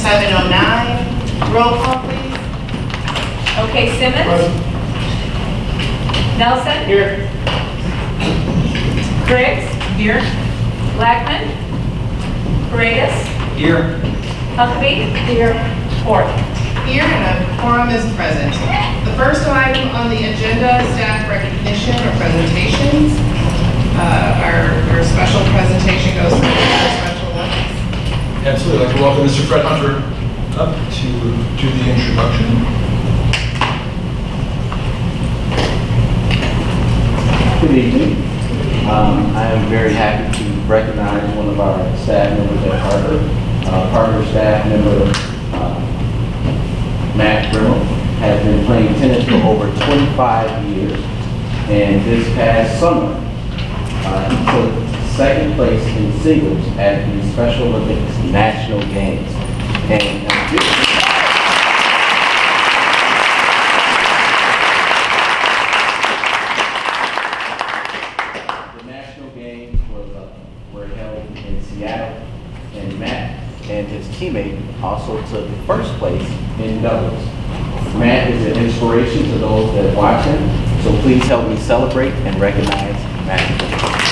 7:09. Roll call, please. Okay, Simmons? Nelson? Here. Griggs? Here. Blackman? Paredes? Here. Huckabee? Here. Ford? Here, and a quorum is present. The first item on the agenda, staff recognition or presentations. Our special presentation goes to the Special Olympics. Absolutely. I'd like to welcome Mr. Fred Hunter up to do the introduction. Good evening. I am very happy to recognize one of our staff members at Harvard. Harvard staff member Matt Rimmel has been playing tennis for over 25 years, and this past summer he took second place in singles at the Special Olympics National Games. And the National Games were held in Seattle, and Matt and his teammate also took first place in doubles. Matt is an inspiration to those that watch him, so please help me celebrate and recognize Matt.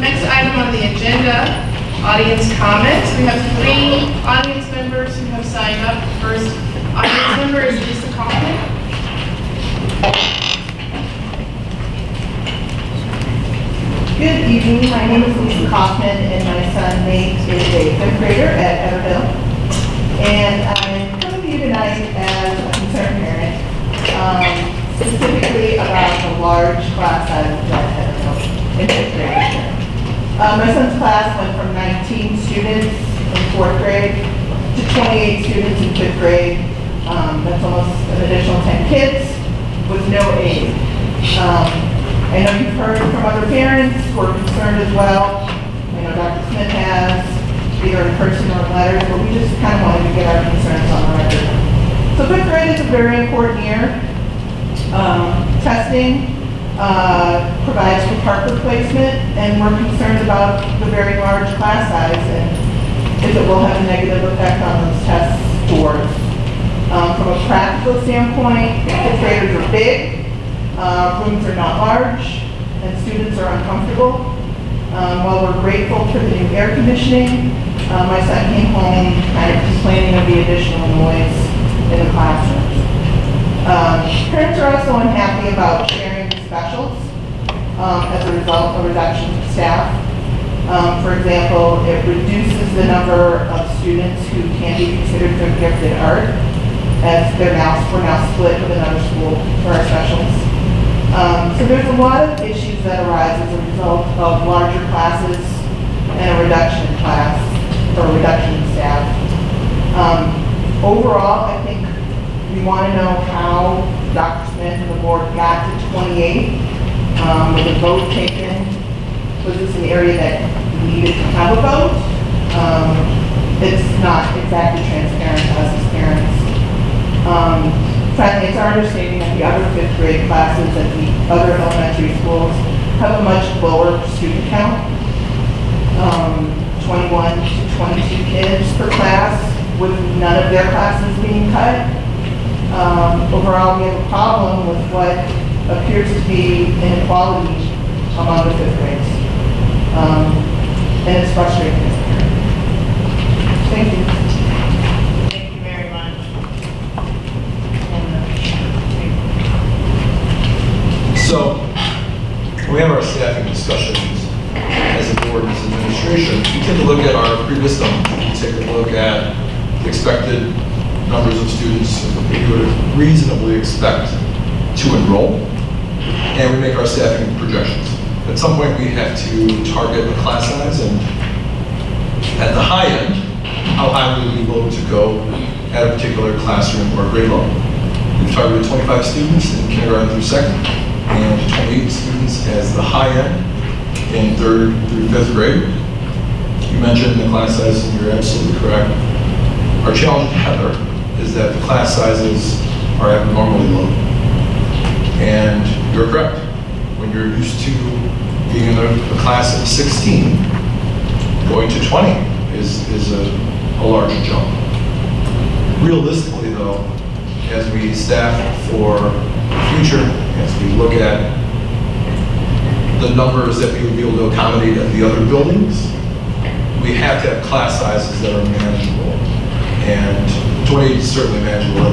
Next item on the agenda, audience comments. We have 3 audience members who have signed up. First audience member is Lisa Kaufman. Good evening, my name is Lisa Kaufman, and my son Nate is a 5th grader at Everville. And I'm coming to you tonight as a concerned parent, specifically about the large class sizes at Everville in 5th grade. My son's class went from 19 students in 4th grade to 28 students in 5th grade. That's almost an additional 10 kids with no aid. I know you've heard from other parents who are concerned as well. I know Dr. Smith has, either in person or in letters, but we just kind of wanted to get our concerns on the record. So 5th grade is a very important year. Testing provides for part replacement, and we're concerned about the very large class size and if it will have a negative effect on those test scores. From a practical standpoint, 5th graders are big, rooms are not large, and students are uncomfortable. While we're grateful for the new air conditioning, my son came home kind of complaining of the additional noise in the classrooms. Parents are also unhappy about sharing specials as a result of reduction of staff. For example, it reduces the number of students who can be considered for gifted art, as we're now split with another school for our specials. So there's a lot of issues that arise as a result of larger classes and a reduction in class or a reduction in staff. Overall, I think we want to know how Dr. Smith and the board got to 28. Was a vote taken? Was this an area that needed to have a vote? It's not exactly transparent to us as parents. Finally, it's our understanding that the other 5th grade classes at the other elementary schools have a much lower student count, 21 to 22 kids per class, with none of their classes being cut. Overall, we have a problem with what appears to be inequality among the 5th grades. And it's discussions as a board and as administration, we take a look at our previous numbers. We take a look at the expected numbers of students that we would reasonably expect to enroll, and we make our staffing projections. At some point, we have to target the class size, and at the high end, how high would we be willing to go at a particular classroom or grade level. We've targeted 25 students in kindergarten through second, and 28 students as the high end in third through fifth grade. You mentioned the class size, and you're absolutely correct. Our challenge at Heather is that the class sizes are abnormally low. And you're correct. When you're used to being in a class of 16, going to 20 is a large jump. Realistically, though, as we staff for the future, as we look at the numbers that we would be able to accommodate at the other buildings, we have to have class sizes that are manageable. And 28 is certainly manageable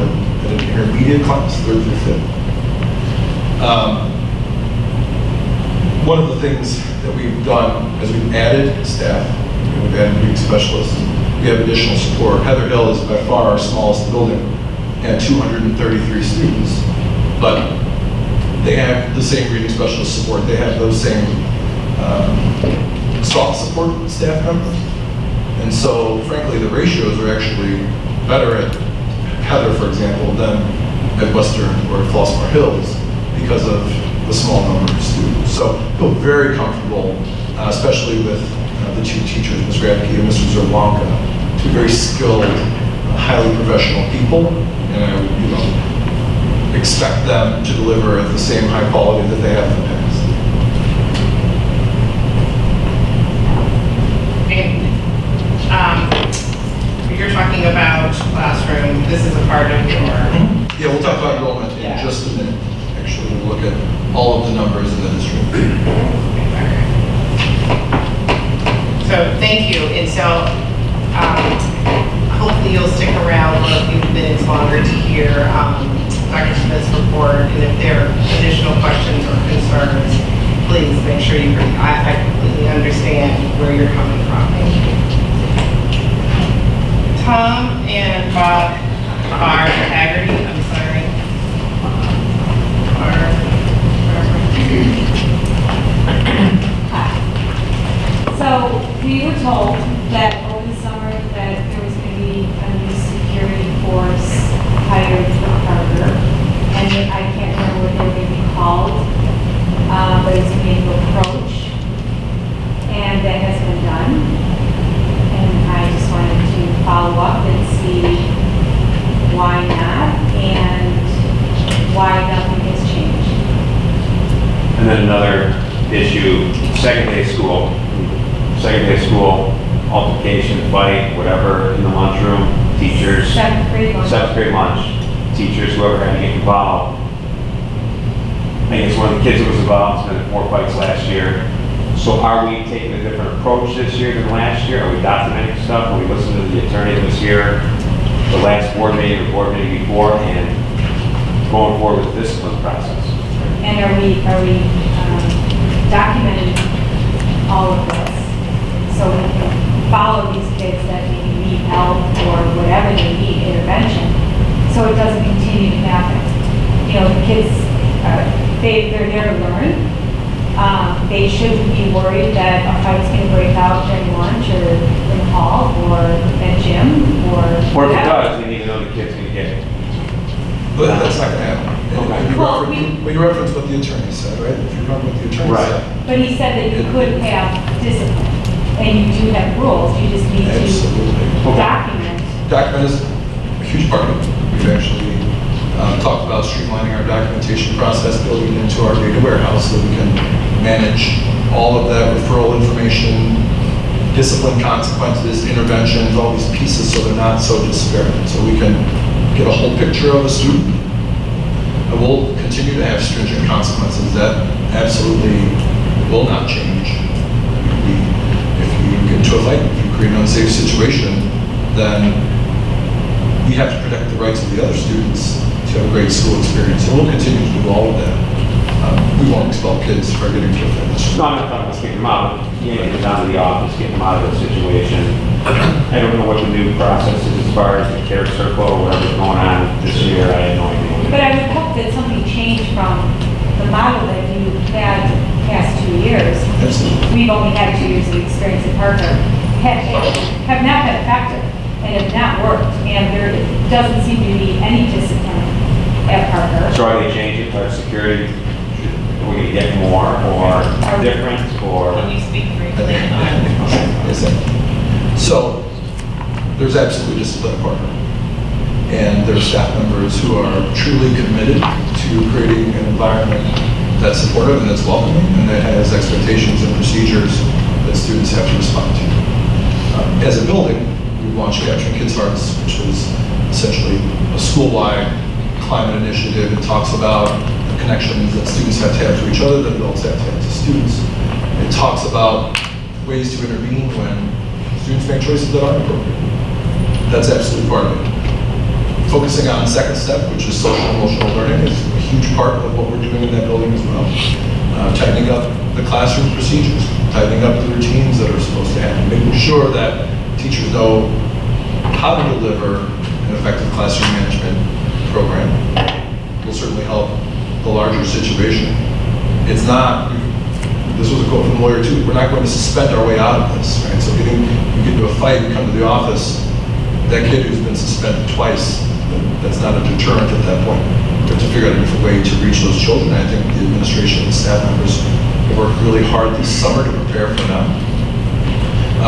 at an intermediate class, third through fifth. One of the things that we've done is we've added staff, we've added reading specialists, we have additional support. Heather Hill is by far our smallest building at 233 students, but they have the same reading specialist support. They have those same soft support staff members. And so, frankly, the ratios are actually better at Heather, for example, than at Western or at Flossmoor Hills because of the small number of students. So I feel very comfortable, especially with the two teachers, Ms. Radke and Mr. Zerwanka, two very skilled, highly professional people, and I would, expect them to deliver at the same high quality that they have in the past. You're talking about classroom, this is a part of your... Yeah, we'll talk about enrollment in just a minute. Actually, we'll look at all of the numbers in the district. So, thank you. And so, hopefully you'll stick around for a few minutes longer to hear Dr. Smith's report. And if there are additional questions or concerns, please make sure you, I completely understand where you're coming from. Thank you. Tom and Bob Haggerty, I'm sorry. So we were told that over the summer that there was going to be a new security force hired for Parker. And I can't remember what they were going to be called, but it's made to approach. And that has been done. And I just wanted to follow up and see why not and why nothing has changed. And then another issue, second day school, altercation, fight, whatever, in the lunchroom, teachers. Seventh grade lunch, teachers, whoever had to get involved. I guess one of the kids that was involved has been in 4 fights last year. So are we taking a different approach this year than last year? Are we documenting stuff? Are we listening to the attorney this year, the last board meeting, the board meeting before, and going forward with the discipline process? And are we documenting all of this so we can follow these kids that maybe need help or whatever they need, intervention, so it doesn't continue to happen? You know, the kids, they're there to learn. They shouldn't be worried that a fight's going to break out during lunch or in the hall or at gym or Or if it whatever. does, we need to know the kid's going to get it. But that's not going to happen. Okay. Well, You referenced what the attorney said, right? If you remember what the attorney Right. said. But he said that you could have discipline, and you do have rules, you just need to Absolutely. document. Document is a huge part of it. We've actually talked about streamlining our documentation process, building it into our data warehouse so we can manage all of that referral information, discipline consequences, interventions, all these pieces so they're not so disparate. So we can get a whole picture of a student. And we'll continue to have stringent consequences. That absolutely will not change. If you get into a fight, if you create an unsafe situation, then we have to protect the rights of the other students to have a great school experience. And we'll continue to do all of that. we won't expel kids for getting to offense. No, I'm not talking about kicking them out. You need to get down to the office, get them out of the situation. I don't know what the new process is as far as the care circle or whatever's going on this year. I have no idea. But I would hope that something changed from the model that you had the past 2 years. We've only had 2 years of experience at Parker, have not been effective and have not worked. And there doesn't seem to be any discipline at Parker. So are they changing our security? Are we going to get more or different or? Can you speak briefly on? Yes, sir. So, there's absolutely discipline at Parker. And there's staff members who are truly committed to creating an environment that's supportive and that's welcoming and that has expectations and procedures that students have to respond to. As a building, we launched Capturing Kids' Hearts, which is essentially a school-wide climate initiative. It talks about the connections that students have to have to each other, that adults have to have to students. It talks about ways to intervene when students make choices that aren't appropriate. That's absolutely part of it. Focusing on second step, which is social emotional learning, is a huge part of what we're doing in that building as well. Tightening up the classroom procedures, tightening up the routines that are supposed to happen, making sure that teachers know how to deliver an effective classroom management program will certainly help the larger situation. It's not, this was a quote from the lawyer too, we're not going to suspend our way out of this, right? So you get into a fight, you come to the office, that kid who's been suspended twice, that's not a deterrent at that point. We have to figure out a different way to reach those children. I think the administration and staff members worked really hard this summer to prepare for them.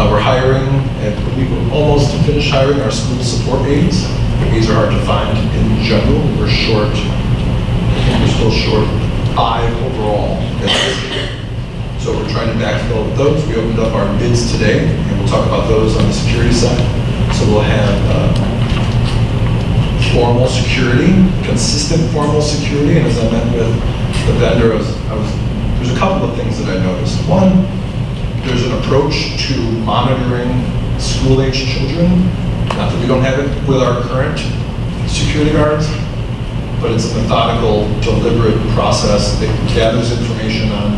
We're hiring, and we're almost finished hiring our school support aides. Aides are hard to find in general. We're short, I think we're still short 5 overall at this year. So we're trying to backfill with those. We opened up our bids today, and we'll talk about those on the security side. So we'll have formal security, consistent formal security, and as I met with the vendor, there's a couple of things that I noticed. One, there's an approach to monitoring school-age children. Not that we don't have it with our current security guards, but it's a methodical, deliberate process that gathers information on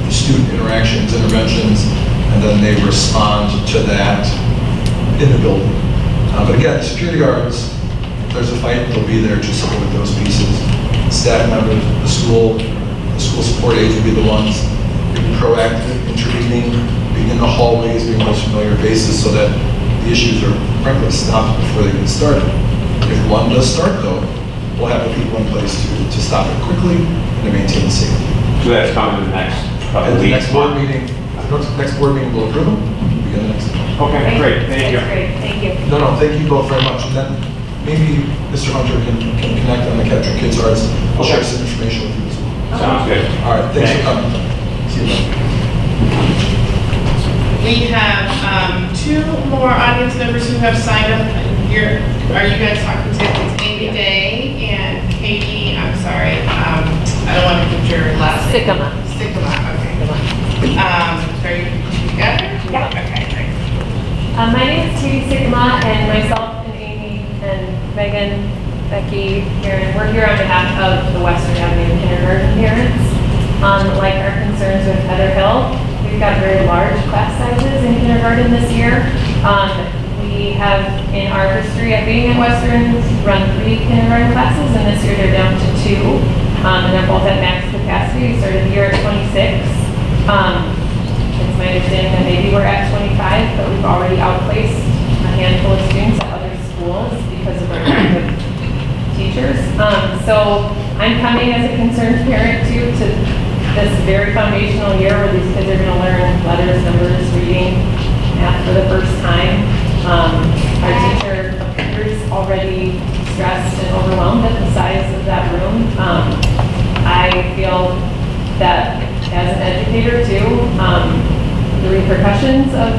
the student interactions, interventions, and then they respond to that in the building. But again, security guards, if there's a fight, they'll be there to support those pieces. Staff members, the school support aides will be the ones being proactive, intervening, being in the hallways, being most familiar faces so that the issues are frankly stopped before they get started. If one does start though, we'll have the people in place to stop it quickly and to maintain safety. So that's coming in the next couple At of the weeks. next board meeting will approve them. Begin the next one. Okay, great, thank you. That's great, thank you. No, thank you both very much. And then maybe Mr. Hunter can connect on the Capturing Kids' Hearts. I'll share some information with you as well. Sounds good. All right, thanks for coming. See you later. We have 2 more audience members who have signed up. Are you guys talking to? It's Amy Day and Katie, I'm sorry, I don't want to put your last name. Sycamore, okay. Are you together? Yeah. Okay, great. My name is Katie Sigma, and myself and Amy and Megan, Becky, Karen, we're here on behalf of the Western Avenue kindergarten parents. Like our concerns with Heather Hill, we've got very large class sizes in kindergarten this year. We have, in our history of being at Western, run 3 kindergarten classes, and this year they're down to 2. And they're both at max capacity. We started the year at 26. It's my understanding that maybe we're at 25, but we've already outplaced a handful of students at other schools because of our lack of teachers. So I'm coming as a concerned parent too to this very foundational year where these kids are going to learn letters, numbers, reading, math for the first time. Our teacher appears already stressed and overwhelmed at the size of that room. I feel that as an educator too, the repercussions of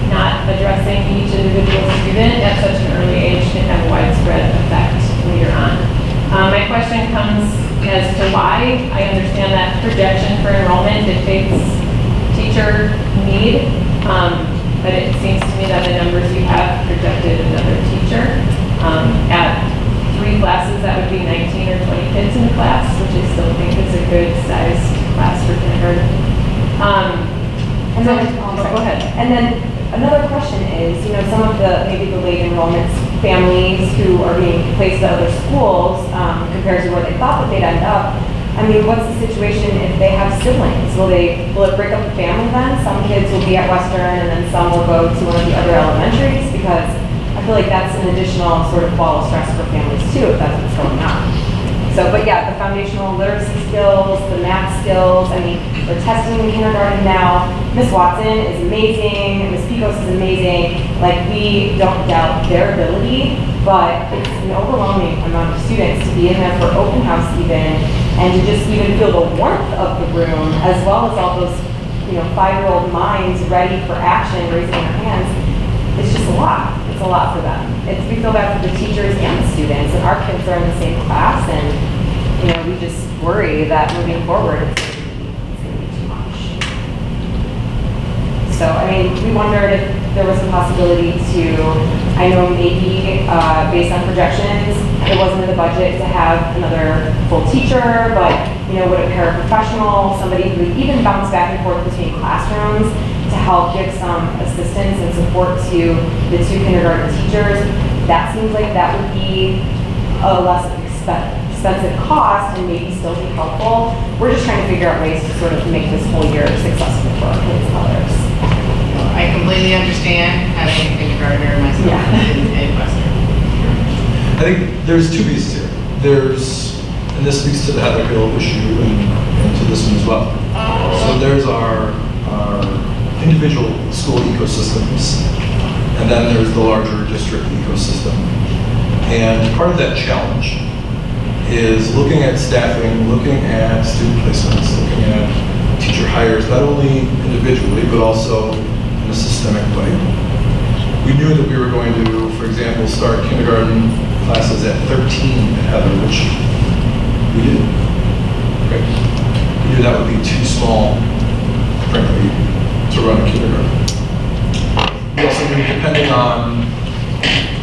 not addressing each individual student at such an early age can have a widespread effect later on. My question comes as to why. I understand that projection for enrollment dictates teacher need, but it seems to me that the numbers you have projected another teacher at 3 3 classes, that would be 19 or 20 kids in a class, which I still think is a good sized class for kindergarten. And then, Go ahead. And then another question is, some of maybe the late enrollments families who are being placed at other schools compared to where they thought that they'd end up. I mean, what's the situation if they have siblings? Will it break up the family then? Some kids will be at Western and then some will go to one of the other elementaries, because I feel like that's an additional sort of ball of stress for families too, if that's what's going on. So, but yeah, the foundational literacy skills, the math skills, I mean, we're testing in kindergarten now. Miss Watson is amazing, Miss Picos is amazing. Like, we don't doubt their ability, but it's an overwhelming amount of students to be in there for open house even, and to just even feel the warmth of the room, as well as all those, 5-year-old minds ready for action, raising their hands. It's just a lot. It's a lot for them. We feel bad for the teachers and the students, and our kids are in the same class, and we just worry that moving forward it's going to be too much. So I mean, we wondered if there was a possibility to, I know maybe based on projections, it wasn't in the budget to have another full teacher, but would a paraprofessional, somebody who would even bounce back and forth between classrooms to help give some assistance and support to the 2 kindergarten teachers, that seems like that would be a less expensive cost and maybe still be helpful. We're just trying to figure out ways to sort of make this whole year successful for our kids and others. I completely understand having a kindergartner myself in Western. I think there's 2 pieces here. And this speaks to the Heather Hill issue and to this one as well. So there's our individual school ecosystems, and then there's the larger district ecosystem. And part of that challenge is looking at staffing, looking at student placements, looking at teacher hires, not only individually, but also in a systemic way. We knew that we were going to, for example, start kindergarten classes at 13 at Heather, which we did. Okay. We knew that would be too small, frankly, to run a kindergarten. We also knew, depending on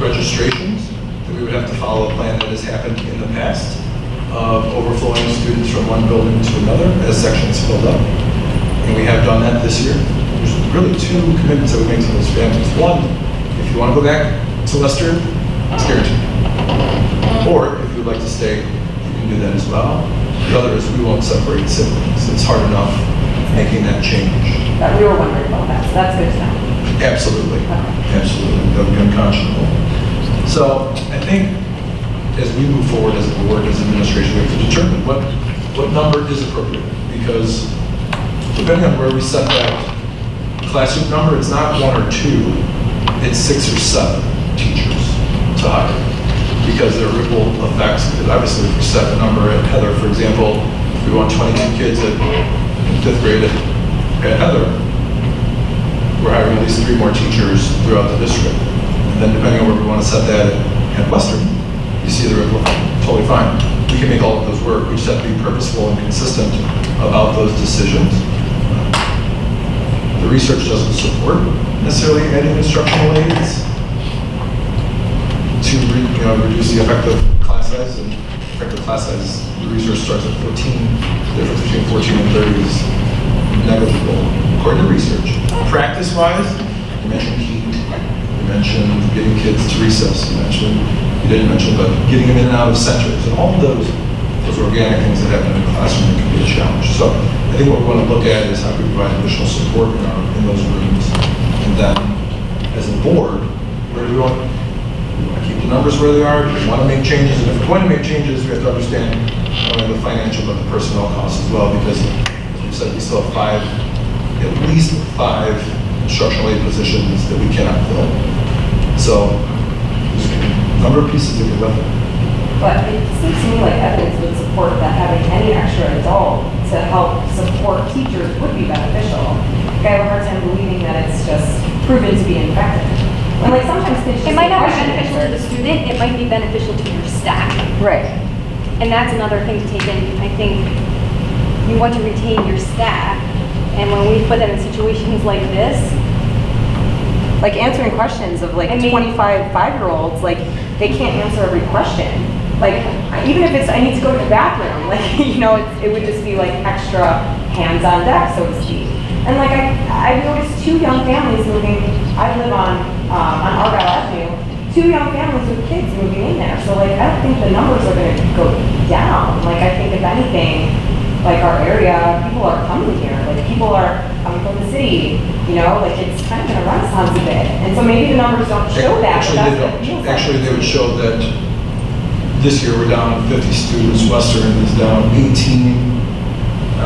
registrations, that we would have to follow a plan that has happened in the past of overflowing students from one building to another as sections filled up. And we have done that this year. There's really 2 commitments that we make to those families. One, if you want to go back to Western, it's guaranteed. Or if you would like to stay, you can do that as well. The other is we won't separate siblings. It's hard enough making that change. We were wondering about that, so that's good to know. Absolutely. Absolutely. That would be unconscionable. So I think as we move forward as a board, as administration, we have to determine what number is appropriate. Because depending on where we set that classroom number, it's not 1 or 2, it's 6 or 7 teachers to hire. Because there are ripple effects. Because obviously if we set a number at Heather, for example, if we want 22 kids in 5th grade at Heather, we're hiring at least 3 more teachers throughout the district. And then depending on where we want to set that at Western, you see the ripple effect. Totally fine. We can make all of those work. We just have to be purposeful and consistent about those decisions. The research doesn't support necessarily adding instructional aids to reduce the effective class size. And effective class size, the research starts at 14. The difference between 14 and 30 is negligible, according to research. Practice-wise, you mentioned heat, you mentioned getting kids to recess, you didn't mention, but getting them in and out of centers, and all of those organic things that happen in the classroom can be a challenge. So I think what we want to look at is how we provide additional support in those rooms. And then, as a board, where do we want to keep the numbers where they are? Do we want to make changes? And if we're going to make changes, we have to understand not only the financial, but the personnel costs as well, because as we said, we still have at least five instructional aid positions that we cannot fill. So there's a number of pieces that go with it. But it seems to me like evidence would support that having any extra adult to help support teachers would be beneficial. Like, I have a hard time believing that it's just proven to be ineffective. And like sometimes kids just It might not be question beneficial to the student, it might be beneficial to your staff. Right. And that's another thing to take in. I think you want to retain your staff, and when we put them in situations like this, Like answering questions of like I mean- 25 5-year-olds, like they can't answer every question. like, even if it's, I need to go to the bathroom, like, it would just be like extra hands on deck, so to speak. And like, I've noticed two young families moving, I live on Argyle Avenue, two young families with kids moving in there. So like, I don't think the numbers are gonna go down. Like, I think if anything, like our area, people are coming here, like people are coming from the city, like it's kind of been a renaissance a bit. And so maybe the numbers don't show that, but that's what it feels like. Actually, they would show that this year we're down 50 students, Western is down 18.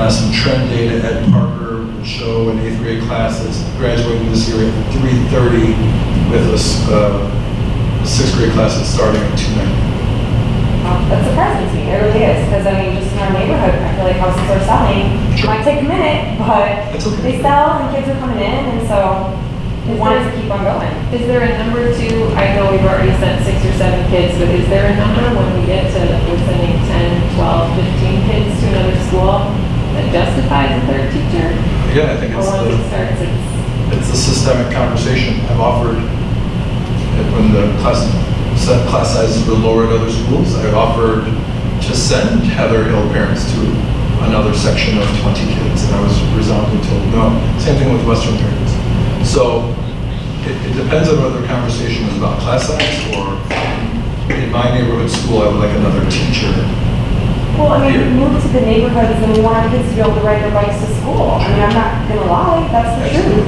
Some trend data at Parker would show an 8th grade class that's graduating this year at 330 with a 6th grade class that's starting at 290. That's surprising to me, it really is, because I mean, just in our neighborhood, I feel like houses are selling. It might take a minute, but That's okay. they sell and kids are coming in, and so we want it to keep on going. Is there a number to, I know we've already sent 6 or 7 kids, but is there a number when we get to, we're sending 10, 12, 15 kids to another school that justifies a third teacher? Yeah, I think Or once it starts, it's a systemic conversation. I've offered, when the class sizes were lower at other schools, I offered to send Heather Hill parents to another section of 20 kids, and I was resoundingly told no. Same thing with Western parents. So it depends on whether the conversation is about class size or in my neighborhood school, I would like another teacher. Well, I mean, we moved to the neighborhoods and we want our kids to be able to ride their bikes to school. I mean, I'm not gonna lie, that's the truth.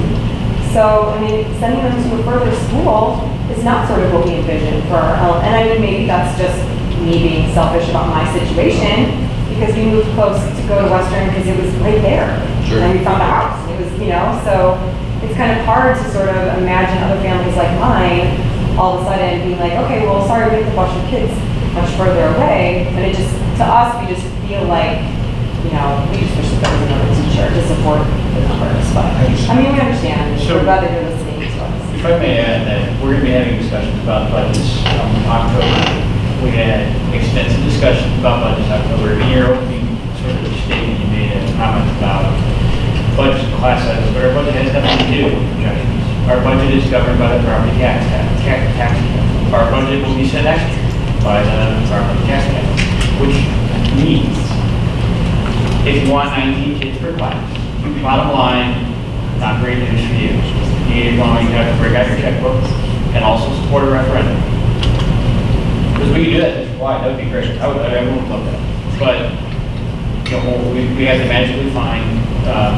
So, I mean, sending them to a further school is not sort of what we envisioned for our, and I mean, maybe that's just me being selfish about my situation, because we moved close to go to Western because it was right there. Sure. And we found a house, and it was, so it's kind of hard to sort of imagine other families like mine all of a sudden being like, okay, well, sorry, we have to watch your kids much further away, but it just, to us, we just feel like, we just wish that there was another teacher to support the numbers, but, I mean, we understand, So- we're glad that you're listening to us. If I may add that we're going to be having discussions about budgets in October. We had extensive discussions about budgets in October. In your opening sort of statement, you made a comment about budgets and class sizes, but our budget has nothing to do with projections. Our budget is governed by the property tax. Our budget will be set next year by the property tax cap, which means if you want 19 kids per class, bottom line, not great news for you. You're going to have to break out your checkbook and also support a referendum. Because we can do that nationwide, that would be great. Everyone would love that. But, we have to magically find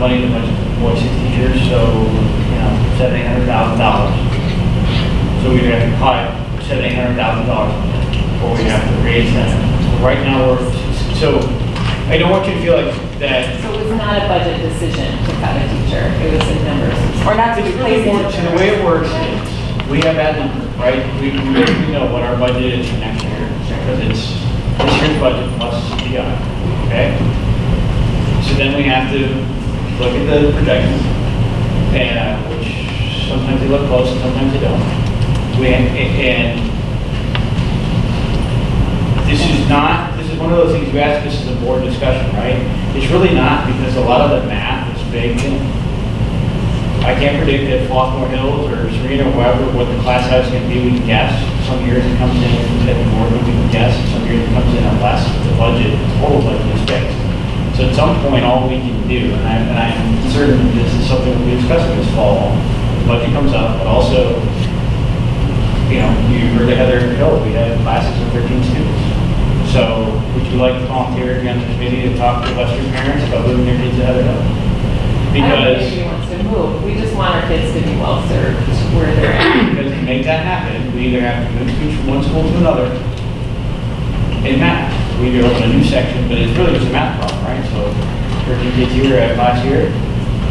money in the budget for voice teachers, so, $700,000. So we'd have to cut $700,000, or we'd have to raise that. So right now, I don't want you to feel like that. So it was not a budget decision to cut a teacher, it was a numbers. Or not to It's replace really it. so the way it works is, we have that number, right? We basically know what our budget is for next year, because it's this year's budget plus CPI, okay? So then we have to look at the projections, and which sometimes they look close, and sometimes they don't. And this is one of those things you ask, this is a board discussion, right? It's really not, because a lot of the math is baked in. I can't predict at Flossmoor Hills or Serena or wherever what the class size is going to be. We can guess. Some years it comes in a bit more than we can guess. Some years it comes in at less. The budget, the total budget is fixed. So at some point, all we can do, and I'm certain this is something we'll be discussing this fall. The budget comes up, but also, you heard of Heather Hill. We have classes of 13 students. So would you like to volunteer to be on the committee to talk to Western parents about moving their kids to Heather Hill? I don't think Because anybody wants to move, we just want our kids to be well served where they're at. Because to make that happen, we either have to move students from one school to another in math. We either open a new section, but it's really just a math problem, right? So 13 kids here at last year,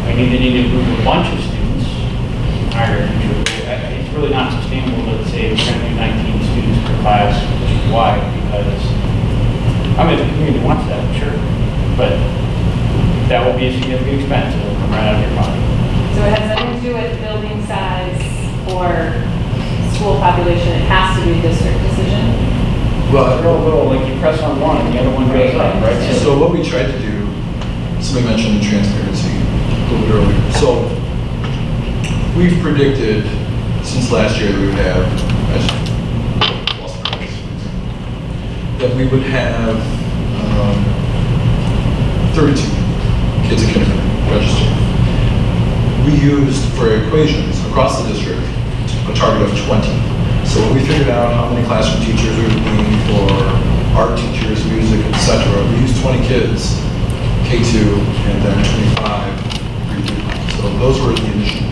I need to move a bunch of students higher. It's really not sustainable to say we're going to do 19 students per class district-wide, because I mean, the community wants that, sure, but that will be a significant expense. It will come right out of your pocket. So it has nothing to do with building size or school population, it has to be a district decision? Well, It's real little, like you press on one and the other one goes up, right? so what we tried to do, somebody mentioned transparency a little bit earlier. So we've predicted since last year that we would have, that we would have 32 kids in kindergarten registered. We used, for equations across the district, a target of 20. So when we figured out how many classroom teachers we would need for art teachers, music, etc., we used 20 kids, K2, and then 25 pre-K. So those were the initial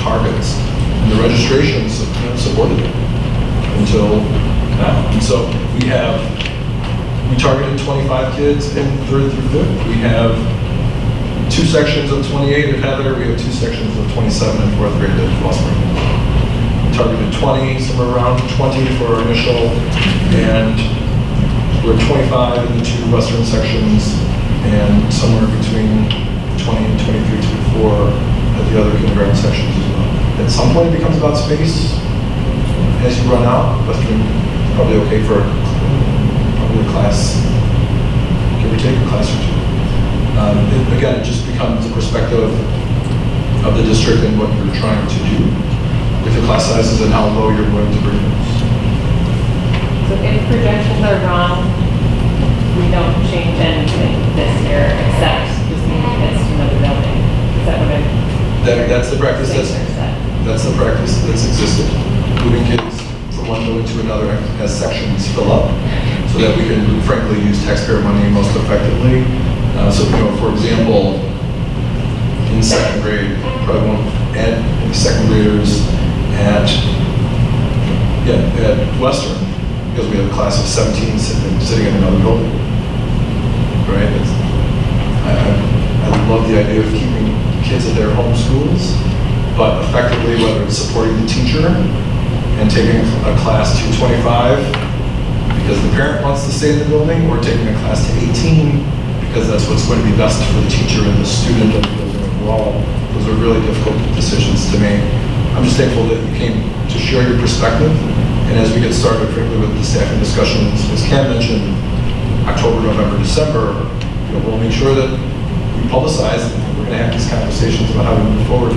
targets. And the registrations supported it until now. And so we targeted 25 kids in 3rd through 5th. We have 2 sections of 28 at Heather. We have 2 sections of 27 in 4th grade at Wellspring. We targeted 20, somewhere around 20 for our initial, and we're 25 in the 2 Western sections, and somewhere between 20 and 23 to 4 at the other kindergarten sections as well. At some point, it becomes about space. As you run out, Western is probably okay for probably a class, give or take a class or 2. Again, it just becomes a perspective of the district and what you're trying to do with the class sizes and how low you're going to bring them. So if projections are wrong, we don't change anything this year except just moving kids to another building. Is that what That's the practice that's the practice that's existed. Moving kids from one building to another as sections fill up, so that we can frankly use taxpayer money most effectively. So, for example, in 2nd grade, probably won't add any 2nd graders at Western, because we have a class of 17 sitting in another building, right? I love the idea of keeping kids at their home schools, but effectively, whether it's supporting the teacher and taking a class to 25 because the parent wants to stay in the building, or taking a class to 18 because that's what's going to be best for the teacher and the student and the building overall. Those are really difficult decisions to make. I'm just thankful that you came to share your perspective. And as we get started, frankly, with the staffing discussions, as Cam mentioned, October, November, December, we'll make sure that we publicize, and we're going to have these conversations about how we move forward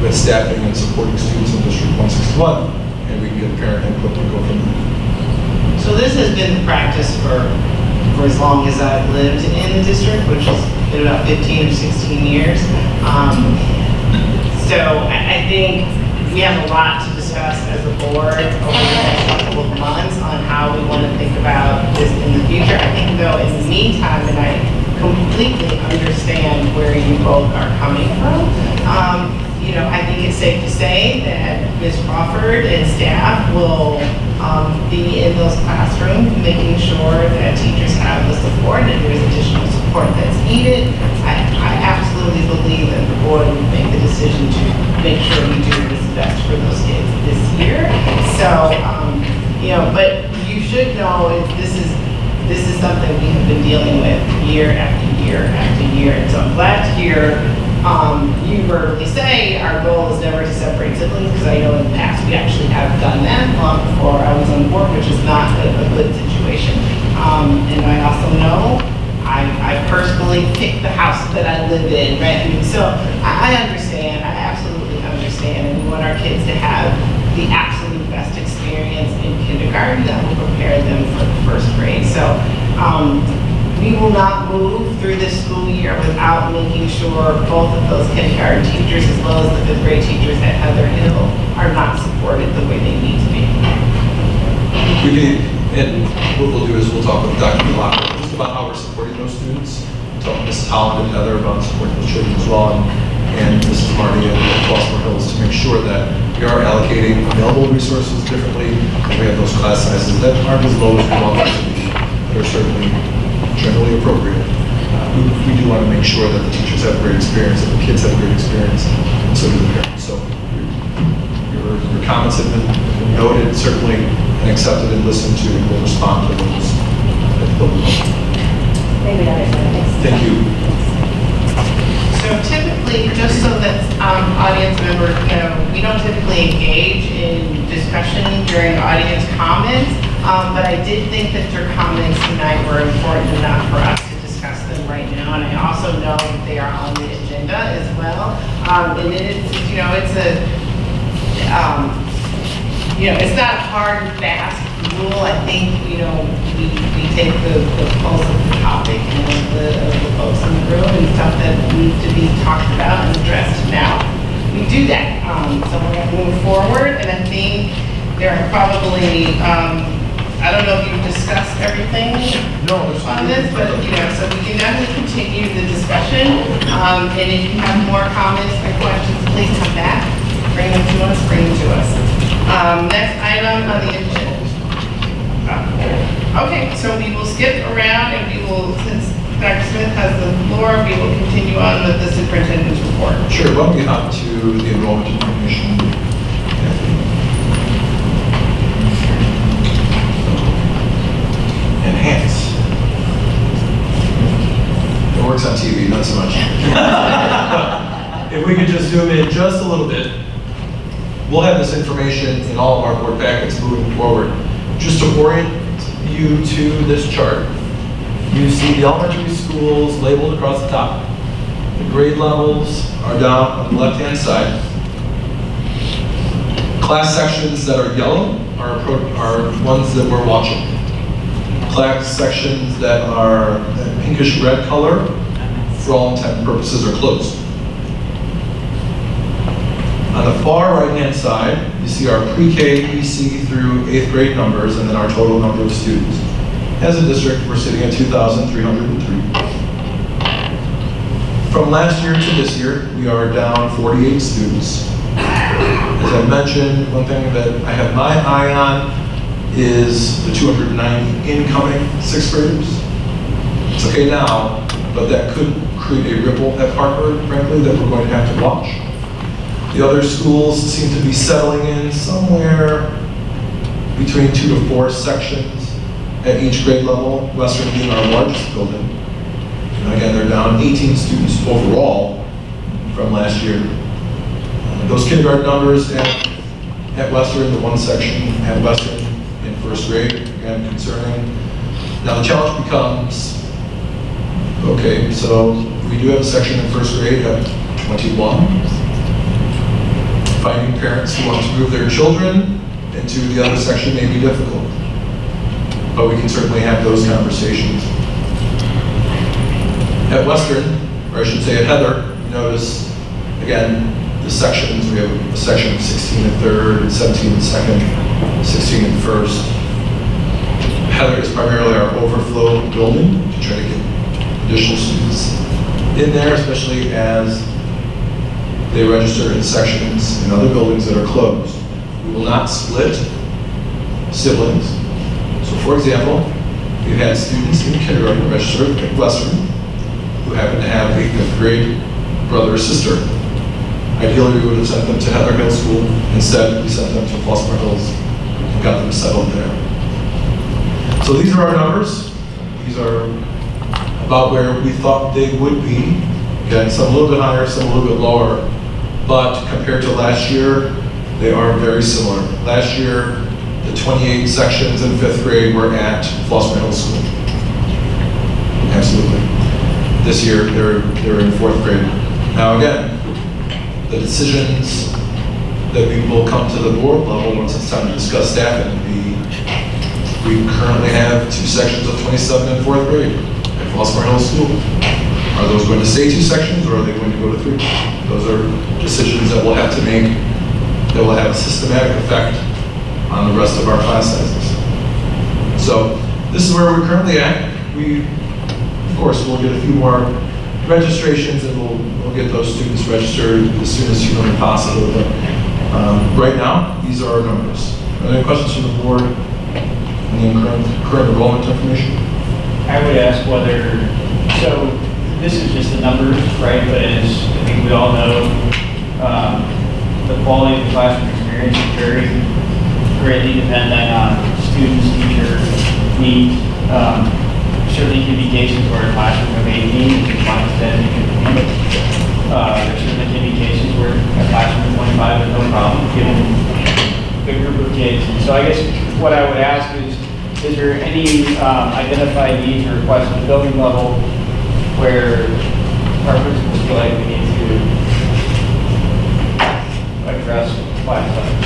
with staffing and supporting students in District 161, and we can get parent input and go from there. So this has been the practice for as long as I've lived in the district, which has been about 15 or 16 years. So I think we have a lot to discuss as a board over the next couple of months on how we want to think about this in the future. I think though, in the meantime, and I completely understand where you both are coming from, I think it's safe to say that Ms. Crawford and staff will be in those classrooms, making sure that teachers have the support and there's additional support that's needed. I absolutely believe that the board will make the decision to make sure we do what's best for those kids this year. So, but you should know this is something we have been dealing with year after year after year. And so I'm glad to hear you verbally say our goal is never to separate siblings, because I know in the past we actually have done that long before I was on the board, which is not a good situation. And I also know I personally picked the house that I live in, right? So I understand, I absolutely understand, and we want our kids to have the absolute best experience in kindergarten that will prepare them for the 1st grade. So we will not move through this school year without making sure both of those kindergarten teachers as well as the 5th grade teachers at Heather Hill are not supported the way they need to be. And what we'll do is we'll talk with Dr. Block just about how we're supporting those students. We'll talk with Mrs. Holland and Heather about supporting those children as well, and Mrs. Marty at Baltimore Hills, to make sure that we are allocating available resources differently, and we have those class sizes that aren't as low as we want them to be, but are certainly generally appropriate. We do want to make sure that the teachers have a great experience, that the kids have a great experience, and so do the parents. So your comments have been noted, certainly, and accepted and listened to, and we'll respond to those. Thank you. So typically, just so that audience members know, we don't typically engage in discussion during audience comments, but I did think that your comments tonight were important enough for us to discuss them right now, and I also know that they are on the agenda as well. And it is, it's not a hard and fast school, I think, you know, we take the pulse of the topic and of the folks in the room and stuff that needs to be talked about and addressed now. We do that. So we're going to move forward, and I think there are probably, I don't know if you've discussed everything on this, but, you know, so we can definitely continue the discussion. And if you have more comments or questions, please come back, bring them to us. Next item on the agenda. Okay, so we will skip around and we will, since Dr. Smith has the floor, we will continue on with the superintendent's report. Sure, why don't we hop to the enrollment information? Enhance. It works on TV, not so much. If we could just zoom in just a little bit, we'll have this information in all of our board packets moving forward. Just to orient you to this chart, you see the elementary schools labeled across the top. The grade levels are down on the left-hand side. Class sections that are yellow are ones that we're watching. Class sections that are that pinkish red color, for all intent and purposes, are closed. On the far right-hand side, you see our pre-K, EC through 8th grade numbers, and then our total number of students. As a district, we're sitting at 2,303. From last year to this year, we are down 48 students. As I mentioned, one thing that I have my eye on is the 290 incoming 6th graders. It's okay now, but that could create a ripple at Harvard, frankly, that we're going to have to watch. The other schools seem to be settling in somewhere between 2 to 4 sections at each grade level, Western being our largest building. And again, they're down 18 students overall from last year. Those kindergarten numbers at Western, the one section at Western in 1st grade, again, concerning. Now the challenge becomes, okay, so we do have a section in 1st grade at 21. Finding parents who want to move their children into the other section may be difficult, but we can certainly have those conversations. At Western, or I should say at Heather, you notice, again, the sections, we have a section of 16 in 3rd, and 17 in 2nd, 16 in 1st. Heather is primarily our overflow building to try to get additional students in there, especially as they register in sections in other buildings that are closed. We will not split siblings. So for example, we've had students in kindergarten register at Western who happen to have a 5th grade brother or sister. Ideally, we would have sent them to Heather Hill School. Instead, we sent them to Flossmoor Hills and got them settled there. So these are our numbers. These are about where we thought they would be. Again, some a little bit higher, some a little bit lower. But compared to last year, they are very similar. Last year, the 28 sections in 5th grade were at Flossmoor Hill School. Absolutely. This year, they're in 4th grade. Now again, the decisions that we will come to the board level once it's time to discuss staffing will be, we currently have 2 sections of 27 in 4th grade at Flossmoor Hill School. Are those going to stay 2 sections, or are they going to go to 3? Those are decisions that we'll have to make that will have a systematic effect on the rest of our class sizes. So this is where we're currently at. We, of course, will get a few more registrations, and we'll get those students registered as soon as humanly possible. But right now, these are our numbers. Are there any questions from the board on the current enrollment information? I would ask whether, so this is just the numbers, right? But as I think we all know, the quality of the classroom experience is very greatly dependent on students, teacher needs. Certainly can be cases where a classroom of 18 is minus 10 you can handle. There certainly can be cases where a classroom of 25 is no problem given a big group of kids. And so I guess what I would ask is there any identified needs or requests at the building level where our principals feel like we need to address class size?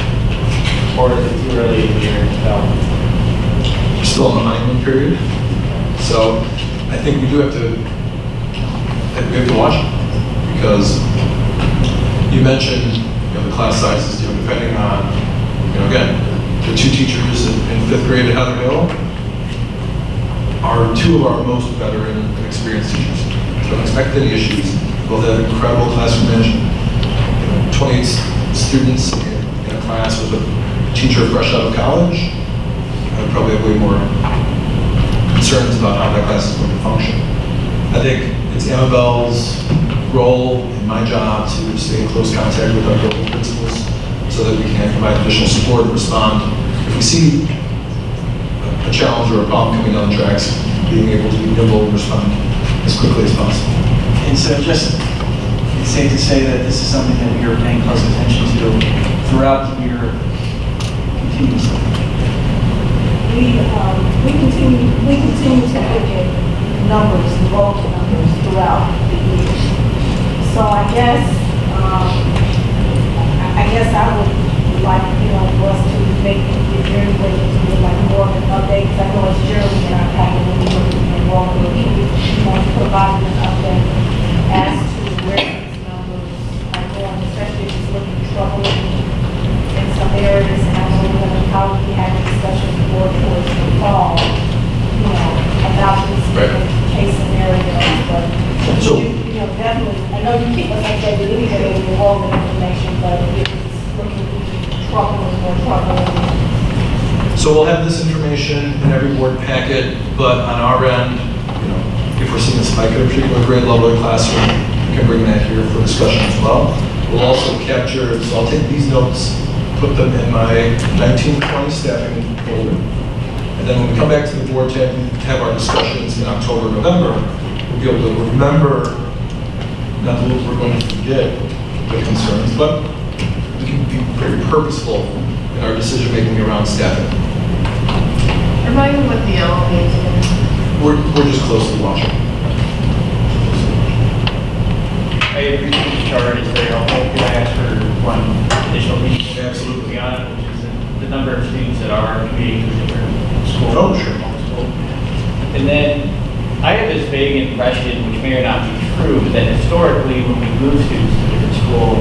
Or is it too early in the year to tell? still in the honeymoon period. So I think we have to watch it, because you mentioned, the class sizes, depending on, again, the two teachers in 5th grade at Heather Hill are two of our most veteran and experienced teachers. So don't expect any issues. Both have incredible classroom management. 28 students in a class with a teacher fresh out of college, I would probably have way more concerns about how that class is going to function. I think it's Annabelle's role in my job to stay in close contact with our building principals so that we can provide additional support and respond. If we see a challenge or a problem coming down the tracks, being able to be nimble and respond as quickly as possible. And so just, it's safe to say that this is something that you're paying close attention to throughout the year continuously. We continue to look at numbers, enrollment numbers throughout the year. So I guess I would like, for us to make it very way to do like more of an update, because I know it's generally in our packet when we look at enrollment, we provide an update as to where these numbers are going, especially if it's looking troubling in some areas, and I know we're going to probably have a discussion more towards the fall, about these case scenarios, but So- definitely, I know you keep us updated anyway with enrollment information, but if it's looking troubling or troubling. So we'll have this information in every board packet, but on our end, if we're seeing a spike at a particular grade level or classroom, we can bring that here for discussion as well. We'll also capture, so I'll take these notes, put them in my 1920 staffing folder. And then when we come back to the board to have our discussions in October, November, we'll be able to remember, not that we're going to forget the concerns, but we can be very purposeful in our decision-making around staffing. Remind me what the yellow means again. We're just closely watching. I appreciate the chart, it's very helpful. Could I ask for one additional piece? Absolutely. On it, which is the number of students that are commuting to different schools. Oh, sure. And then, I have this vague impression, which may or not be true, that historically, when we move students to a different school,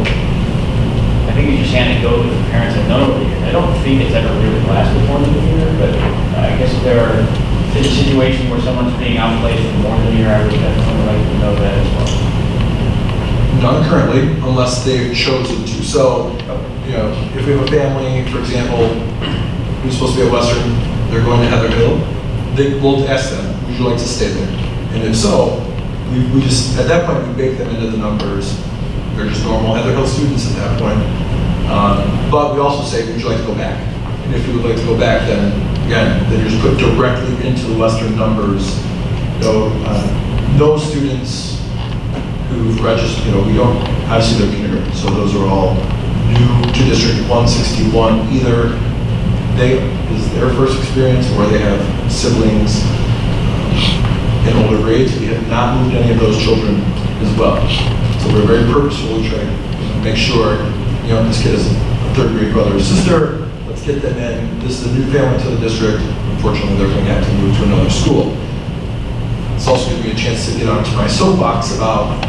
I think it's just anecdotal with the parents have known over the years. I don't think it's ever really lasted more than a year, but I guess if there are a situation where someone's being outplaced for more than a year, I would definitely like to know that as well. None currently, unless they've chosen to. So, if we have a family, for example, who's supposed to be at Western, they're going to Heather Hill, we'll ask them, would you like to stay there? And if so, we just, at that point, we bake them into the numbers. They're just normal Heather Hill students at that point. But we also say, would you like to go back? And if you would like to go back, then again, then you're just put directly into the Western numbers. No students who've registered, we don't, obviously they're kindergarten, so those are all new to District 161. Either is their first experience or they have siblings in older grades. We have not moved any of those children as well. So we're very purposefully trying to make sure, this kid is a 3rd grade brother or sister, let's get them in. This is a new family to the district. Unfortunately, they're going to have to move to another school. It's also gives me a chance to get onto my soapbox about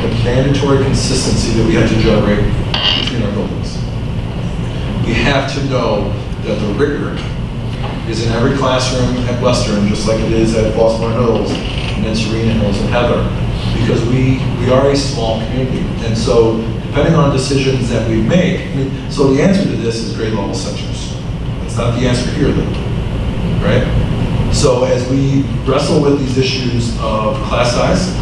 the mandatory consistency that we have to generate between our buildings. We have to know that the rigor is in every classroom at Western, just like it is at Baltimore Hills, and then Serena Hills and Heather, because we are a small community. And so depending on decisions that we make, so the answer to this is grade level centers. That's not the answer here though, right? So as we wrestle with these issues of class size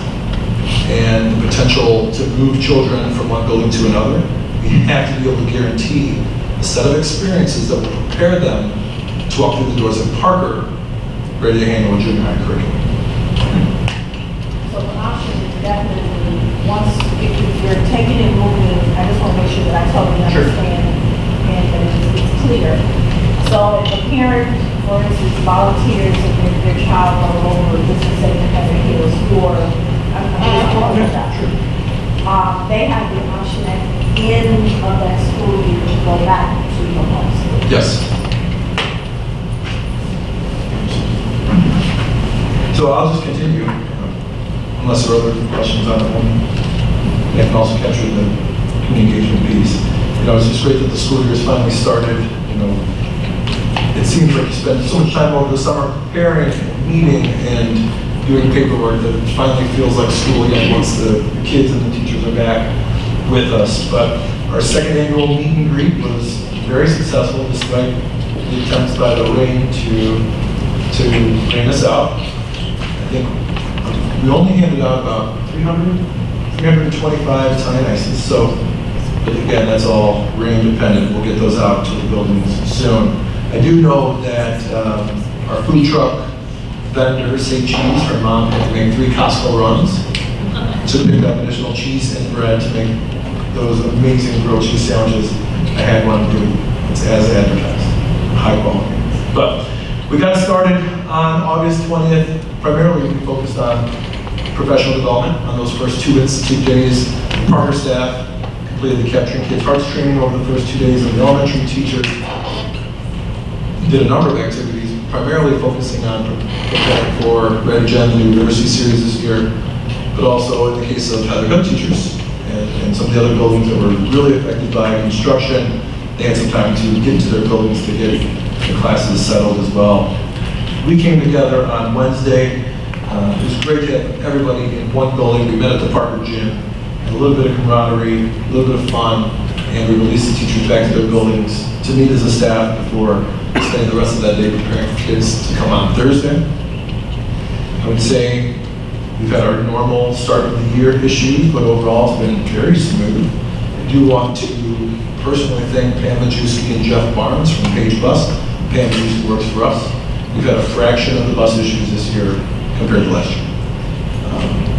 and the potential to move children from one building to another, we have to be able to guarantee a set of experiences that will prepare them to walk through the doors of Parker, ready to handle a junior high curriculum. So the option is definitely, if you're taking and moving, I just want to make sure that I totally understand and that it's clear. So if a parent, for instance, volunteers and their child go over, this is say to Heather Hills, or they have the option at the end of that school year to go back to your home school. Yes. unless there are other questions on the one. I can also capture the community engagement piece. It's just great that the school year has finally started. It seems like you spend so much time over the summer preparing, and meeting, and doing paperwork that it finally feels like school again once the kids and the teachers are back with us. But our second annual meet and greet was very successful despite the attempts by the rain to rain us out. I think we only handed out about 325 tiny ices. So, but again, that's all rain dependent. We'll get those out to the buildings soon. I do know that our food truck vendor, St. Cheese, her mom had to make 3 Costco runs to pick up additional cheese and bread to make those amazing grilled cheese sandwiches. I had one do. It's as advertised, high quality. But we got started on August 20th. Primarily, we focused on professional development on those first 2 Institute days. The Parker staff completed the Capturing Kids' Hearts training over the first 2 days, and the elementary teachers did a number of activities, primarily focusing on preparing for Red Gen, the new literacy series this year, but also in the case of Heather Good teachers and some of the other buildings that were really affected by construction, they had some time to get to their buildings to get the classes settled as well. We came together on Wednesday. It was great to have everybody in one building. We met at the Parker Gym, had a little bit of camaraderie, a little bit of fun, and we released the teachers back to their buildings to meet as a staff before spending the rest of that day preparing for kids to come on Thursday. I would say we've had our normal start of the year issues, but overall it's been very smooth. I do want to personally thank Pam Majewski and Jeff Barnes from Page Bus. Pam Majewski works for us. We've had a fraction of the bus issues this year compared to last year.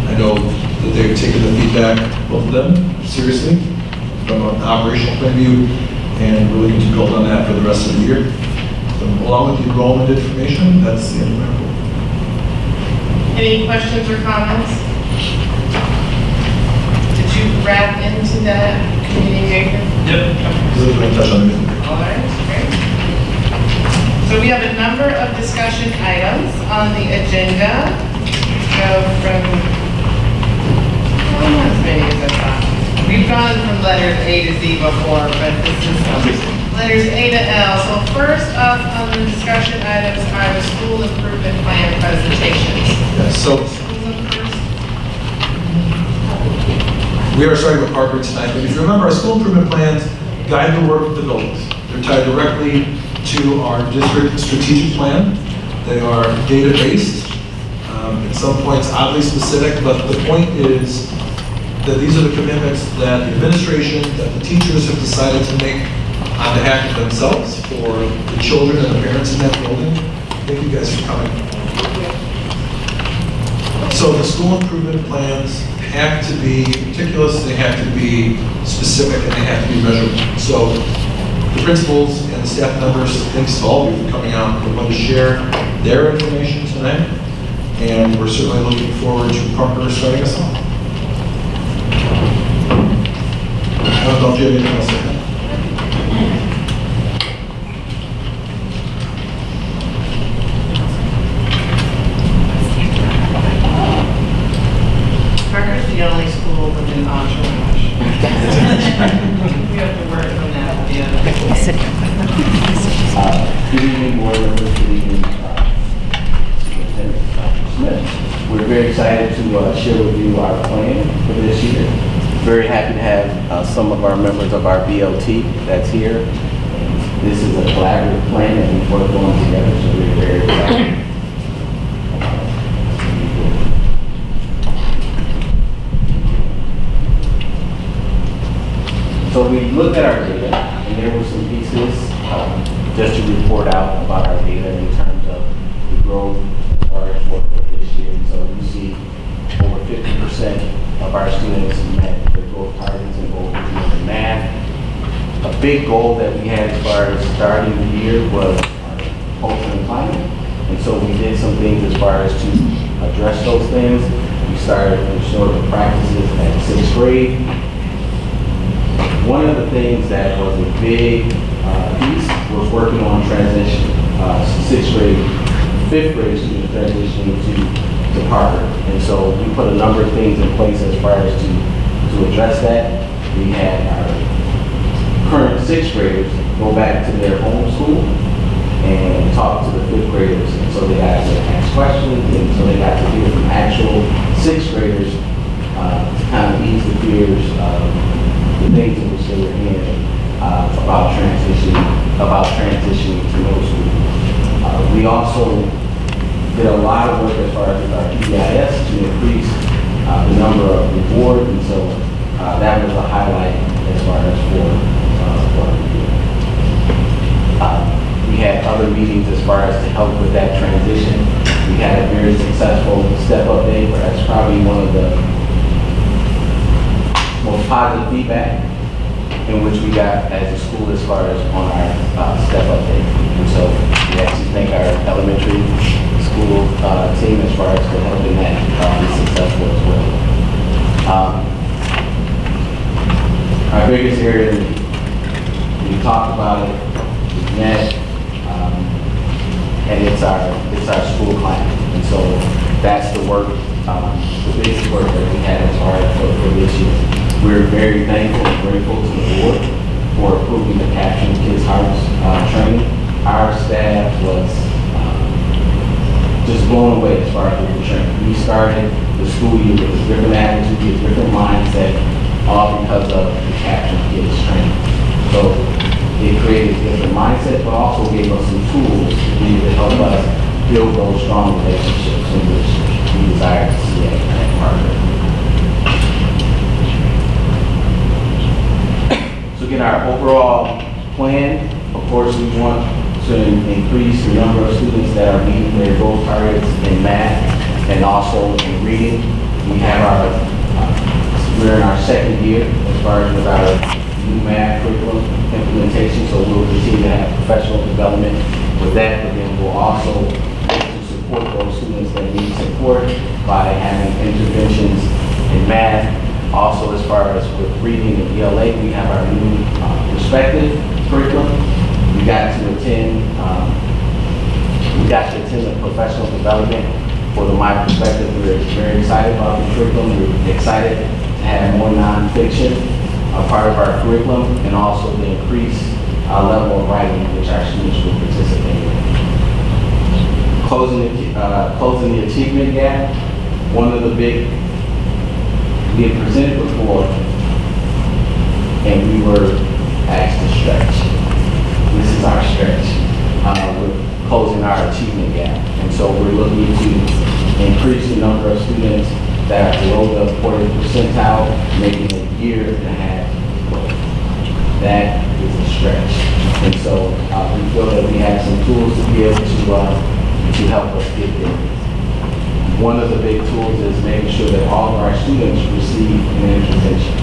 I know that they've taken the feedback, both of them, seriously, from an operational point of view, and we're looking to build on that for the rest of the year. So, along with the enrollment information, that's the end of my report. Any questions or comments? Did you wrap into that community engagement? Yep. We're going to touch on the meeting. All right, great. So we have a number of discussion items on the agenda. Go from, not as many as I thought. We've gone from letters A to Z before, but this is letters A to L. So first up on the discussion items are the school improvement plan presentations. Yes, so we are starting with Parker tonight, but if you remember, our school improvement plans guide the work of the buildings. They're tied directly to our district strategic plan. They are data-based, at some points oddly specific, but the point is that these are the commitments that the administration, that the teachers have decided to make on behalf of themselves for the children and the parents in that building. Thank you guys for coming. So the school improvement plans have to be meticulous, they have to be specific, and they have to be measurable. So the principals and the staff members, thanks to all of you for coming out. We're going to share their information tonight, and we're certainly looking forward to Parker starting us off. I don't know if you have anything else to add. Parker's the only school with an entourage. We have to work from that to the other. Good evening, board members. Good evening, Superintendent Dr. Smith. We're very excited to share with you our plan for this year. Very happy to have some of our members of our BLT that's here. This is a collaborative plan that we've worked on together, so we're very excited. So we looked at our data, and there were some pieces just to report out about our data in terms of the growth as far as work for this year. So you see over 50% of our students met their growth targets in both reading and math. A big goal that we had as far as starting the year was culture and climate. And so we did some things as far as to address those things. We started restorative practices at 6th grade. One of the things that was a big piece was working on transition. 6th grade, 5th grade students transitioning to to Parker. And so we put a number of things in place as far as to address that. We had our current sixth graders go back to their home school and talk to the fifth graders. And so they got to ask questions, and so they got to hear from actual sixth graders to kind of ease the fears of the things in which they were in about transitioning to middle school. We also did a lot of work as far as our EIS to increase the number of rewards, and so that was a highlight as far as for we had other meetings as far as to help with that transition. We had a very successful step-up day, but that's probably one of the most positive feedback in which we got as a school as far as on our step-up day. And so we actually thank our elementary school team as far as for helping that be successful as well. Our biggest area, we talked about it, is net, and it's our school climate. And so that's the work, the biggest work that we had as far as for this year. We're very thankful and grateful to the board for approving the Capturing Kids' Hearts training. Our staff was just blown away as far as the training. We started the school year with a different attitude, a different mindset, all because of the Capturing Kids training. So it created a different mindset, but also gave us some tools to help us build those strong relationships in which we desire to see at Parker. So again, our overall plan, of course, we want to increase the number of students that are meeting their goal targets in math and also in reading. We have we're in our second year as far as with our new math curriculum implementation, so we'll continue to have professional development with that, but then we'll also support those students that need support by having interventions in math. Also, as far as with reading and ELA, we have our new perspective curriculum. We got to attend the professional development for the My Perspective. We're very excited about the curriculum. We're excited to have more nonfiction a part of our curriculum, and also the increased level of writing which our students will participate in. Closing the achievement gap. One of the big, we had presented before, and we were asked to stretch. This is our stretch. We're closing our achievement gap, and so we're looking to increase the number of students that are below the 40th percentile, making a year and a half. That is a stretch. And so we feel that we have some tools to be able to help us get there. One of the big tools is making sure that all of our students receive an intervention.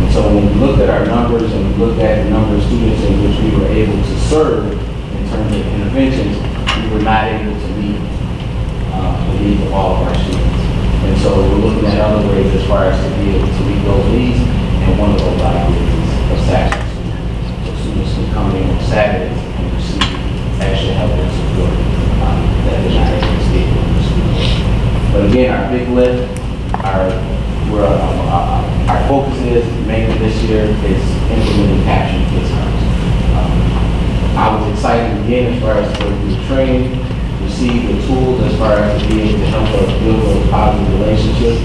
And so when we looked at our numbers and we looked at the number of students in which we were able to serve in terms of interventions, we were not able to meet the needs of all of our students. And so we're looking at other ways as far as to be able to meet those needs, and one of those ideas is Saturday school. So students can come in on Saturdays and receive extra help and support that they're not able to get in the school. But again, our big lift, our focus is mainly this year is implementing Capturing Kids' Hearts. I was excited again as far as to do training, receive the tools as far as to be able to help us build those positive relationships.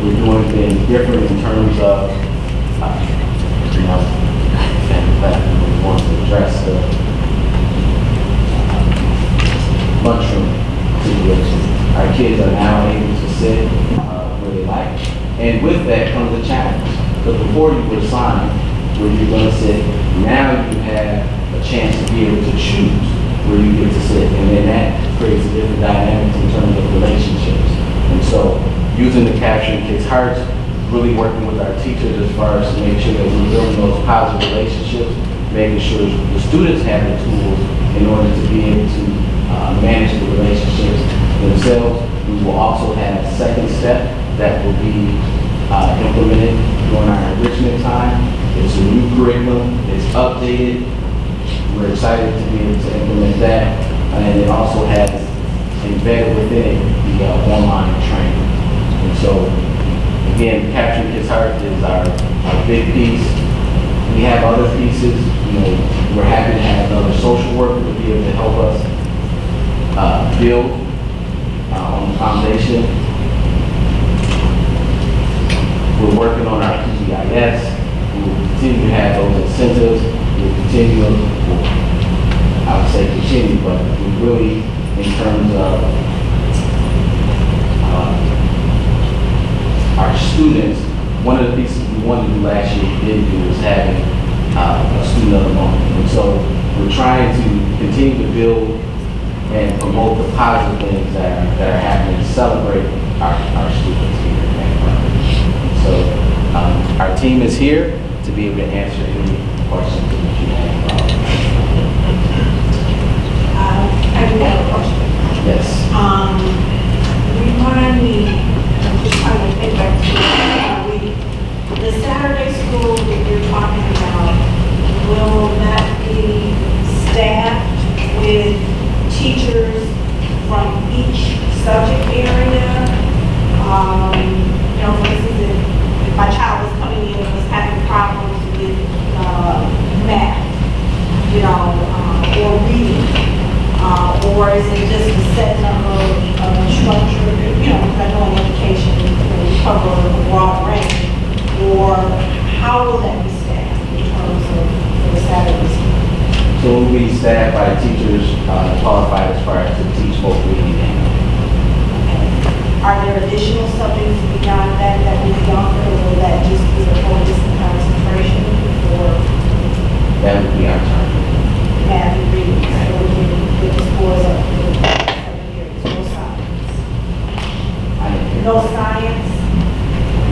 We're doing things different in terms of, we want to address the lunchroom situation. Our kids are now able to sit where they like, and with that comes a challenge. Because before you were assigned where you're going to sit, now you have a chance to be able to choose where you get to sit, and then that creates a different dynamic in terms of relationships. And so, using the Capturing Kids' Hearts, really working with our teachers as far as to make sure that we're building those positive relationships, making sure the students have the tools in order to be able to manage the relationships themselves. We will also have a second step that will be implemented during our enrichment time. It's a new curriculum, it's updated. We're excited to be able to implement that. And it also has embedded within it the online training. And so, again, Capturing Kids' Heart is our big piece. We have other pieces. You know, we're happy to have another social worker to be able to help us build on the foundation. We're working on our PBIS. We will continue to have those incentives. We'll continue, I would say continue, but we really, in terms of our students, one of the pieces we wanted to do last year, we didn't do, was having a student of the month. And so we're trying to continue to build and promote the positive things that are happening, celebrate our students here at Vanguard. So our team is here to be able to answer any questions that you have. I do have a question. Yes. Remind me, I'm just trying to think back to the Saturday school that you're talking about, will that be staffed with teachers from each subject area? You know, for instance, if my child was coming in and was having problems with math, you know, or reading, or is it just a set number of structure, you know, because I know in education, we cover a broad range, or how will that be staffed in terms of the Saturday school? So we'll be staffed by teachers qualified as far as to teach both reading and math. Are there additional subjects beyond that that will be offered, or will that just be a whole distance concentration for That would be our target. math and reading? So we can get the scores up to the 7 years, no science. I didn't hear. No science,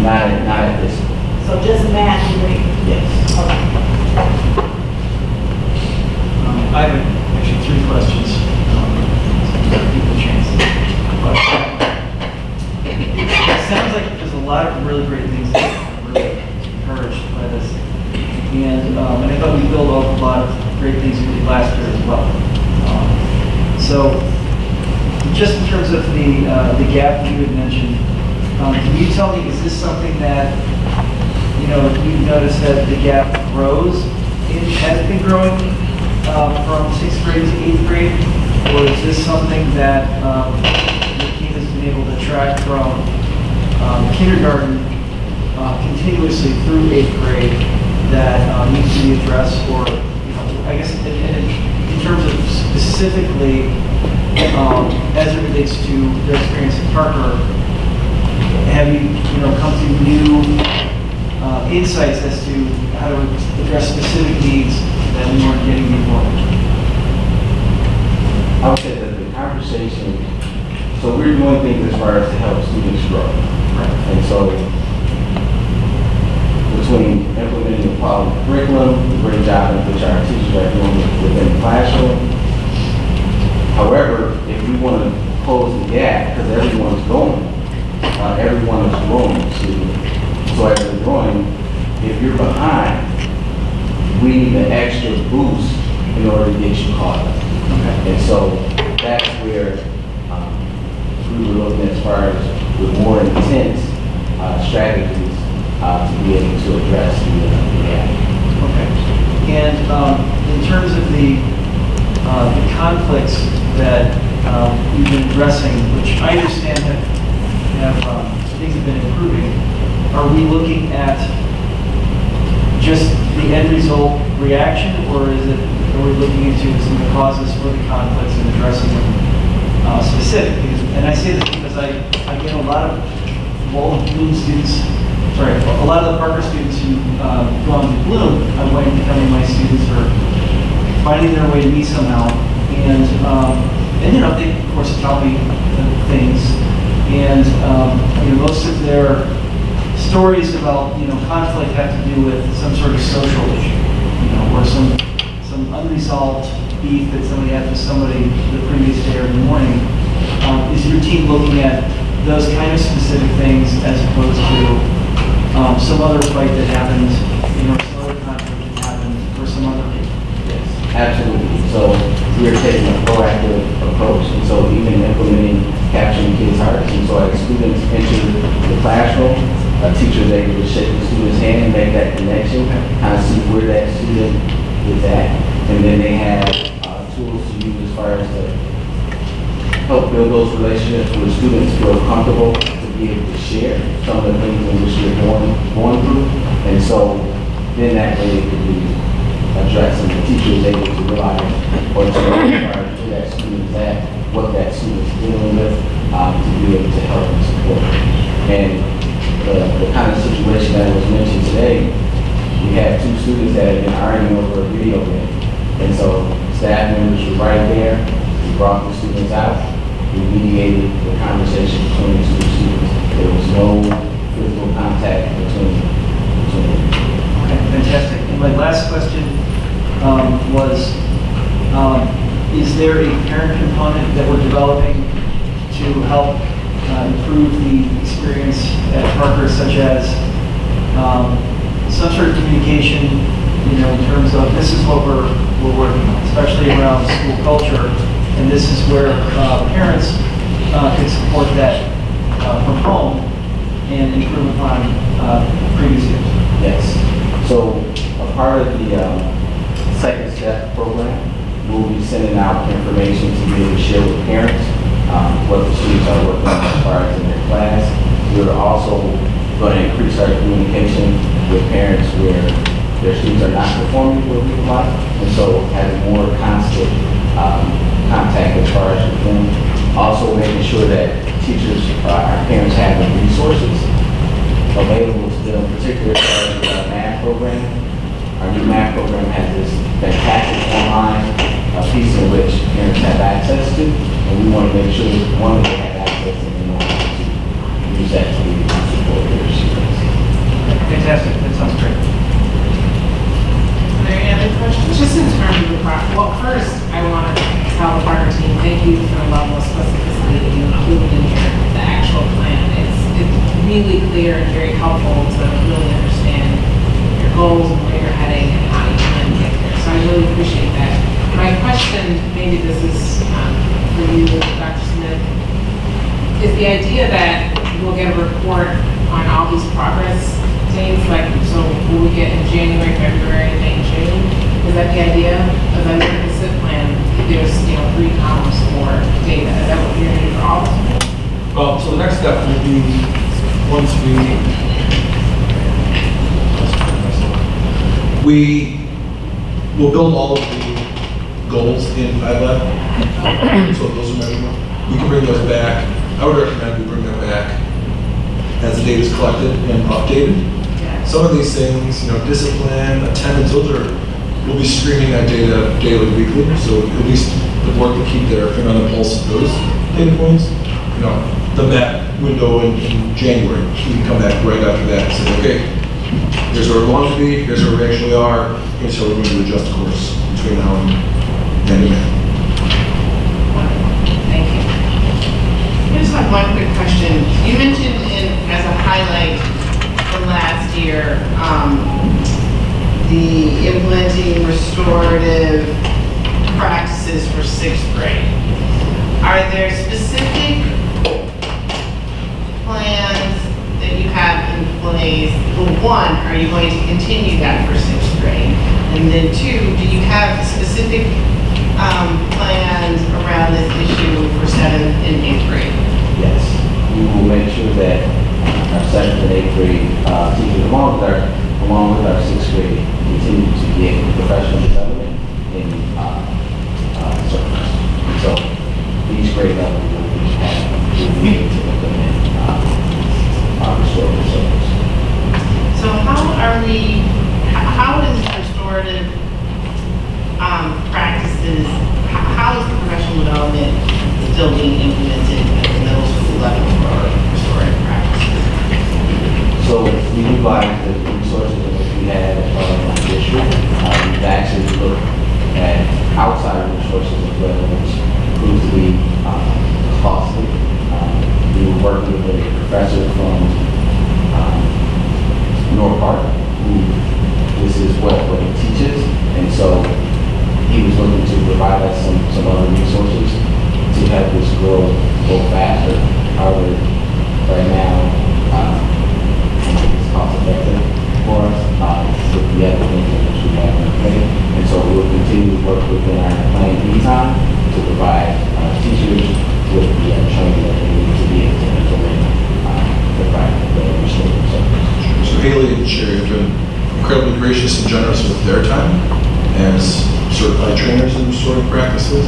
Not at this point. so just math and reading? Yes. Okay. I have actually 3 questions. Give people a chance. But it sounds like there's a lot of really great things that I'm really encouraged by this. And I thought we built off a lot of great things we did last year as well. So just in terms of the gap that you had mentioned, can you tell me, is this something that, you know, you've noticed that the gap grows, it has been growing from 6th grade to 8th grade? Or is this something that the team has been able to track from kindergarten continuously through 8th grade that needs to be addressed? Or, you know, I guess in terms of specifically as it relates to their experience in Parker, have you, come to new insights as to how to address specific needs that we weren't getting before? I would say that the conversation, so we're doing things as far as to help students grow. Right. And so between implementing the quality curriculum, the great job in which our teachers are doing within the classroom. However, if we want to close the gap, because everyone is growing, so as they're growing, if you're behind, we need an extra boost in order to get you caught up. Okay. And so that's where we were looking as far as with more intense strategies to be able to address the gap. Okay. And in terms of the conflicts that you've been addressing, which I understand things have been improving, are we looking at just the end result reaction, or are we looking into some of the causes for the conflicts and addressing them specific? And I say this because I get a lot of Bloom students, a lot of the Parker students who go on to Bloom, I wind up becoming my students, or finding their way to me somehow. And they of course tell me things. And most of their stories about conflict have to do with some sort of social issue, or some unresolved beef that somebody had with somebody the previous day or in the morning. Is your team looking at those kind of specific things as opposed to some other fight that happened, some other conflict that happened, or some other? Yes, absolutely. So we're taking a proactive approach, and so even implementing capturing kids' hearts, and so as students enter the classroom, a teacher is able to shake the student's hand, make that connection, kind of see where that student is at, and then they have tools to use as far as to help build those relationships where students feel comfortable to be able to share some of the things in which they're going through, and so then that way it could be addressed, and the teacher is able to realize or to know where that student is at, what that student is dealing with, to be able to help and support. And the kind of situation that was mentioned today, we have 2 students that have been arguing over a video game. And so staff members were right there, we brought the students out, we mediated the conversation between the 2 students. There was no physical contact between them. Okay, fantastic. And my last question was, is there a parent component that we're developing to help improve the experience at Parker, such as some sort of communication, in terms of this is what we're working on, especially around school culture, and this is where parents can support that from home and improve upon previous years? Yes. So a part of the second step program, we'll be sending out information to be able to share with parents what the students are working on as far as in their class. We're also going to increase our communication with parents where their students are not performing what we would like, and so having more constant contact as far as with them. Also making sure that teachers, our parents have the resources available to them, particularly as far as our math program. Our new math program has this fantastic online piece in which parents have access to, and we want to make sure that one, they have access and they know how to use that to support their students. Fantastic, that sounds great. Are there any other questions? Just in terms of the project, well, first, I want to tell the Parker team, thank you for the level of specificity that you included in the actual plan. It's really clear and very helpful to really understand your goals and where you're heading and how you plan to get there. So I really appreciate that. My question, maybe this is for you, Dr. Smith, is the idea that we'll get a report on all these progress dates, like, so will we get in January, February, May, June? Is that the idea? As I look at the SIP plan, there's, 3 columns for data. Is that what you're doing for all of them? Well, so the next step will be, once we will build all of the goals in PipeLab, so those are measurable. We can bring those back. I would recommend we bring them back as the data is collected and updated. Some of these things, discipline, attendance, we'll be streaming that data daily, weekly, so at least the board can keep their finger on the pulse of those data points. The map window in January, we can come back right after that and say, okay, here's where we want to be, here's where we actually are, here's how we're going to adjust course between now and then. Thank you. I just have one quick question. You mentioned as a highlight from last year, the implementing restorative practices for 6th grade. Are there specific plans that you have in place? Well, 1, are you going to continue that for 6th grade? And then 2, do you have specific plans around this issue for 7th and 8th grade? Yes, we will make sure that our 7th and 8th grade teachers, along with our 6th grade, continue to get professional development in service. So each grade level will be able to implement our restorative service. So how is restorative practices, how is the professional development still being implemented at the middle school level for restorative practices? So we utilize the resources that we have as part of our district. We've actually looked at outside resources as well, which proves to be costly. We were working with a professor from North Park, who this is what he teaches, and so he was looking to provide us some some other resources to help this grow faster. However, right now, it's cost effective for us with the other things in which we have in place. And so we'll continue to work within our plan B time to provide teachers with the training that they need to be able to implement the restorative service. So Haley and Sherry have been incredibly gracious and generous with their time as certified trainers in restorative practices.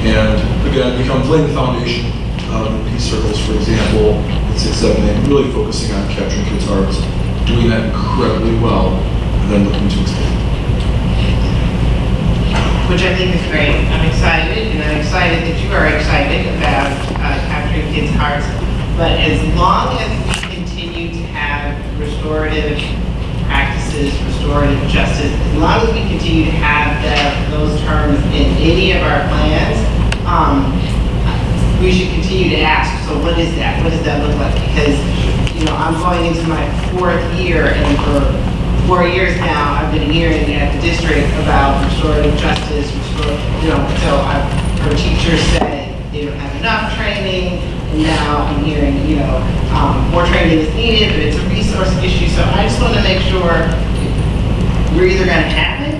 And again, becomes laying the foundation of Peace Circles, for example, at 678, really focusing on capturing kids' hearts, doing that incredibly well, and then looking to expand. Which I think is great. I'm excited, and I'm excited that you are excited about capturing kids' hearts. But as long as we continue to have restorative practices, restorative justice, as long as we continue to have those terms in any of our plans, we should continue to ask, so what is that? What does that look like? Because, you know, I'm going into my 4th year, and for 4 years now, I've been hearing at the district about restorative justice, so I've heard teachers say they don't have enough training, and now I'm hearing, more training is needed, but it's a resource issue, so I just want to make sure we're either going to have it,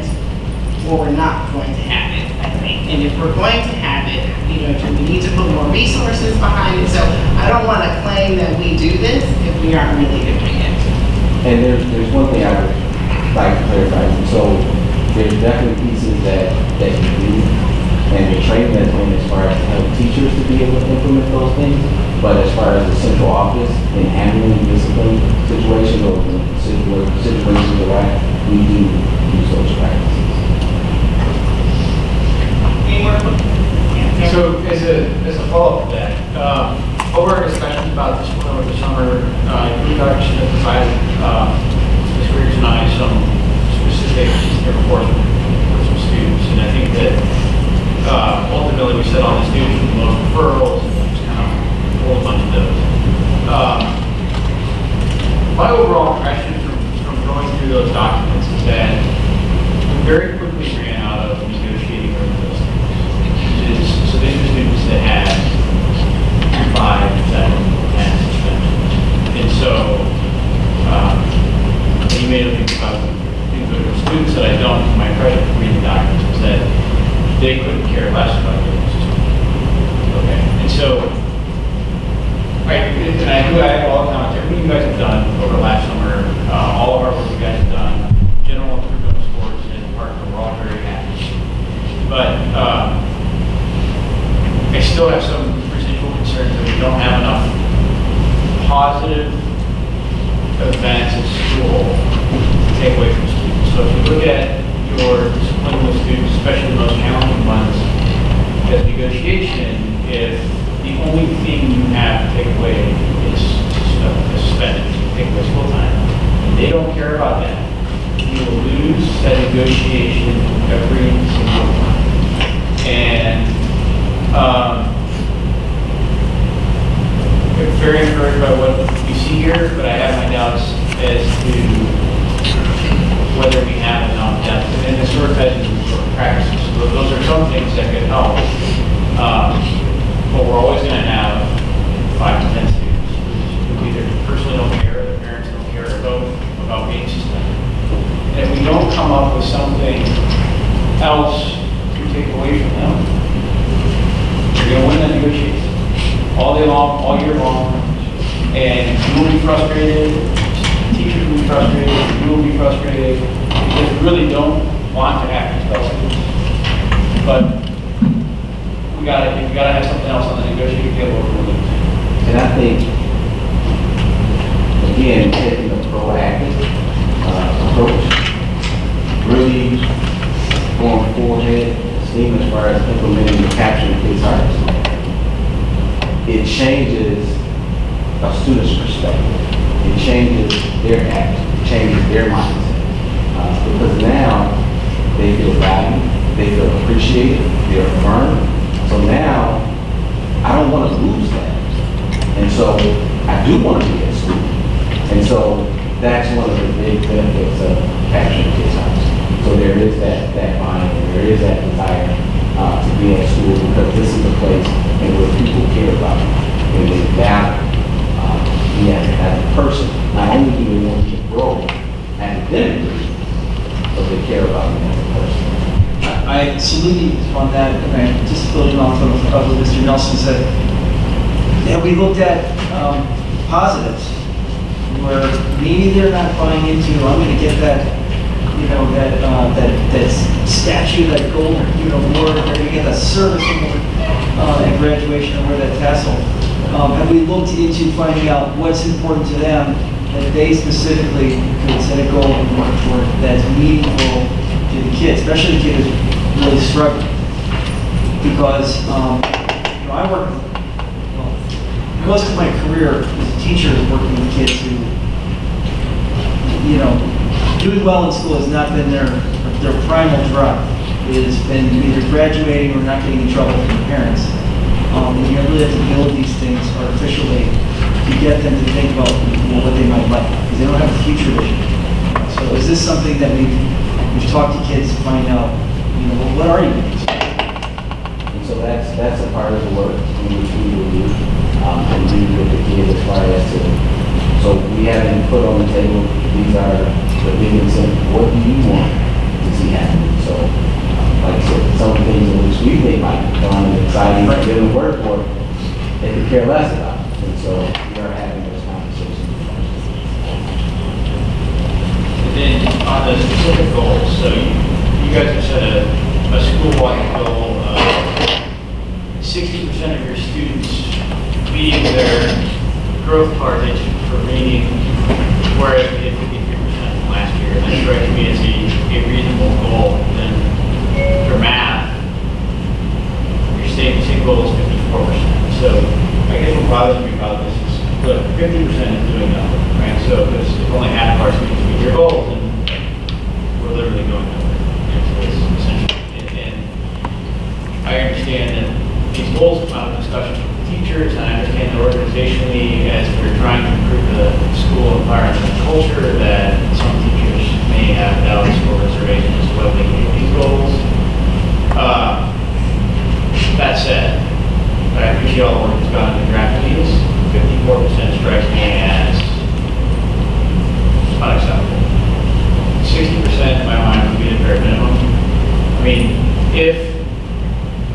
or we're not going to have it, I think. And if we're going to have it, do we need to put more resources behind it? So I don't want to claim that we do this if we aren't really doing it. And there's one thing I would like to clarify. So there's definitely pieces that you do, and the training that's on as far as to help teachers to be able to implement those things. But as far as the central office in handling discipline situations or situations of life, we do use those practices. So as a follow-up to that, over our discussions about this one over the summer, you guys have provided Ms. Riggs and I some specific reports for some students, and I think that ultimately we said on the students with the most referrals, and just kind of pulled a bunch of those. My overall impression from going through those documents is that we very quickly ran out of negotiating over those things. So these are students that had 5, 7, 10 suspensions. And so, you may have think about the students that I don't, my impression from reading documents was that they couldn't care less about the system. Okay. And so, and I do have all the comments, everything you guys have done over the last summer, all of our work you guys have done, general improvement of sports and Parker, we're all very happy. But, I still have some residual concerns that we don't have enough positive events at school to take away from students. So if you look at your discipline with students, especially the most challenging ones, as negotiation, if the only thing you have to take away is suspended, take away school time, and they don't care about that, you will lose that negotiation every single time. And I'm very encouraged by what we see here, but I have my doubts as to whether we have enough depth and the sort of practices. So those are some things that could help, but we're always going to have 5 to 10 students who either personally don't care or their parents don't care or both about being suspended. And if we don't come up with something else to take away from them, you're going to win that negotiation all day long, all year long, and you will be frustrated, teachers will be frustrated, you will be frustrated, because we really don't want to have to tell students. But we gotta have something else on the negotiating table. And I think, again, taking a proactive approach, really going forward, even as far as implementing the capturing kids' hearts, it changes a student's perspective. It changes their action, it changes their mindset. Because now they feel valued, they feel appreciated, they're affirmed. So now I don't want to lose that. And so I do want to be at school. And so that's one of the big benefits of capturing kids' hearts. So there is that buy-in, there is that desire to be at school because this is a place and where people care about you and they value me as a person. Not only do they want me to grow academically, but they care about me as a person. I salute you on that, and just building off of what Mr. Nelson said. Yeah, we looked at positives, where maybe they're not buying into, I'm gonna get that, you know, that statue, that gold, you know, award, they're gonna get that service award at graduation, or wear that tassel. Have we looked into finding out what's important to them, that they specifically could set a goal and work toward, that's meaningful to the kids, especially the kids really struggling? Because, you know, I work, well, most of my career as a teacher is working with kids who, you know, doing well in school has not been their primal drive. It has been either graduating or not getting in trouble from their parents. And you really have to build these things artificially to get them to think about, you know, what they might like, because they don't have a future vision. So is this something that we've talked to kids to find out, you know, what are you doing? And so that's a part of the work in which we will do, and we with the kids as far as to, so we haven't put on the table, these are the things of what do you want to see happen? So, like I said, some things in which we think might be fun and exciting, but didn't work for, they could care less about. And so we are having those conversations. And then on the specific goals, so you guys have set a school-wide goal of 60% of your students meeting their growth targets for reading, whereas we did 53% from last year. And that strikes me as a reasonable goal. And then for math, your state goal is 54%. So I guess what bothers me about this is, look, 50% is doing nothing, right? So if only half of our students meet your goals, then we're literally going nowhere. So it's essentially, and I understand that these goals come out of discussions with the teachers, and I understand that organizationally, as we're trying to improve the school environment and culture, that some teachers may have doubts or reservations as to whether they can meet these goals. That said, I appreciate all the work that's gone into drafting these. 54% strikes me as unacceptable. 60% in my mind would be the bare minimum. I mean, if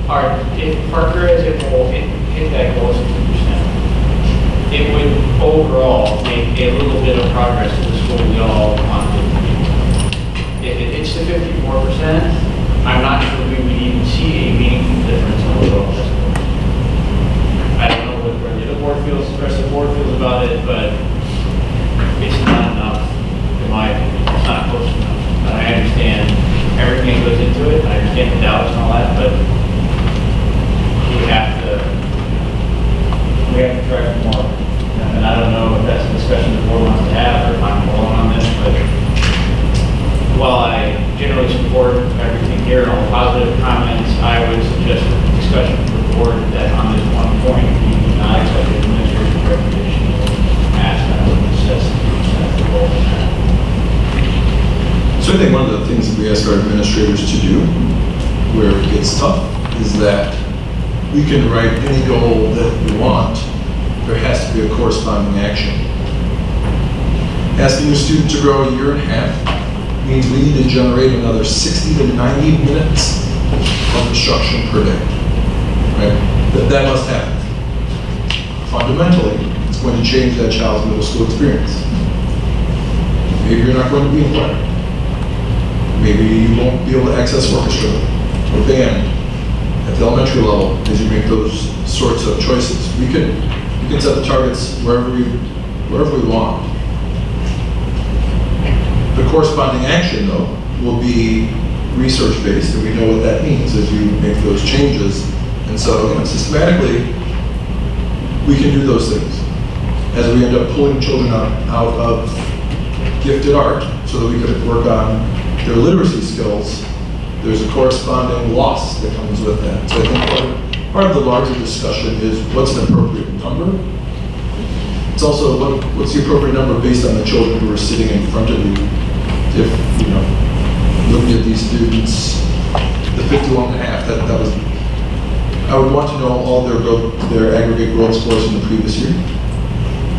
Parker as a whole hit that goal of 60%, it would overall make a little bit of progress to the school we all want it to be. If it hits the 54%, I'm not sure we would even see a meaningful difference in overall test scores. I don't know what the rest of the board feels about it, but it's not enough, in my opinion. It's not close enough. But I understand everything that goes into it. I understand the doubts and all that, but we have to try for more. And I don't know if that's a discussion the board wants to have, or if I'm alone on this, but while I generally support everything here and all the positive comments, I would suggest a discussion with the board that on this one point, we do not accept the administrative recommendation as that would assess the goal. So I think one of the things that we ask our administrators to do, where it gets tough, is that we can write any goal that we want. There has to be a corresponding action. Asking a student to grow a year and a half means we need to generate another 60 to 90 minutes of instruction per day. Right? That must happen. Fundamentally, it's going to change that child's middle school experience. Maybe you're not going to be in choir. Maybe you won't be able to access orchestra or band at the elementary level as you make those sorts of choices. We can set the targets wherever we want. The corresponding action, though, will be research-based, and we know what that means as you make those changes. And so, systematically, we can do those things as we end up pulling children out of gifted art so that we could work on their literacy skills. There's a corresponding loss that comes with that. So I think part of the larger discussion is what's an appropriate number. It's also what's the appropriate number based on the children who are sitting in front of you. If, looking at these students, the 51.5, that was I would want to know all their aggregate growth scores from the previous year.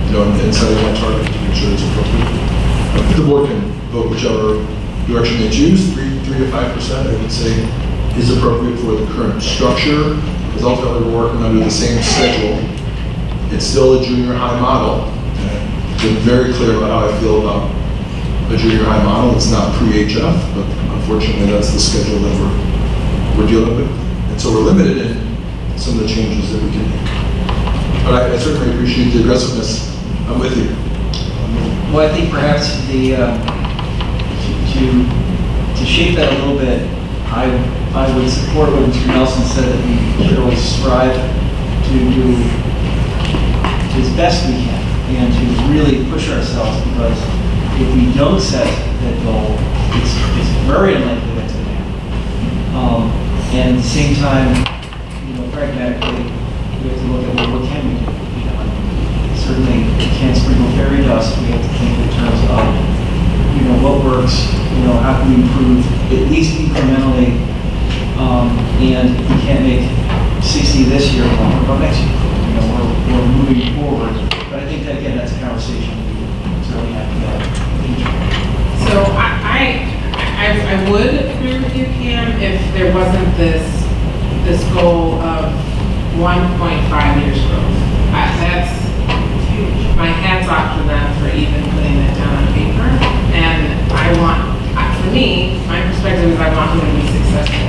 And setting that target to make sure it's appropriate. The board can vote whichever direction they choose, 3 to 5%, I would say is appropriate for the current structure, because ultimately we're working under the same schedule. It's still a junior high model. I've been very clear about how I feel about a junior high model. It's not pre-HF, but unfortunately that's the schedule that we're dealing with. And so we're limited in some of the changes that we can make. But I certainly appreciate the aggressiveness. I'm with you. Well, I think perhaps to shape that a little bit, I would support what Mr. Nelson said, that we should always strive to do as best we can and to really push ourselves, because if we don't set that goal, it's very unlikely that's going to happen. And at the same time, pragmatically, we have to look at, well, what can we do? Certainly, we can't sprinkle fairy dust. We have to think in terms of, what works, how can we improve, at least incrementally, and if we can't make 60 this year, what about next year? We're moving forward. But I think that, again, that's a conversation we certainly have to have. So I would agree with you, Cam, if there wasn't this goal of 1.5 years growth. That's huge. My hat's off to them for even putting that down on paper. And for me, my perspective is I want them to be successful.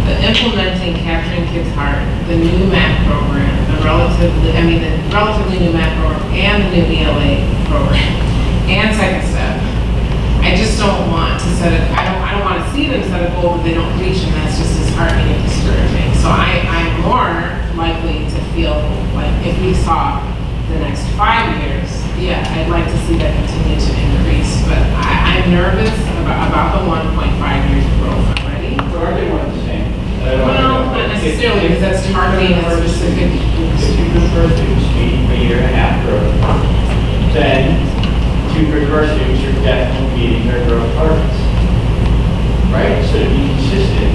The implementing Capturing Kids' Heart, the new math program, the relatively new math program, and the new ELA program, and Second Step. I just don't want to set it. I don't want to see them set a goal that they don't reach, and that's just disheartening and discouraging. So I'm more likely to feel like if we saw the next 5 years, yeah, I'd like to see that continue to increase. But I'm nervous about the 1.5 years growth already. Or are they one and the same? Well, not necessarily, because that's targeting a specific. If you prefer students to be a year and a half growth, then two-thirds of our students are definitely meeting their growth targets. Right? So to be consistent,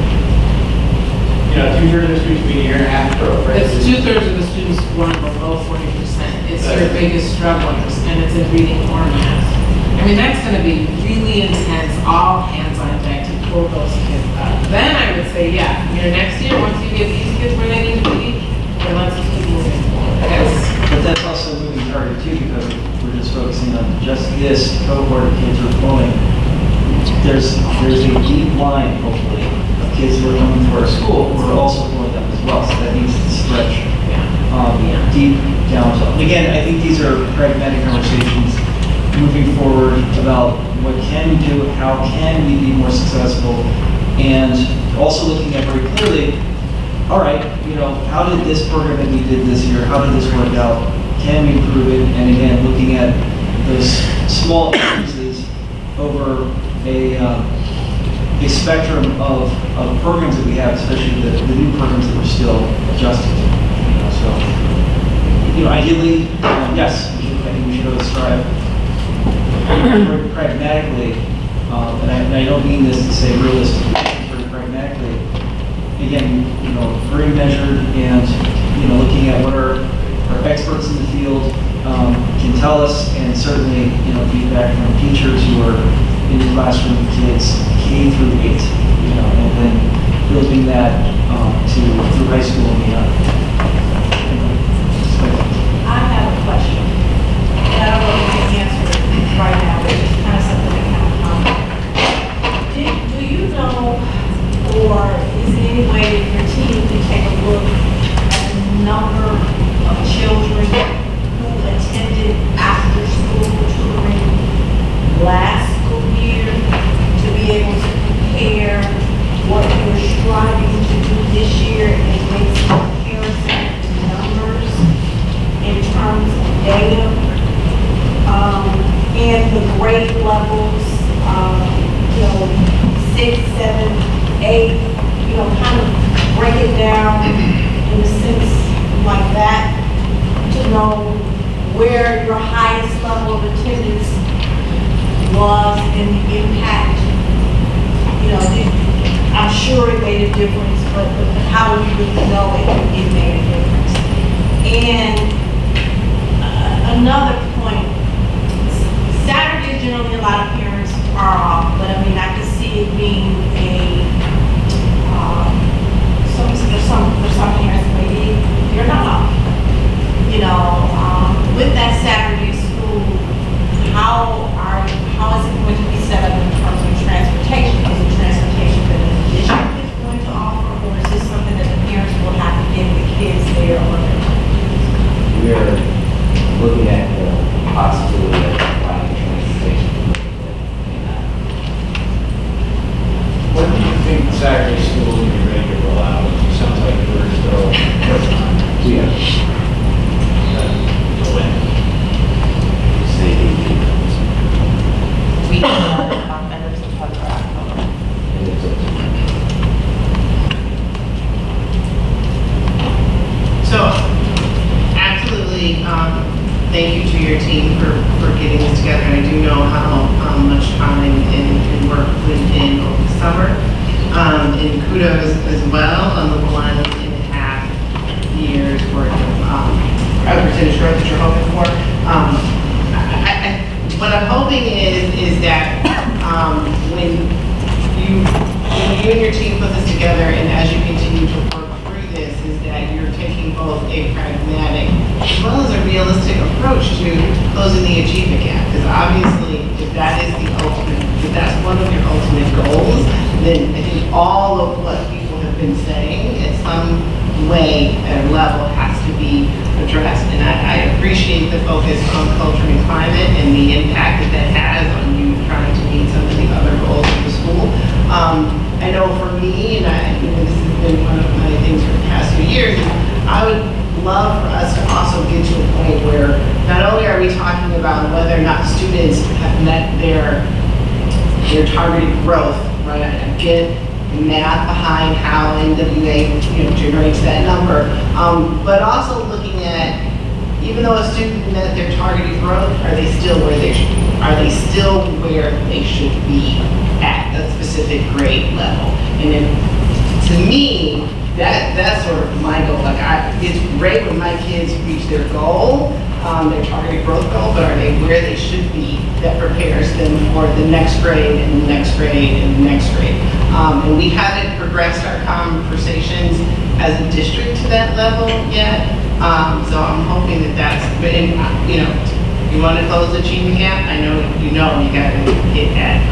two-thirds of the students being a year and a half growth, right? It's 2/3 of the students going below 40%. It's their biggest strugglers, and it's in reading or math. I mean, that's going to be really intense, all hands on deck to pull those kids up. Then I would say, yeah, next year, once you get these kids where they need to be, then let's keep moving forward. But that's also a moving target too, because we're just focusing on just this cohort of kids who are flowing. There's a deep line, hopefully, of kids who are coming to our school who are also flowing up as well. So that needs to stretch deep down. So again, I think these are pragmatic conversations moving forward about what can we do, how can we be more successful, and also looking at very clearly, all right, how did this program that we did this year, how did this work out? Can we improve it? And again, looking at those small differences over a spectrum of programs that we have, especially the new programs that we're still adjusting to. So, ideally, yes, I think we should always strive very pragmatically, and I don't mean this to say realistically, very pragmatically. Again, very measured and, looking at what our experts in the field can tell us, and certainly, feedback from teachers who are in the classroom with kids K through 8, and then building that through high school and beyond. I have a question. I don't know if you can answer it right now, but it's kind of something that kind of comes. Do you know, or is there any way that your team can take a look at the number of children who attended after school tutoring last school year to be able to compare what you're striving to do this year and make some comparison numbers in terms of data, and the grade levels, 6, 7, 8, kind of break it down in a sense like that to know where your highest level of attendance was and the impact. I'm sure it made a difference, but how do we really know it made a difference? And another point, Saturdays generally a lot of parents are off, but I mean, I can see it being for some parents, maybe you're not off. You know, with that Saturday school, how is it going to be set up in terms of transportation? Is it transportation that the district is going to offer, or is this something that the parents will have to get the kids there on their own? We're looking at the possibility of providing transportation. When do you think Saturday school will be ready to roll out? It sounds like we're still working on it. Yeah. When? We have vendors in October. So, absolutely, thank you to your team for getting this together. I do know how much time and work went in over the summer. And kudos as well on the 1.5 years worth of percentage growth that you're hoping for. What I'm hoping is that when you and your team put this together, and as you continue to work through this, is that you're taking both a pragmatic as well as a realistic approach to closing the achievement gap. Because obviously, if that's one of your ultimate goals, then I think all of what people have been saying at some way at a level has to be addressed. And I appreciate the focus on culture and climate and the impact that has on you trying to meet some of the other goals of the school. I know for me, and this has been one of my things for the past few years, I would love for us to also get to a point where not only are we talking about whether or not students have met their targeted growth, right? I get the math behind how NWA generates that number, but also looking at, even though a student met their targeted growth, are they still where they should be? Are they still where they should be at that specific grade level? And then, to me, that's sort of my goal. Like, it's great when my kids reach their goal, their targeted growth goal, but are they where they should be that prepares them for the next grade and the next grade and the next grade? And we haven't progressed our conversations as a district to that level yet. So I'm hoping that's, and, you want to close the achievement gap? I know you got to get at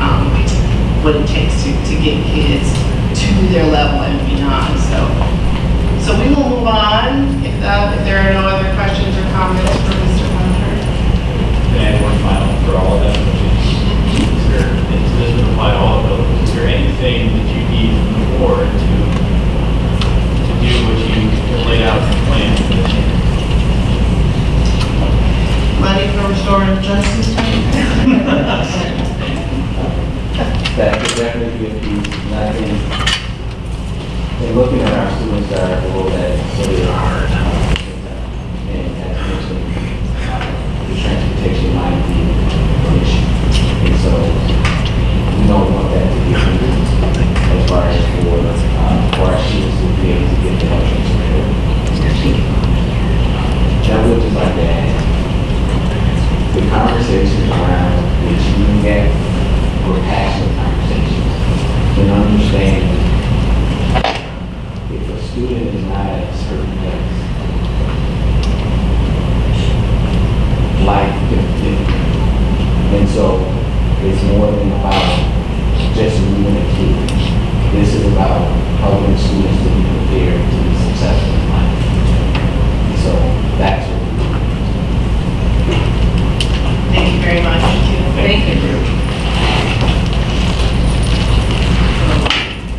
what it takes to get kids to their level and beyond. So we will move on if there are no other questions or comments for Mr. Hunter. Can I add one final for all of them, which is there, and this would apply to all of those, is there anything that you need from the board to do what you laid out in the plan for this year? Money for restoring justice. That could definitely be a piece, and I think, in looking at our students that are below that, so they are, and as mentioned, the transportation might be an issue. And so, we don't want that to be a hindrance as far as for our students to be able to get the help transportation. That would just like to add, the conversations around the achievement gap were passionate conversations. And understand if a student is not at a certain place, life can flip. And so it's more than about just moving a kid. This is about helping students to be prepared to be successful in life. And so that's what we do. Thank you very much. Thank you.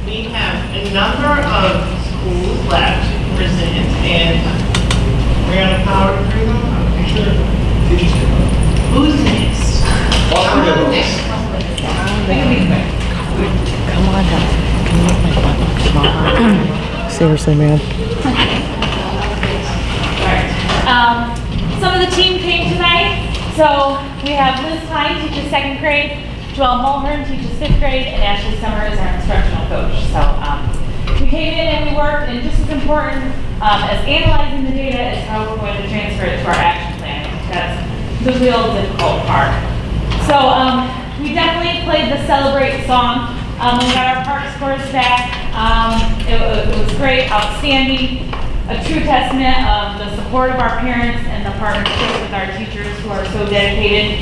We have a number of schools left to present, and we're going to power through them. Okay. Sure. Who's next? Who's next? Come on, can you make my button? Seriously, man. Some of the team came tonight, so we have Liz Klein, teacher second grade, Joelle Mulhern teaches 5th grade, and Ashley Summer is our instructional coach. So we came in and we worked, and just as important as analyzing the data is how we're going to transfer it to our action plan. That's the real difficult part. So we definitely played the Celebrate song. We got our park scores back. It was great, outstanding, a true testament of the support of our parents and the partnership with our teachers who are so dedicated.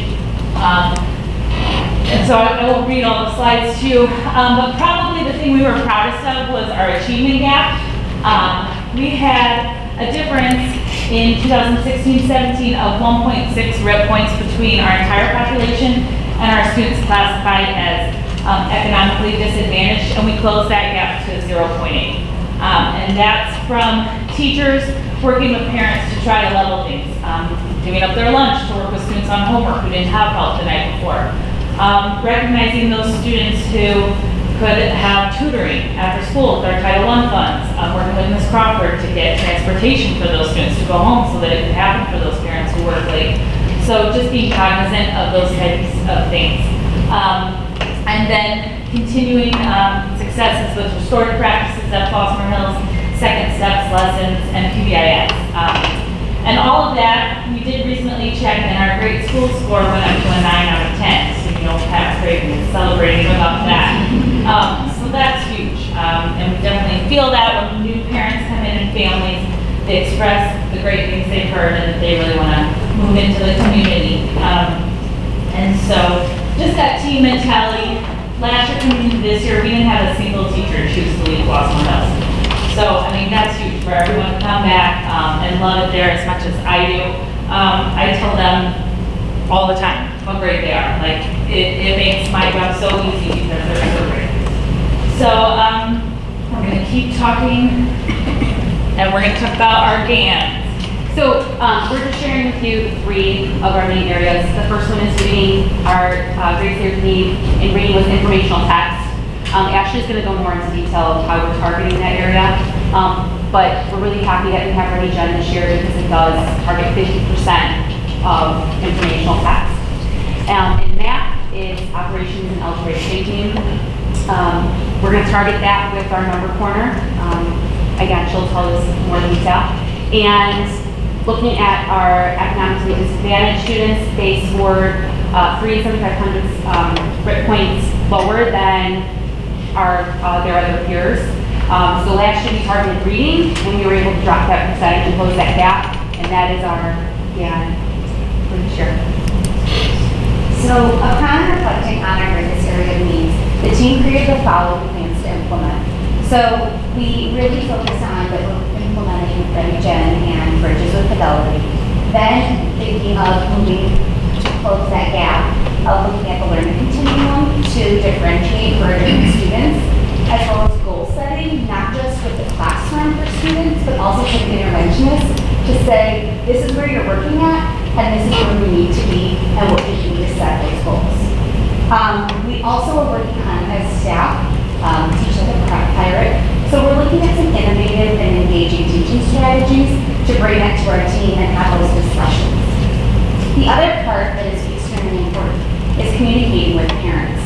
And so I won't read all the slides to you, but probably the thing we were proudest of was our achievement gap. We had a difference in 2016-17 of 1.6 RIP points between our entire population and our students classified as economically disadvantaged, and we closed that gap to 0.8. And that's from teachers working with parents to try to level things, giving up their lunch to work with students on homework who didn't have help the night before. Recognizing those students who could have tutoring after school with our Title I funds, working with Ms. Crawford to get transportation for those students to go home so that it could happen for those parents who work late. So just being cognizant of those types of things. And then continuing successes with restorative practices at Flossmoor Hills, second steps, lessons, and PBIS. And all of that, we did recently check, and our grade school score went up to a 9 out of 10. So you know, pass grade and celebrating about that. So that's huge. And we definitely feel that when new parents come in and families, they express the great things they've heard and that they really want to move into the community. And so just that team mentality. Last year coming into this year, we didn't have a single teacher choose to leave Flossmoor Hills. So, I mean, that's huge for everyone to come back and love it there as much as I do. I tell them all the time how great they are. Like, it makes my job so easy because they're so great. So, we're going to keep talking, and we're going to talk about our GANs. So we're just sharing with you 3 of our main areas. The first one is reading. Our grade 3 need in reading was informational text. Ashley's going to go more into detail of how we're targeting that area. But we're really happy that we have Ready Gen this year because it does target 50% of informational text. And math is operations and algebraic thinking. We're going to target that with our number corner. Again, she'll tell us more detail. And looking at our economically disadvantaged students, they scored 3,700 RIP points lower than their other peers. So last year we targeted reading, and we were able to drop that percentage and close that gap, and that is our GAN for this year. So upon reflecting on our greatest area of needs, the team created the following plans to implement. So we really focused on the implementing Ready Gen and Bridges with Fidelity. Then thinking of moving to close that gap of looking at the learning continuum to differentiate for different students, as well as goal setting, not just with the classroom for students, but also for the interventionists to say, this is where you're working at, and this is where we need to be, and what we need to set those goals. We also are working on, as staff, Teach Like a Pirate. So we're looking at some innovative and engaging teaching strategies to bring that to our team and have those discussions. The other part that is extremely important is communicating with parents.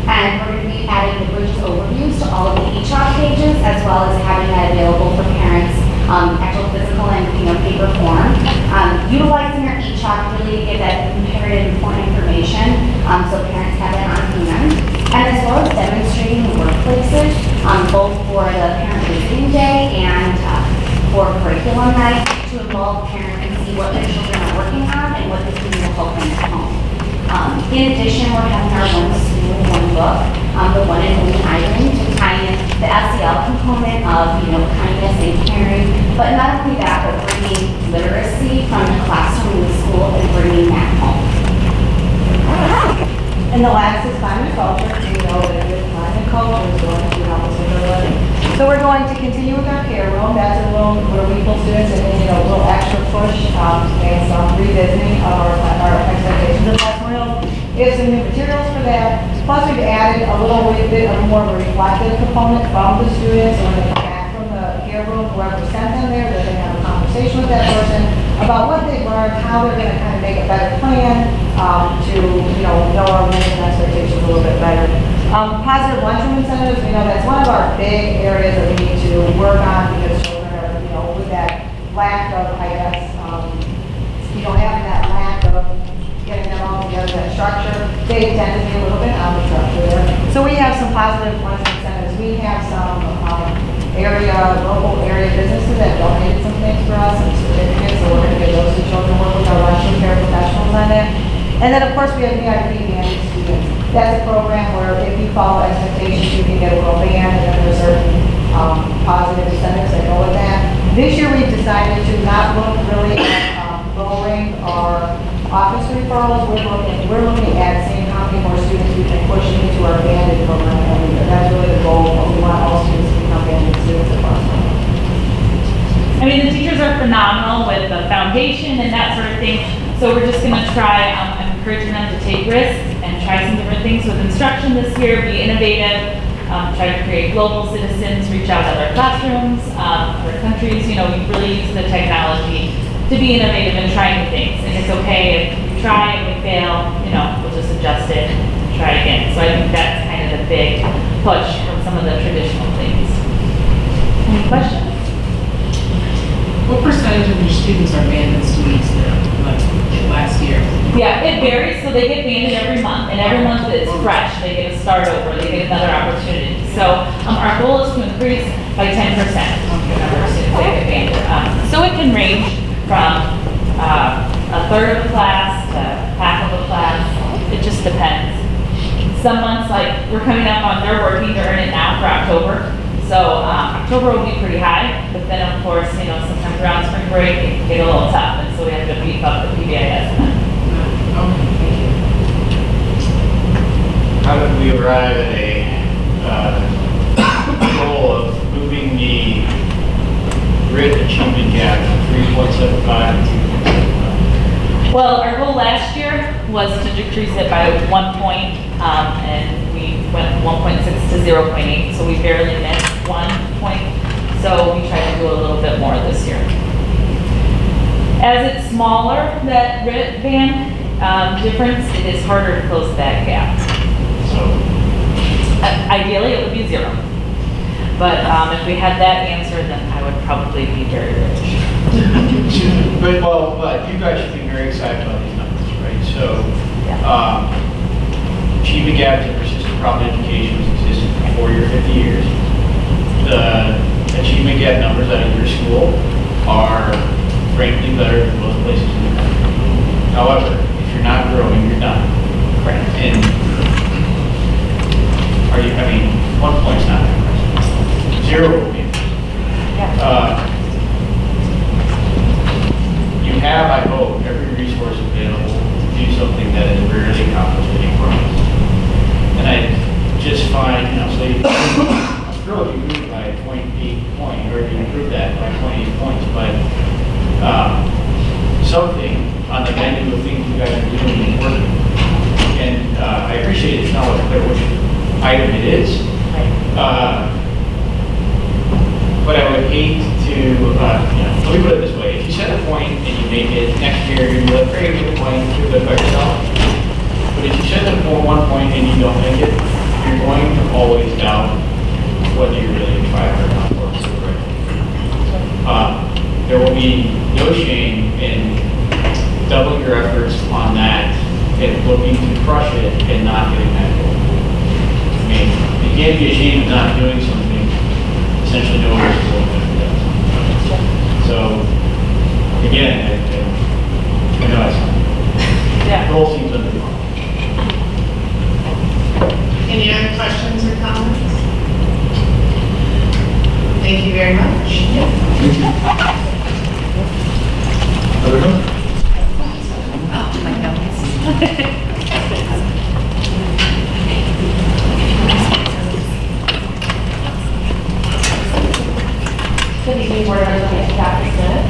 And we're going to be adding the Bridges overviews to all of the e-chalk pages, as well as having that available for parents, actual physical and paper form. Utilizing our e-chalk really to give that comparative important information so parents have that on hand. And as well as demonstrating the workplaces, both for the parent visiting day and for curriculum night, to involve parents and see what their children are working on and what this will help them at home. In addition, we're having our One School, One Book, the one and only item to tie in the SEL component of kindness and caring, but not only that, but bringing literacy from the classroom to the school and bringing that home. And the last is climate culture. We know that with climate culture is going to help us with our learning. So we're going to continue with our care room. That's a room where we pull students and a little extra push and some revisiting of our expectations of Flossmoor Hills. We have some new materials for that. Plus we've added a little bit of more of a reflective component from the students when they come back from the care room, whoever sent them there, that they have a conversation with that person about what they learned, how they're gonna kind of make a better plan, to, know our limits and expectations a little bit better. Positive lunchroom incentives, we know that's one of our big areas that we need to work on because children are, with that lack of, I guess, having that lack of getting them all together, that structure, they tend to be a little bit out of structure there. So we have some positive lunchroom incentives. We have some, local area businesses that donated some things for us and certificates, so we're gonna give those to children, work with our lunchroom care professionals on that. And then, of course, we have VIP band students. That's a program where if you follow expectations, you can get a little band, and then there's certain positive incentives that go with that. This year, we've decided to not look really at lowering our office referrals. We're looking at seeing how many more students we can push into our banded program every year. That's really the goal. We want all students to become banded students across the country. I mean, the teachers are phenomenal with the foundation and that sort of thing. So we're just gonna try, I'm encouraging them to take risks and try some different things with instruction this year, be innovative, try to create global citizens, reach out to other classrooms, other countries, we really use the technology to be innovative and try new things. And it's okay if we try and we fail, we'll just adjust it and try again. So I think that's kind of the big push from some of the traditional things. Any questions? What percentage of your students are banded students now, like last year? Yeah, it varies, so they get banded every month, and every month it's fresh, they get a start over, they get another opportunity. So our goal is to increase by 10% the number of students that get banded. So it can range from a third of the class to half of the class, it just depends. Some months, like, we're coming up on, they're working to earn it now for October. So October will be pretty high, but then of course, sometimes around spring break, it can get a little tough, and so we have to beef up the PBIS. How did we arrive at a goal of moving the grid achievement gap from 3.75 to 2.75? Well, our goal last year was to decrease it by 1 point, and we went from 1.6 to 0.8, so we barely missed 1 point. So we tried to do a little bit more this year. As it's smaller, that RIT band difference, it is harder to close that gap. So Ideally, it would be 0. But if we had that answer, then I would probably be very rich. but you guys should be very excited about these numbers, right? So, achievement gaps in persistent problem education has existed for 40 or 50 years. The achievement gap numbers out of your school are frankly better than most places in the country. However, if you're not growing, you're done. Correct. And 1 point's not that much. 0 will be. You have, I hope, every resource available to do something that is rarely accomplished anymore. And I just find, so I'm thrilled you moved by 0.8 point, or you improved that by 0.8 points, but something on the menu of things you guys are doing is working. And I appreciate it's not always clear which item it is. But I would hate to, let me put it this way. If you set a point and you make it next year, you're going to be like, great, good point, you're good by yourself. But if you set it for 1 point and you don't make it, you're going to always doubt whether you really tried or not. There will be no shame in doubling your efforts on that and looking to crush it and not getting that goal. You can't be ashamed of not doing something, essentially no one else will do that. So, again, I know it's the whole seems under. Any other questions or comments? Thank you very much. Other comments? Oh, my goodness. Good evening, Board Members. I'm Dr. Smith.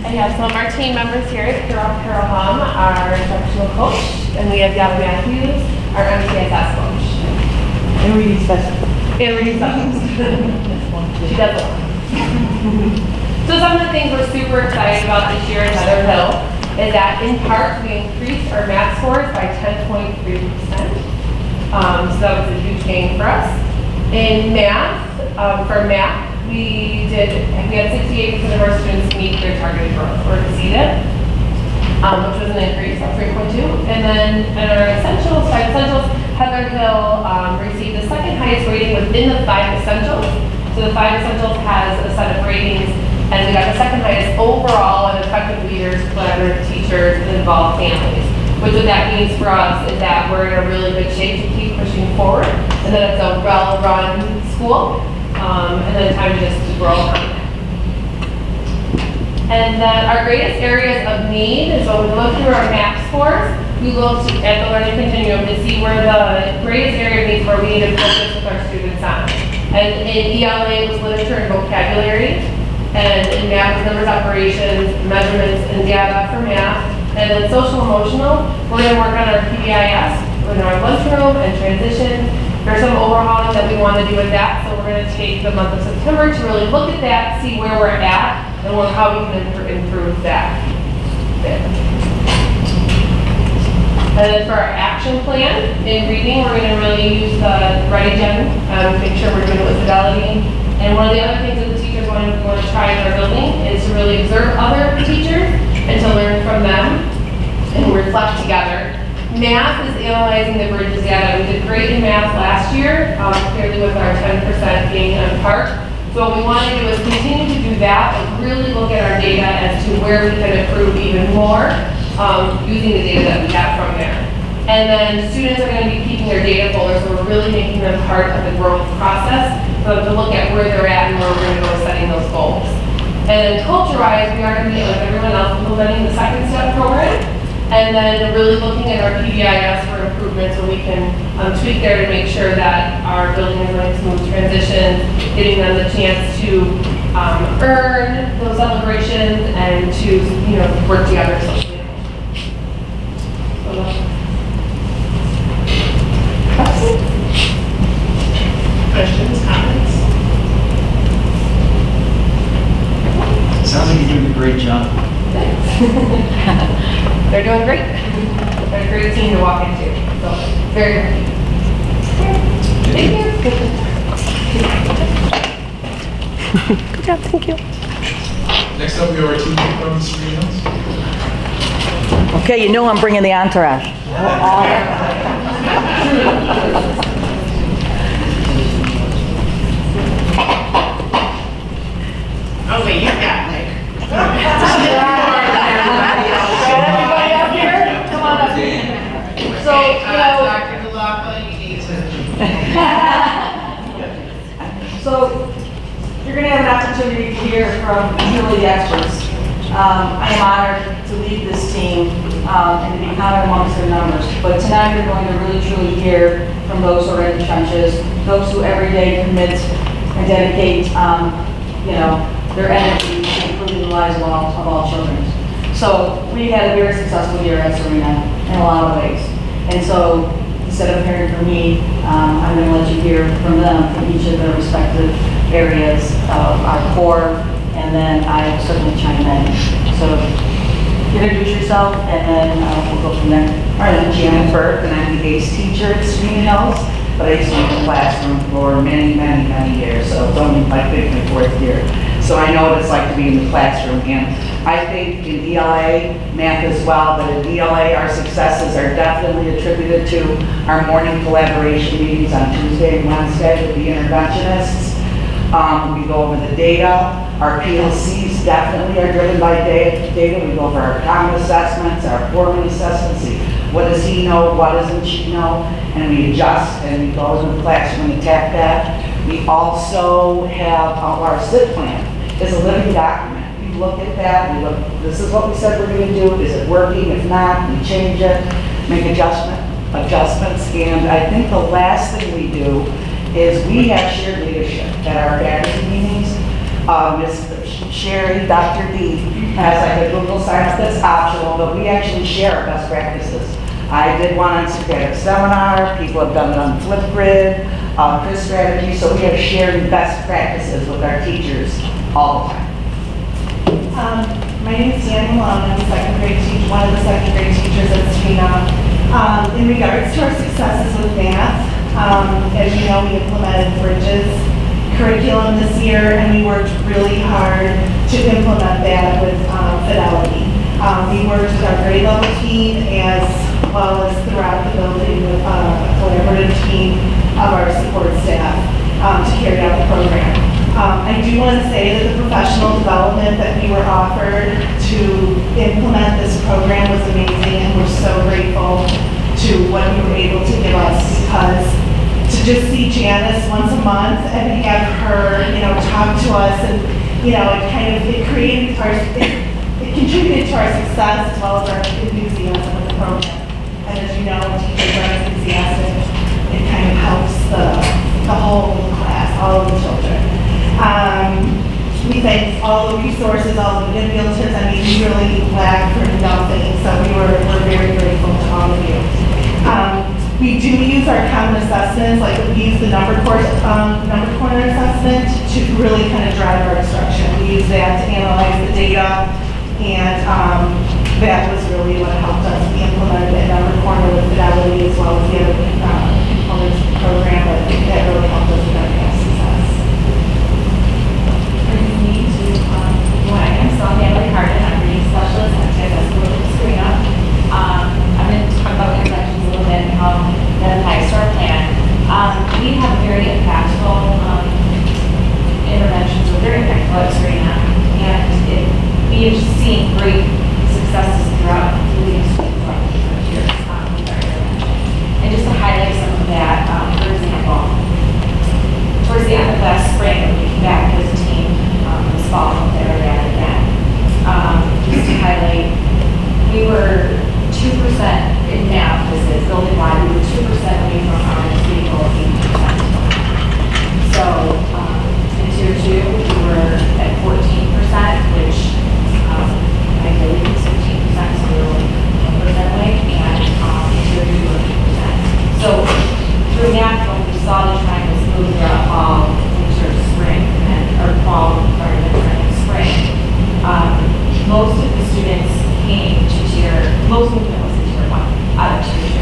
I have some of our team members here. Carol Hum, our instructional coach, and we have Gabby Matthews, our MCSS coach. And reading special. And reading specialist. She does a lot. So some of the things we're super excited about this year in Heather Hill is that in part, we increased our math scores by 10.3%. So that was a huge gain for us. In math, for math, we had 68% of our students meet their targeted growth or exceed it, which was an increase of 3.2. And then in our essentials, 5 essentials, Heather Hill received the second highest rating within the 5 essentials. So the 5 essentials has a set of ratings, and we got the second highest overall in effective leaders, collaborative teachers, and involved families. Which what that means for us is that we're in a really good shape to keep pushing forward, and that it's a well-run school, and then time just to grow from it. And then our greatest areas of need is when we look through our MAP scores, we looked at the learning continuum to see where the greatest area of needs where we need to focus with our students on. And in ELA it was literature and vocabulary, and in math was numbers, operations, measurements, and data for math. And then social emotional, we're going to work on our PBIS in our lunchroom and transition. There's some overhauling that we want to do with that, so we're going to take the month of September to really look at that, see where we're at, and how we can improve that. And then for our action plan in reading, we're going to really use the ReadyGen, make sure we're doing it with fidelity. And one of the other things that the teachers want to try in our building is to really observe other teachers and to learn from them and reflect together. Math is analyzing the bridges data. We did great in math last year, clearly with our 10% gain on PARCC. So what we want to do is continue to do that, but really look at our data as to where we can improve even more using the data that we have from there. And then students are going to be keeping their data folders, so we're really making them part of the growth process, so to look at where they're at and where we're going to go setting those goals. And then culture-wise, we are going to be, like everyone else, implementing the second step program, and then really looking at our PBIS for improvements so we can tweak there to make sure that our building is running smooth transitions, getting them the chance to earn those celebrations and to work together socially. Questions, comments? Sounds like you're doing a great job. They're doing great. They're a great team to walk into. So very happy. Thank you. Good job, thank you. Next up, we have our team from Serena Hills. Okay, you know I'm bringing the entourage. Oh, wait, you got like. Everybody up here? Come on up here. So, Dr. DeLafa, you need to. So you're going to have an opportunity to hear from really the experts. I am honored to lead this team and to be counted amongst their numbers. But tonight you're going to really truly hear from those who are in the trenches, those who every day commit and dedicate, their energy to improving the lives of all children. So we had a very successful year at Serena in a lot of ways. And so instead of hearing from me, I'm going to let you hear from them from each of their respective areas of our core, and then I will certainly chime in. So introduce yourself, and then we'll go from there. All right, I'm Janet Burke, and I'm the ACE teacher at Serena Hills, but I used to be in the classroom for many, many, many years, so it's only my fifth and fourth year. So I know what it's like to be in the classroom, and I think in ELA, math as well, but in ELA, our successes are definitely attributed to our morning collaboration meetings on Tuesday and Wednesday with the interventionists. We go over the data. Our PLCs definitely are driven by data. We go over our common assessments, our Foreman assessments, see what does he know, what doesn't she know, and we adjust and we go into the classroom and attack that. We also have our SIT plan. It's a living document. We look at that, we look, this is what we said we're going to do, is it working? If not, we change it, make adjustments, and I think the last thing we do is we have shared leadership at our faculty meetings. Ms. Sherry, Dr. D has like a Google Science that's optional, but we actually share our best practices. I did one on Socratic Seminar, people have done it on Flipgrid, Chris Strategy, so we are sharing best practices with our teachers all the time. My name is Dan Malone. I'm a second grade teacher, one of the second grade teachers at Serena. In regards to our successes with math, as you know, we implemented Bridges curriculum this year, and we worked really hard to implement that with Fidelity. We worked with our grade level team as well as throughout the building with a collaborative team of our support staff to carry out the program. I do want to say that the professional development that we were offered to implement this program was amazing, and we're so grateful to what you were able to give us, because to just see Janice once a month and have her, talk to us, and, it created it contributed to our success as well as our enthusiasm of the program. And as you know, teachers are enthusiastic. It kind of helps the whole class, all of the children. We thank all the resources, all the manipulatives. I mean, we really lacked for nothing, so we're very grateful to all of you. We do use our common assessments, like we use the number corner assessment to really kind of drive our instruction. We use that to analyze the data, and that was really what helped us. We implemented that number corner with Fidelity as well as the other components of the program, but that really helped us with our past success. Brings me to who I am. So I'm Natalie Hardin. I'm a reading specialist at TSS School of Serena. I'm going to talk about interventions a little bit and how that applies to our plan. We have very impactful interventions. We're very impactful at Serena, and we have seen great successes throughout the years with our interventions. And just to highlight some of that, for example, towards the end of last spring, when we came back as a team, this fall, they were at it again. Just to highlight, we were 2% in math, this is building wide, we were 2% away from our state goal of 80%. So, in tier 2, we were at 14%, which I believe is 15%, so we were 1% away, and in tier 2, we were 2%. So, through math, when we saw the triangles move throughout fall, winter, spring, or fall, sorry, winter and spring, most of the students came to most movement was in tier 1 out of tier 2.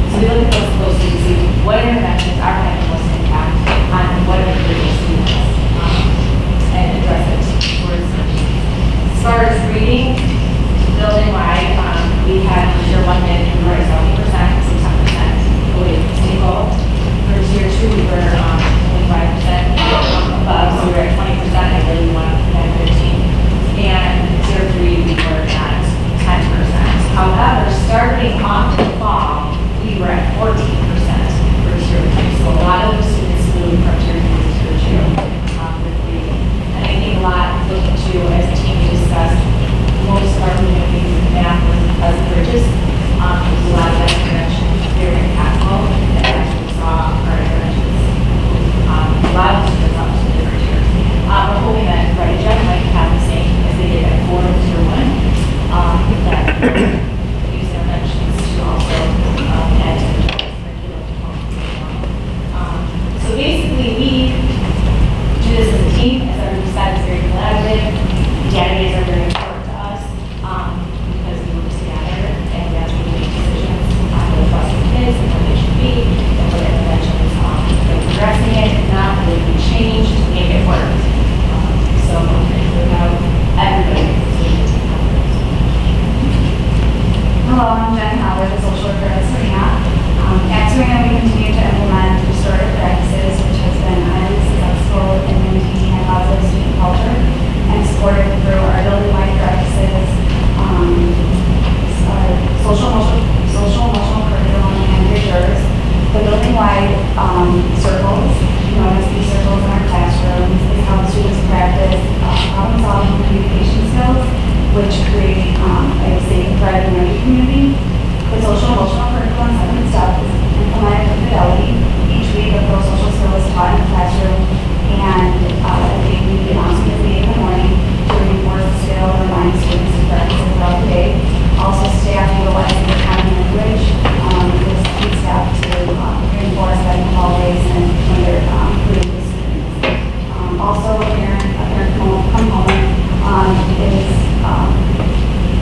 So we look at those closely to see what interventions are having the most impact on what are the students and address it towards them. As far as reading, building wide, we had tier 1 mid and we were at 70%, so 10% away from state goal. For tier 2, we were 25% above, so we were at 20%. I really want to have 15. And tier 3, we were at 10%. However, starting off the fall, we were at 14% for tier 3. So a lot of the students moved from tier 3 to tier 2 with reading. And I think a lot looking to, as a team, we discussed, most of our movement in math was because of Bridges. There was a lot of that intervention, very impactful, and actually saw our interventions a lot of students up to different tiers. We're hoping that Ready Jet might have the same as they did at 4 and tier 1. That use interventions to also add to the curriculum components as well. So basically, we do this as a team. As everybody said, it's very collaborative. Data days are very important to us because we work together and as we make decisions on what the kids and what they should be and what interventions are addressing it, if not, what we change to make it work. So without everybody. Hello, I'm Jen Howard, the social worker at Serena. At Serena, we continue to implement restorative practices, which has been highly successful in maintaining a positive student culture and supported through our building-wide practices, social emotional curriculum, and Bridges. The building-wide circles, known as these circles in our classrooms, is how the students practice problem-solving and communication skills, which create a safe, thriving learning community. The social emotional curriculum second step is implemented with Fidelity. Each week, a pro-social skill is taught in the classroom, and the community announcement is made in the morning to reinforce the skill and remind students to practice it throughout the day. Also, staff utilizing the common language with key staff to reinforce that in the hallways and when they're greeting the students. Also, a parent component is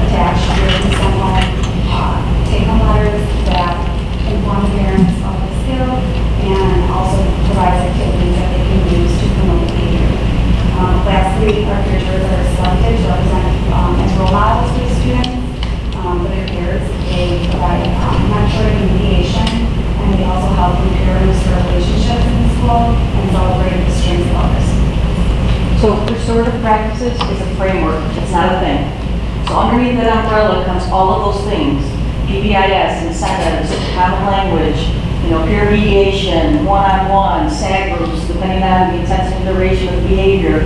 attached here in some take-home letters that inform parents of the skill and also provides activities that they can use to promote behavior. Lastly, our peers are selected to represent as role models to the students. For their peers, they provide mentoring and mediation, and they also help repair and restore relationships in the school and celebrate the strengths of others. So restorative practices is a framework, it's not a thing. So underneath that umbrella comes all of those things, PBIS, incentives, common language, peer mediation, one-on-one, SAG groups, depending on the intensity and duration of behavior,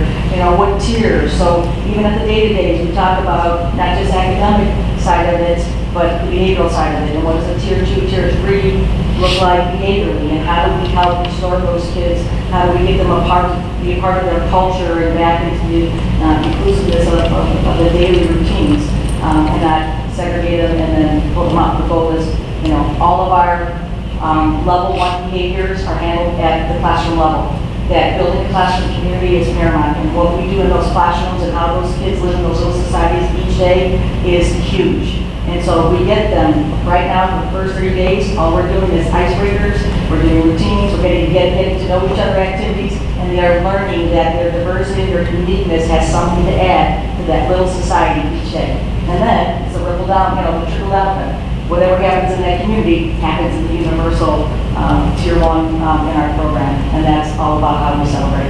what tiers. So even at the day-to-days, we talk about not just academic side of it, but the behavioral side of it. And what does a tier 2, tier 3 look like behaviorally? And how do we help restore those kids? How do we get them be a part of their culture and back into the inclusiveness of the daily routines and not segregate them and then pull them up? The goal is, all of our level 1 behaviors are handled at the classroom level. That building a classroom community is paramount, and what we do in those classrooms and how those kids live in those little societies each day is huge. And so we get them right now for the first 3 days. All we're doing is icebreakers, we're doing routines, we're getting to know each other activities, and they are learning that their diversity, their uniqueness has something to add to that little society each day. And then it's a ripple down, the trickle down effect. Whatever happens in that community happens in the universal tier 1 in our program, and that's all about how we celebrate.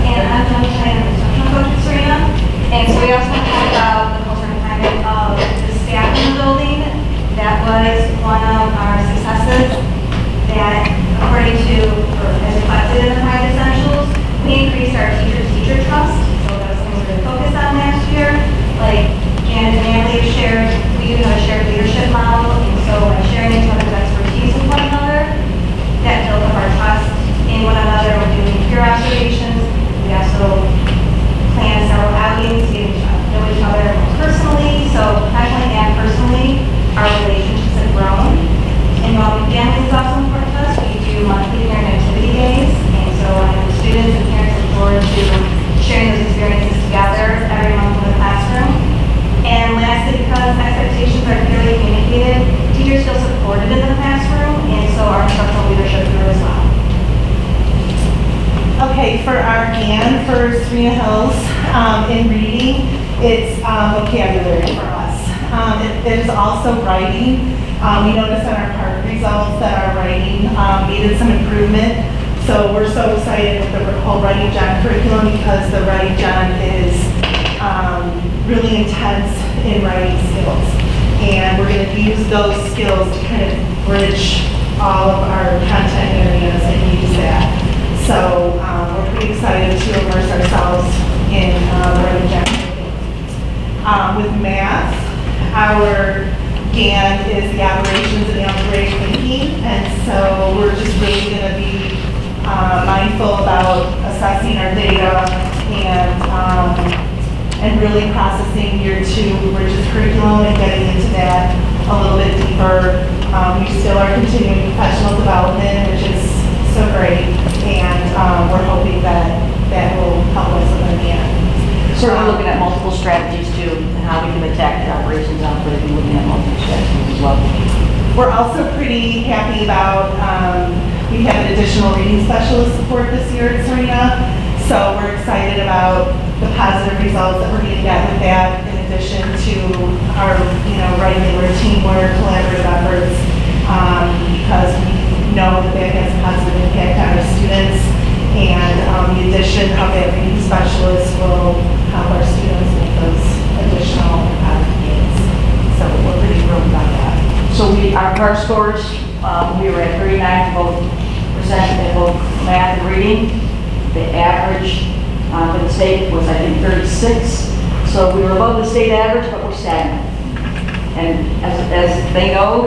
And I'm Jen Cheyenne, instructional coach at Serena. And so we also talked about the culture and climate of the staff in the building. That was one of our successes that, according to, or as reflected in the 5 essentials, we increased our teacher trust. So that was something we really focused on last year. Like Janet and Natalie shared, we do have a shared leadership model, and so by sharing each other's expertise with one another, that built up our trust in one another. We're doing peer observations. We also plan several outings, getting to know each other personally. So professionally and personally, our relationships have grown. Involving families is also important to us. We do monthly parent activity days, and so students and parents look forward to sharing those experiences together every month in the classroom. And lastly, because expectations are clearly communicated, teachers feel supported in the classroom, and so our instructional leadership grew as well. Okay, for our GAN for Serena Hills in reading, it's vocabulary for us. It is also writing. We noticed on our part results that our writing needed some improvement. So we're so excited with the whole Writing John curriculum because the Writing John is really intense in writing skills. And we're going to use those skills to kind of bridge all of our content areas and use that. So we're pretty excited to immerse ourselves in Writing John. With math, our GAN is the operations and algebraic thinking. And so we're just really going to be mindful about assessing our data and really processing year 2 Bridges curriculum and getting into that a little bit deeper. We still are continuing professional development, which is so great, and we're hoping that that will help us in the end. So we're looking at multiple strategies too, and how we can attack the operations outbreak, and looking at multiple strategies as well. We're also pretty happy about, we have an additional reading specialist support this year at Serena. So we're excited about the positive results that we're going to get with that, in addition to our, regular teamwork, collaborative efforts, because we know that that has a positive impact on our students. And the addition of that reading specialist will help our students with those additional gains. So we're pretty thrilled about that. So our CAR scores, we were at 39% in both math and reading. The average for the state was, I think, 36. So we were above the state average, but we're stagnant. And as they know,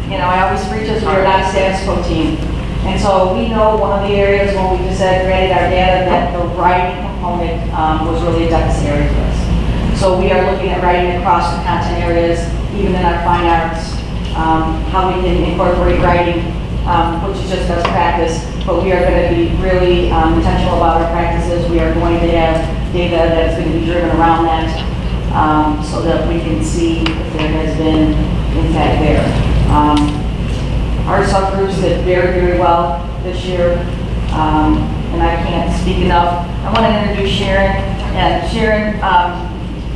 I always preach us, we're not a status quo team. And so we know one of the areas when we disaggregated our data that the writing component was really a deficit area for us. So we are looking at writing across the content areas, even in our fine arts, how we can incorporate writing, which is just best practice, but we are going to be really intentional about our practices. We are going to have data that's going to be driven around that, so that we can see if there has been impact there. Our subgroups did very, very well this year, and I can't speak enough. I want to introduce Sharon, and Sharon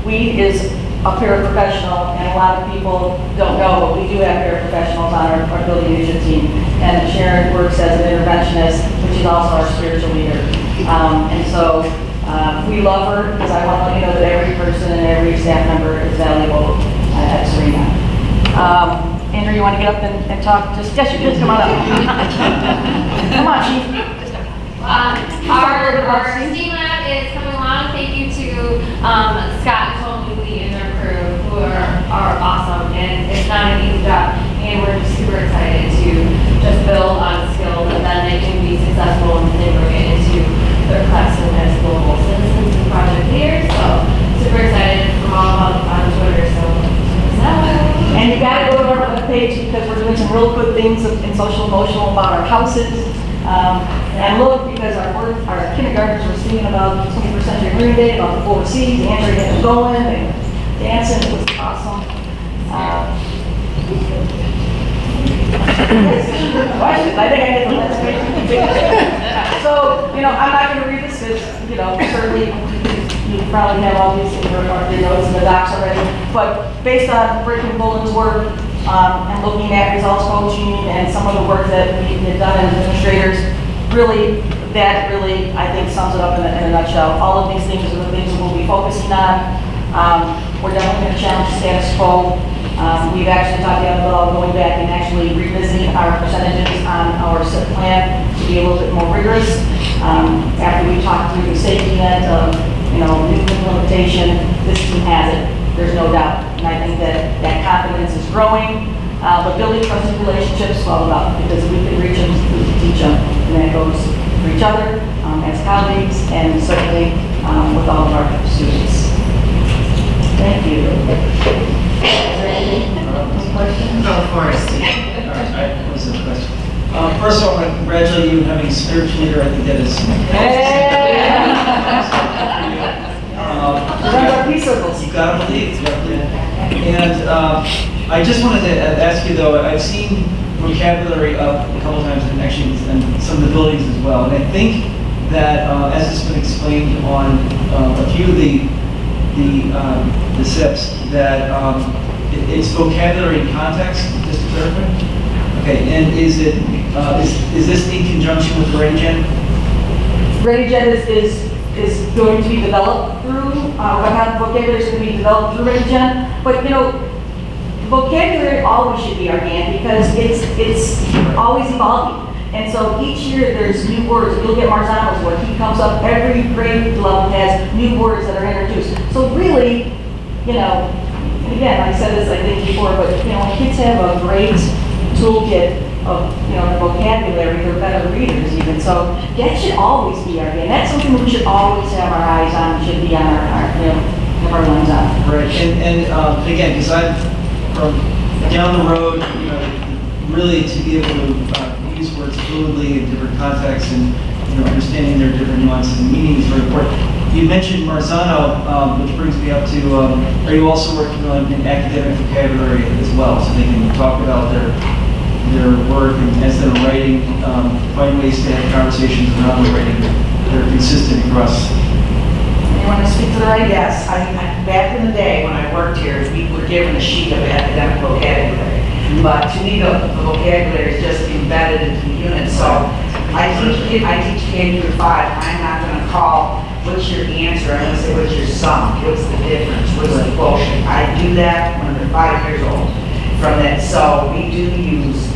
Weed is a paraprofessional, and a lot of people don't know, but we do have paraprofessionals on our building leadership team. And Sharon works as an interventionist, which is also our spiritual leader. And so we love her, because I want to let you know that every person and every staff member is valuable at Serena. Andrew, you want to get up and talk? Just come on up. Come on, Chief. Our STEAM lab is coming along. Thank you to Scott and Tony Lee and their crew, who are awesome. And it's not an easy job. And we're just super excited to just build on skills that then they can be successful and then bring it into their classroom as global citizens and project leaders. So super excited from all of us on Twitter. So. And you got to go to our webpage, because we're doing some real good things in social emotional about our houses. And look, because our kindergartners were singing about 20th century Green Day, about the overseas, Andrew getting them going, and dancing, it was awesome. I think I hit the last page. So, I'm not going to read this, because, certainly you probably have all these in your notes and the docs already, but based on Rick and Bullen's work, and looking at results coaching and some of the work that we've done as administrators, that really, I think, sums it up in a nutshell. All of these things are the things that we'll be focusing on. We're definitely going to challenge the status quo. We've actually talked about going back and actually revisiting our percentages on our SIP plan to be a little bit more rigorous. After we talked through the safety net of, new implementation, this team has it. There's no doubt. And I think that confidence is growing. But building trusted relationships is all about, because we can reach them, we can teach them, and that goes for each other, as colleagues, and certainly with all of our students. Thank you. Is there any questions? Go for it, Steve. I was a question. First of all, I want to congratulate you on having a spiritual leader. I think that is. You gotta believe. And I just wanted to ask you though, I've seen vocabulary up a couple times, and actually in some of the buildings as well. And I think that as has been explained on a few of the SIPs, that it's vocabulary in context. Just to clarify. Okay, and is this in conjunction with ReadyGen? ReadyGen is going to be developed through, vocabulary is going to be developed through ReadyGen, but vocabulary always should be organic, because it's always evolving. And so each year there's new words. You'll get Marzano's word. He comes up, every grade level has new words that are introduced. So really, and again, I said this I think before, but when kids have a great toolkit of vocabulary, they're better readers even. So that should always be our game. That's something we should always have our eyes on. Should be on our lens on. Right. And again, because I'm from down the road, really to be able to use words fluidly in different contexts and understanding their different nuances and meanings is very important. You mentioned Marzano, which brings me up to, are you also working on an academic vocabulary as well, so they can talk about their work, and as they're writing, find ways to have conversations around the writing that are consistent across? You want to speak to the right? Yes. Back in the day when I worked here, we were given a sheet of academic vocabulary. But to me, the vocabulary is just embedded into the unit. So I teach K through 5. I'm not going to call what's your answer. I'm going to say what's your sum, what's the difference, what's the quotient. I do that when they're 5 years old. From that, so we do use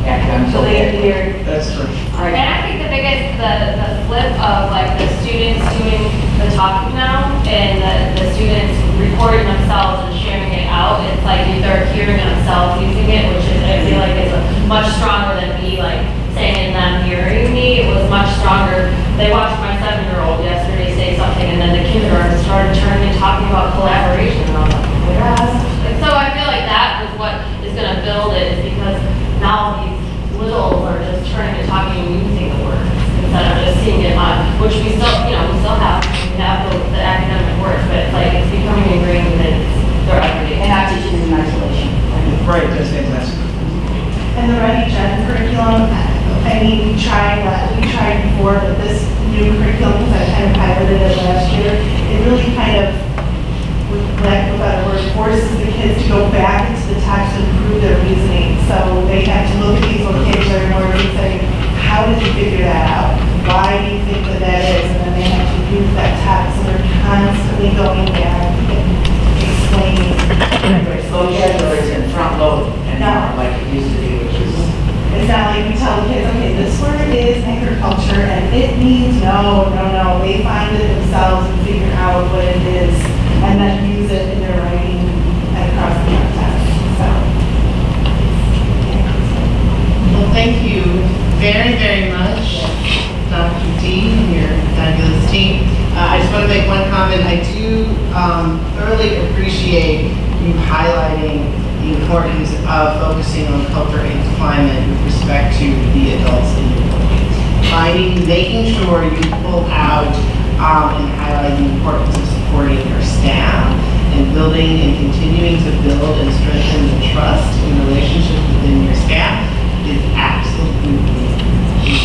academic vocabulary. That's true. And I think the biggest, the flip of like the students doing the talking now and the students recording themselves and sharing it out, it's like they're hearing themselves using it, which is, I feel like is much stronger than me like saying and them hearing me. It was much stronger. They watched my 7-year-old yesterday say something, and then the kindergarten started turning and talking about collaboration, and I was like, yeah. So I feel like that is what is going to build it, is because now these littles are just turning and talking and using the words instead of just seeing it on, which we still, we still have. We have the new curriculum, because I kind of piloted it last year, it really kind of, with lack of a better word, forces the kids to go back into the text and improve their reasoning. So they have to look at these vocabulary words and say, how did you figure that out? Why do you think that that is? And then they have to use that text, and they're constantly going back and explaining. Vocabulary is in front load and not like it used to be, which is. It's not like we tell the kids, okay, this word is agriculture, and it means no. They find it themselves and figure out what it is, and then use it in their writing and across the test. So. Well, thank you very, very much, Dr. D and your fabulous team. I just want to make one comment. I do thoroughly appreciate you highlighting the importance of focusing on culture and climate with respect to the adults in your building. Making sure you pull out and highlight the importance of supporting your staff and building and continuing to build and strengthen the trust and relationship within your staff is absolutely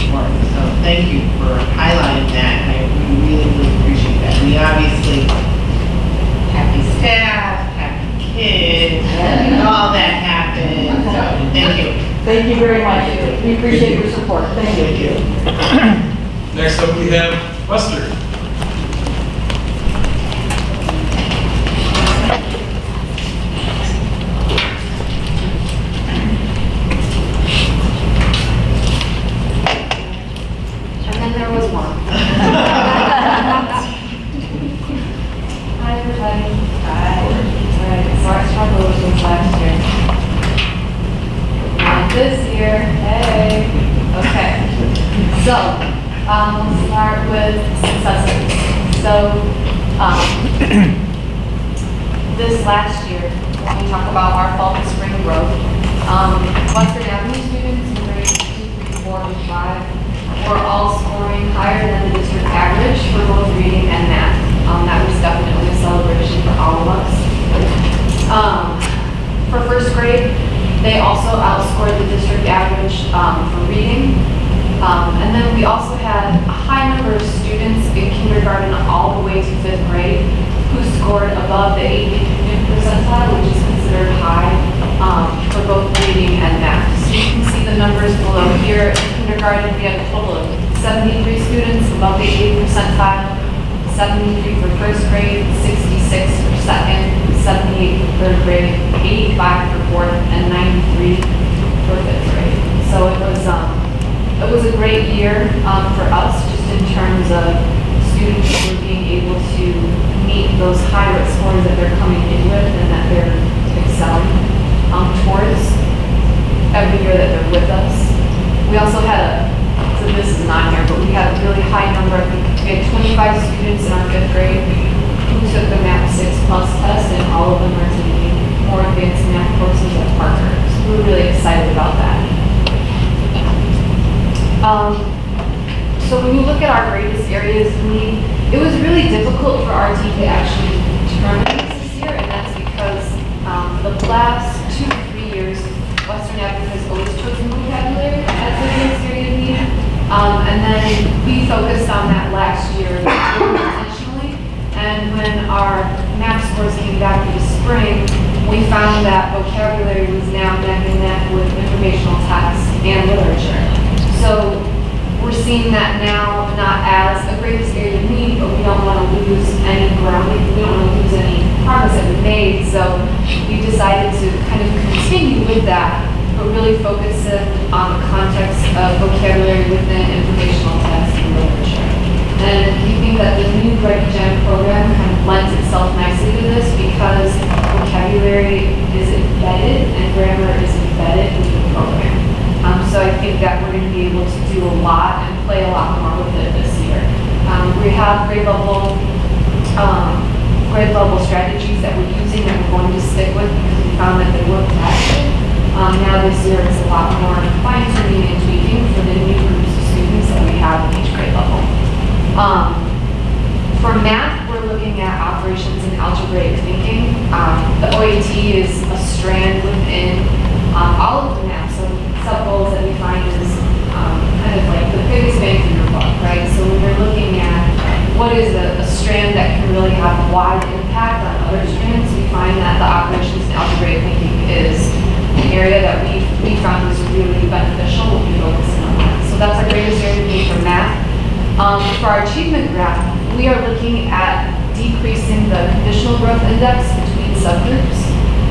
important. So thank you for highlighting that. I really, really appreciate that. We obviously happy staff, happy kids, all that happened. So thank you. Thank you very much. We appreciate your support. Thank you. Next up, we have Lester. And then there was one. Hi, everybody. Hi. All right, so our struggle was last year. Not this year. Hey. Okay. So, we'll start with successes. So, this last year, when we talk about our fall to spring growth, Western Avenue students in grades 2, 3, 4, and 5 were all scoring higher than the district average for both reading and math. That was definitely a celebration for all of us. For first grade, they also outscored the district average for reading. And then we also had a high number of students in kindergarten all the way to 5th grade who scored above the 80th percentile, which is considered high for both reading and math. So you can see the numbers below here. In kindergarten, we had a total of 73 students above the 80th percentile, 73 for first grade, 66 for second, 78 for third grade, 85 for fourth, and 93 for 5th grade. So it was a great year for us, just in terms of students who were being able to meet those high scores that they're coming in with and that they're excelling towards every year that they're with us. We also had so this is not here, but we had a really high number. I think we had 25 students in our 5th grade who took the Math 6 Plus test, and all of them are taking more advanced math courses at Parker. So we're really excited about that. So when you look at our greatest areas of need, it was really difficult for our team to actually determine this year, and that's because for the last 2 to 3 years, Western Avenue has always chosen vocabulary as the greatest area of need. And then we focused on that last year intentionally, and when our math scores came back in the spring, we found that vocabulary was now neck and neck with informational text and literature. So we're seeing that now not as a greatest area of need, but we don't want to lose any ground, we don't want to lose any progress that we made. So we decided to kind of continue with that, but really focus in on the context of vocabulary within informational text and literature. And we think that the new Greg Gen program kind of lends itself nicely to this because vocabulary is embedded and grammar is embedded with the program. So I think that we're going to be able to do a lot and play a lot more with it this year. We have grade level strategies that we're using that we're going to stick with because we found that they work last year. Now this year it's a lot more fine-tuning and tweaking for the new groups of students that we have in each grade level. For math, we're looking at operations and algebraic thinking. The OAT is a strand within all of the math. So sub-goals that we find is kind of like the biggest bang for your buck, right? So when you're looking strand that can really have wide impact on other strands, we find that the operations and algebraic thinking is an area that we found was really beneficial when we focus on that. So that's our greatest area of need for math. For our achievement graph, we are looking at decreasing the conditional growth index between subgroups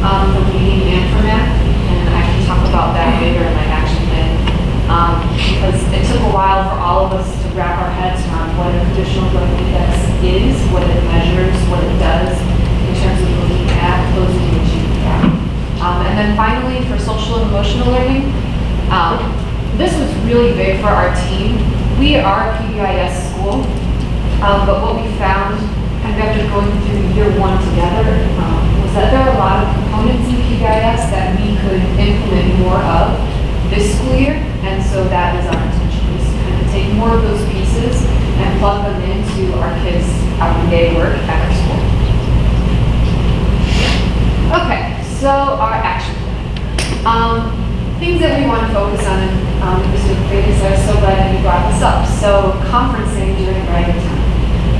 for reading and for math, and I can talk about that later in my action plan. Because it took a while for all of us to wrap our heads around what a conditional growth index is, what it measures, what it does in terms of looking at closing the achievement gap. And then finally, for social and emotional learning, this was really big for our team. We are a PBIS school, but what we found kind of after going through year one together was that there are a lot of components in PBIS that we could implement more of this school year, and so that is our intention, is to kind of take more of those pieces and plug them into our kids' everyday work at our school. Okay, so our action plan. Things that we want to focus on, and Mr. Freitas, I was so glad that you brought this up. So conferencing during writing time.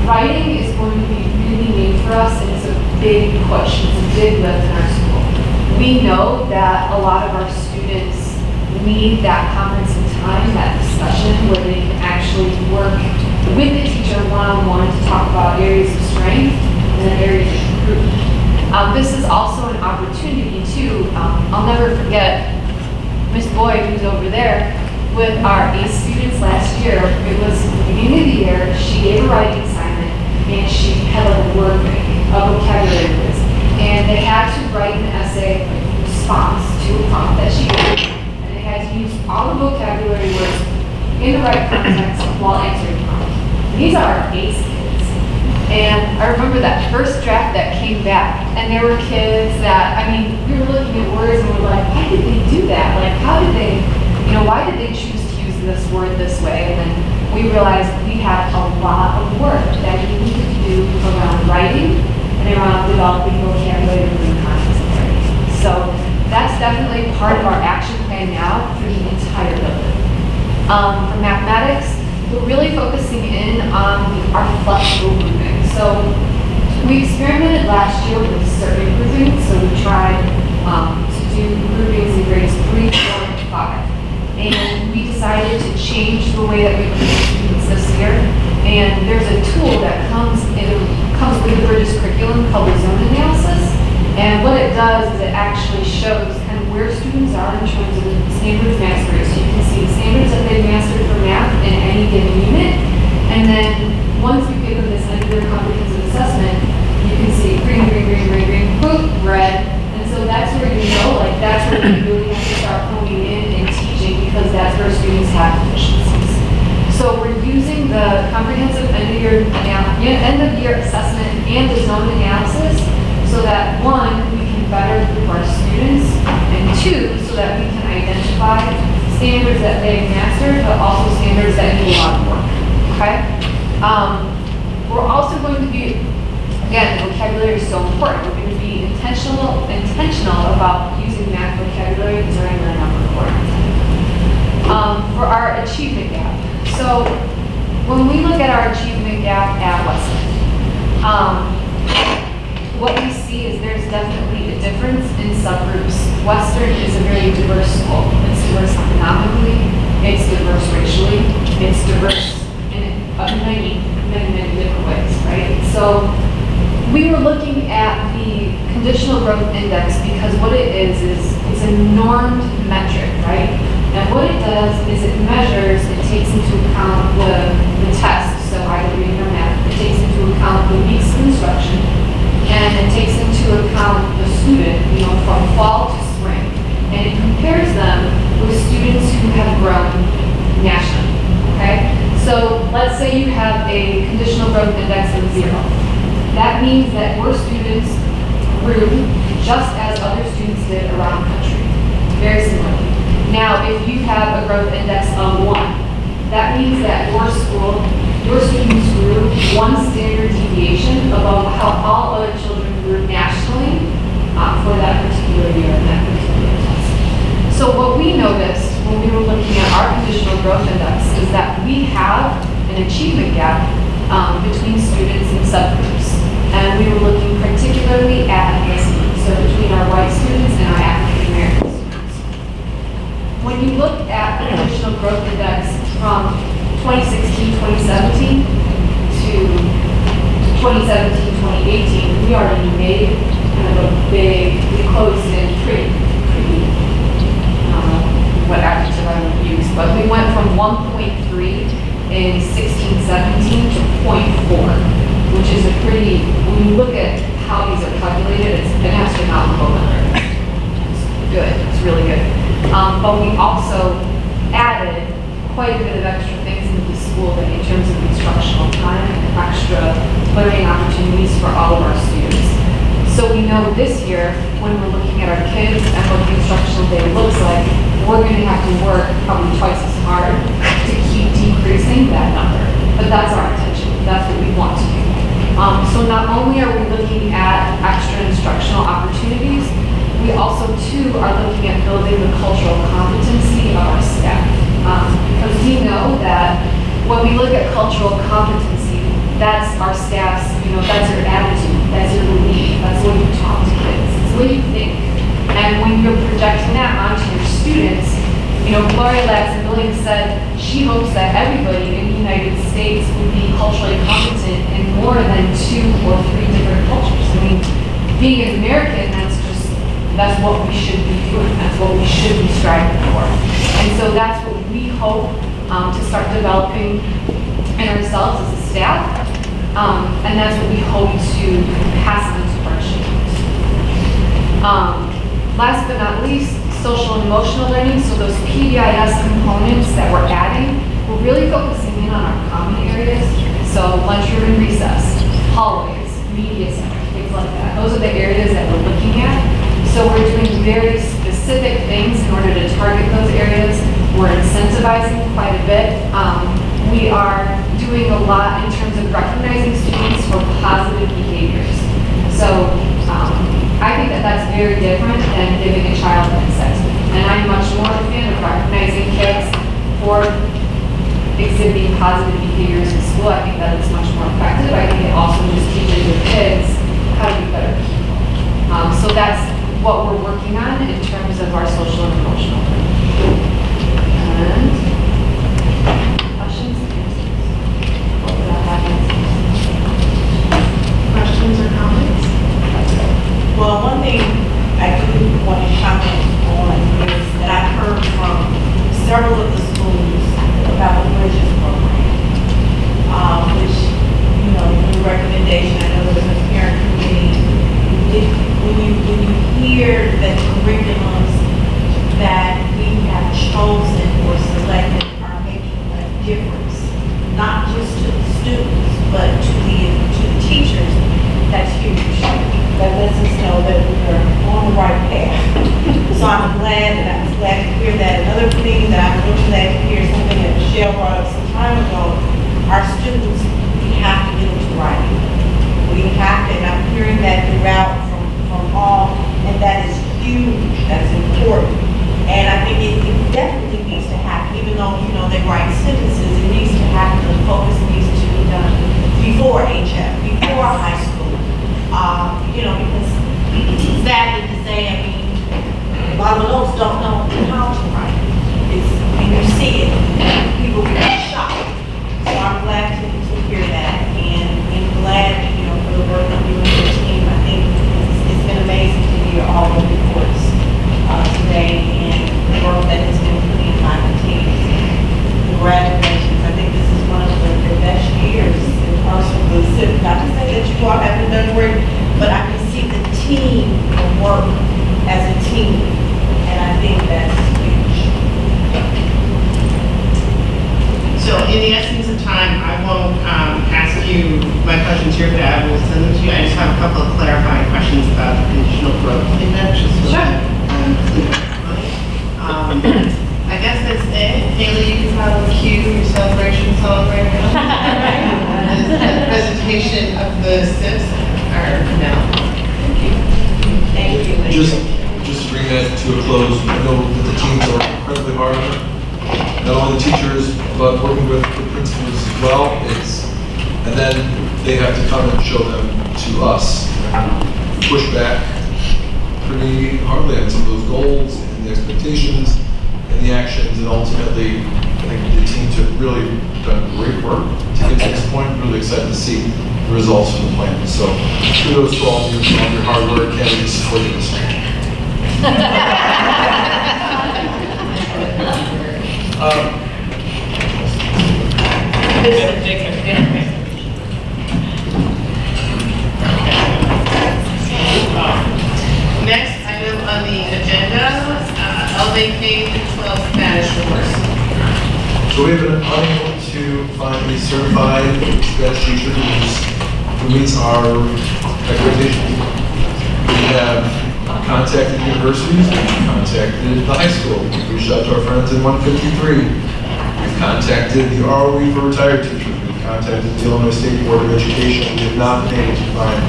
Writing is going to be really neat for us, and it's a big push, it's a big lift in our school. We know that a lot of our students need that conferencing time, that discussion where they can actually work with the teacher one-on-one to talk about areas of strength and then areas of improvement. This is also an opportunity too. I'll never forget Miss Boyd, who's over there, with our ACE students last year. It was the beginning of the year. She gave a writing assignment and she had like a word bank, a vocabulary quiz, and they had to write an essay in response to a prompt that she gave, and they had to use all the vocabulary words in the right context while answering the prompt. These are our ACE kids, and I remember that first draft that came back, and there were kids that, I mean, we were looking at words and we're like, why did they do that? Like, how did they, why did they choose to use this word this way? And then we realized we had a lot of work that we needed to do around writing and around developing vocabulary and concepts of writing. So that's definitely part of our action plan now for the entire building. For mathematics, we're really focusing in on our flexible grouping. So we experimented last year with certain groupings. So we tried to do groupings in grades 3, 4, and 5. And we decided to change the way that we group students this year. And there's a tool that comes with the British curriculum called the zone analysis. And what it does is it actually shows kind of where students are in terms of standards mastery. So you can see the standards that they've mastered for math in any given unit. And then once we give them this end of their comprehensive assessment, you can see green, green, green, green, green, boop, red. And so that's where you know, like that's where you really have to start honing in and teaching, because that's where students have deficiencies. So we're using the comprehensive end of year assessment and the zone analysis so that one, we can better group our students, and two, so that we can identify standards that they've mastered, but also standards that need a lot of work, okay? We're also going to be, again, the vocabulary is so important. We're going to be intentional about using math vocabulary during the number requirement. For our achievement gap. So when we look at our achievement gap at Western, what we see is there's definitely a difference in subgroups. Western is a very diverse school. It's diverse economically, it's diverse racially, it's diverse in many different ways, right? So we were looking at the conditional growth index because what it is it's a normed metric, right? And what it does is it measures, it takes into account the test, so either reading or math, it takes into account the weeks of instruction, and it takes into account the student, from fall to spring, and it compares them with students who have grown nationally, okay? So let's say you have a conditional growth index of 0. That means that your students grew just as other students did around the country, very similarly. Now, if you have a growth index of 1, that means that your students grew 1 standard deviation above how all other children grew nationally for that particular year and that particular test. So what we noticed when we were looking at our conditional growth index is that we have an achievement gap between students and subgroups. And we were looking particularly at ethnicity, so between our white students and our African American students. When you look at the Additional Growth Index from 2016, 2017 to 2017, 2018, we already made kind of a big, we closed in pretty, what adjective I would use, but we went from 1.3 in 16, 17 to 0.4, which is a pretty, when you look at how these are calculated, it's an astronomical number. It's good, it's really good. But we also added quite a bit of extra things into the school day in terms of instructional time and extra learning opportunities for all of our students. So we know this year, when we're looking at our kids and what the instructional day looks like, we're going to have to work probably twice as hard to keep decreasing that number. But that's our intention. That's what we want to do. So not only are we looking at extra instructional opportunities, we also too are looking at building the cultural competency of our staff. Because we know that when we look at cultural competency, that's our staff's, that's your attitude, that's your belief, that's the way you talk to kids, it's the way you think. And when you're projecting that onto your students, Gloria Ladson-Billings said she hopes that everybody in the United States would be culturally competent in more than 2 or 3 different cultures. I mean, being an American, that's what we should be doing. That's what we should be striving for. And so that's what we hope to start developing in ourselves as a staff. And that's what we hope to pass on to our students. Last but not least, social and emotional learning. So those PBIS components that we're adding, we're really focusing in on our common areas. So lunchroom and recess, hallways, media center, things like that. Those are the areas that we're looking at. So we're doing very specific things in order to target those areas. We're incentivizing quite a bit. We are doing a lot in terms of recognizing students for positive behaviors. So I think that that's very different than giving a child an assessment. And I'm much more a fan of recognizing kids for exhibiting positive behaviors in school. I think that is much more effective. I think it also just teaches your kids how to be better people. So that's what we're working on in terms of our social and emotional learning. And questions? Hopefully I'll have answers. Questions or comments? Well, one thing I do want to comment on is that I've heard from several of the schools about the Bridges program, which, the recommendation, I know there was a parent committee. When you hear that the curriculums that we have chosen or selected are making a difference, not just to the students, but to the teachers, that's huge. That lets us know that we're on the right path. So I'm glad to hear that. Another thing that I'm really glad to hear, something that Michelle brought up some time ago, our students, we have to get them to writing. We have to, and I'm hearing that throughout from all, and that is huge, that's important. And I think it definitely needs to happen, even though, they write sentences, it needs to happen, the focus needs to be done before HF, before high school. Because sadly to say, a lot of adults don't know how to write. When you see it, people get shocked. So I'm glad to hear that, and glad, for the work that you and your team. I think it's been amazing to hear all the reports today and the work that has been put in by the teams. Congratulations. I think this is one of the best years in terms of the city. Not to say that you all haven't done great, but I can see the team work as a team, and I think that's huge. So in the essence of time, I won't ask you my questions here, but I will send them to you. I just have a couple of clarifying questions about the conditional growth index. Just so that I'm clear. I guess that's it. Haley, you can probably cue your celebration song right now. Is the presentation of the SIPs or no? Thank you. Thank you. Just to bring that to a close, I know that the teams are incredibly hard on it. Not only the teachers, but working with the principals as well. It's And then they have to come and show them to us. And push back pretty hardly on some of those goals and the expectations and the actions, and ultimately, I think the teams have really done great work to get to this point. Really excited to see the results from the plan. So kudos to all of you for all your hard work and your support of this. Next item on the agenda, LA K-12 Spanish course. So we have been unable to find a certified Spanish teacher who meets our expectations. We have contacted universities, we've contacted the high school, we've reached out to our friends in 153. We've contacted the ROE for retired teachers, we've contacted the Illinois State Board of Education. We have not been able to find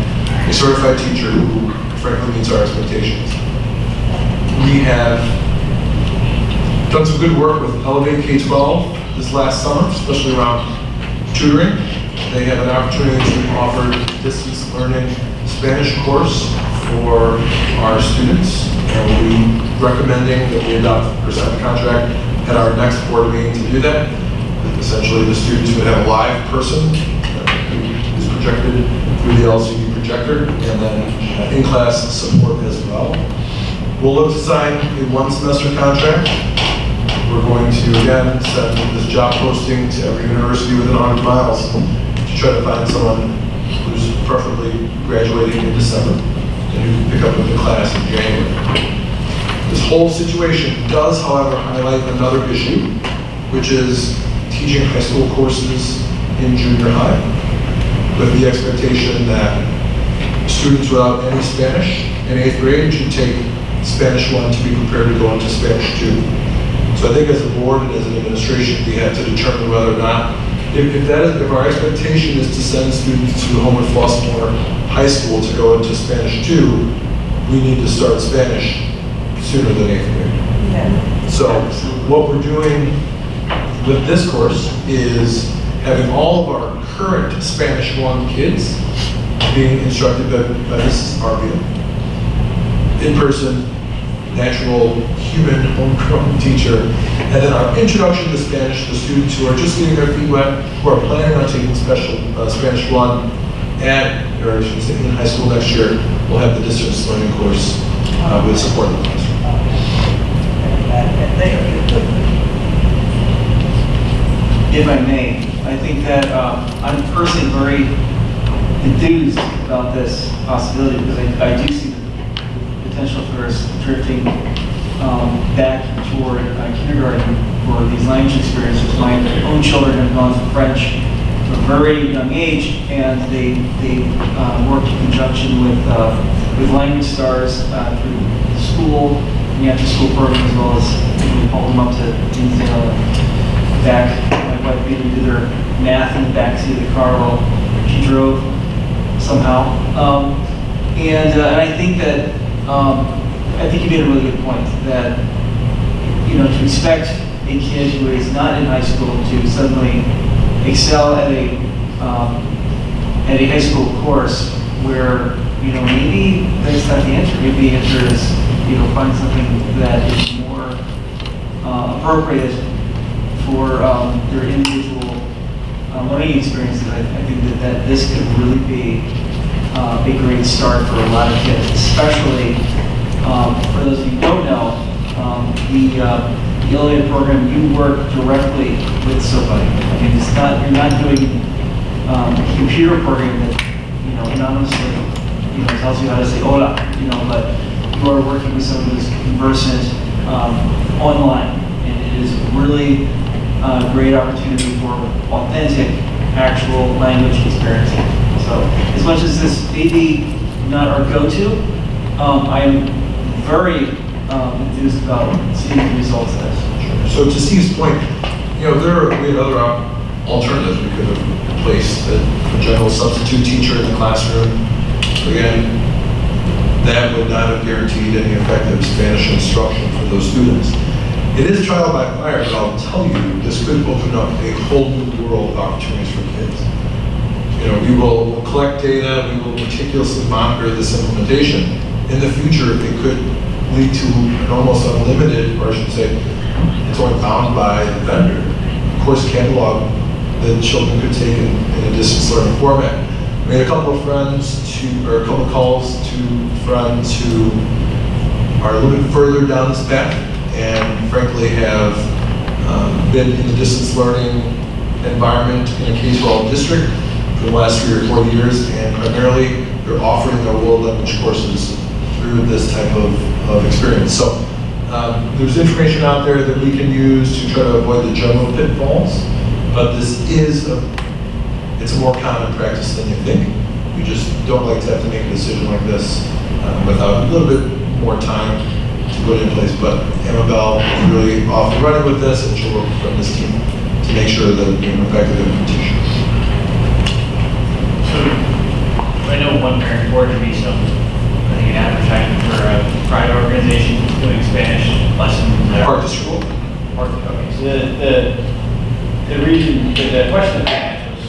a certified teacher who frankly meets our expectations. We have done some good work with Elevate K-12 this last summer, especially around tutoring. They have an opportunity to offer distance learning Spanish course for our students. And we'll be recommending that we adopt a percent contract at our next board meeting to do that. Essentially, the students would have a live person who is projected through the LCD projector, and then in-class support as well. We'll look to sign a one-semester contract. We're going to, again, send this job posting to every university within 100 miles to try to find someone who's preferably graduating in December and who can pick up with the class in January. This whole situation does, however, highlight another issue, which is teaching high school courses in junior high, with the expectation that students without any Spanish in 8th grade should take Spanish 1 to be prepared to go into Spanish 2. So I think as a board and as an administration, we have to determine whether or not, if our expectation is to send students to Homewood Flossmoor High School to go into Spanish 2, we need to start Spanish sooner than 8th grade. So what we're doing with this course is having all of our current Spanish 1 kids being instructed by Mrs. Arvia. In person, natural, human, homegrown teacher. And then our introduction to Spanish to students who are just getting their feet wet, who are planning on taking Spanish 1 or I should say in high school next year, we'll have the distance learning course with support in the classroom. If I may, I think that I'm personally very enthused about this possibility because I do see the potential for us drifting back toward kindergarten for these language experiences. My own children have gone to French at a very young age, and they work in conjunction with Language Stars through the school, the after-school program, as well as we hauled them up to Hinsdale and back. My wife made them do their math in the backseat of the car while she drove somehow. And I think that I think you made a really good point that to expect a kid who is not in high school to suddenly excel at a high school course where maybe that's not the answer. Maybe the answer is find something that is more appropriate for their individual learning experiences. I think that this could really be a great start for a lot of kids, especially for those of you who don't know, the Iliad program, you work directly with somebody. I mean, you're not doing a computer program that anonymously tells you how to say hola, but you are working with someone who's conversant online, and it is really a great opportunity for authentic, actual language experience. So, as much as this may be not our go-to, I'm very enthused about seeing the results of this. So to Steve's point, we had other alternatives. We could have placed a general substitute teacher in the classroom. Again, that would not have guaranteed any effective Spanish instruction for those students. It is trial by fire, but I'll tell you, this could open up a whole new world of opportunities for kids. we will collect data, we will meticulously monitor this implementation. In the future, it could lead to an almost unlimited, or I should say, it's only bound by the vendor, course catalog that children could take in a distance learning format. I made a couple of a couple of calls to friends who are a little bit further down this path and frankly have been in the distance learning environment in a K-12 district for the last 3 or 4 years, and primarily they're offering their world language courses through this type of experience. So there's information out there that we can use to try to avoid the general pitfalls, but this is it's a more common practice than you think. We just don't like to have to make a decision like this without a little bit more time to put it in place. But Emma Bell is really off and running with this, and she'll work from this team to make sure that we have an effective implementation. So, I know one very important to me, some, I think, an advertisement for a private organization doing Spanish lessons. Park District. Okay, so the reason, the question that I asked was,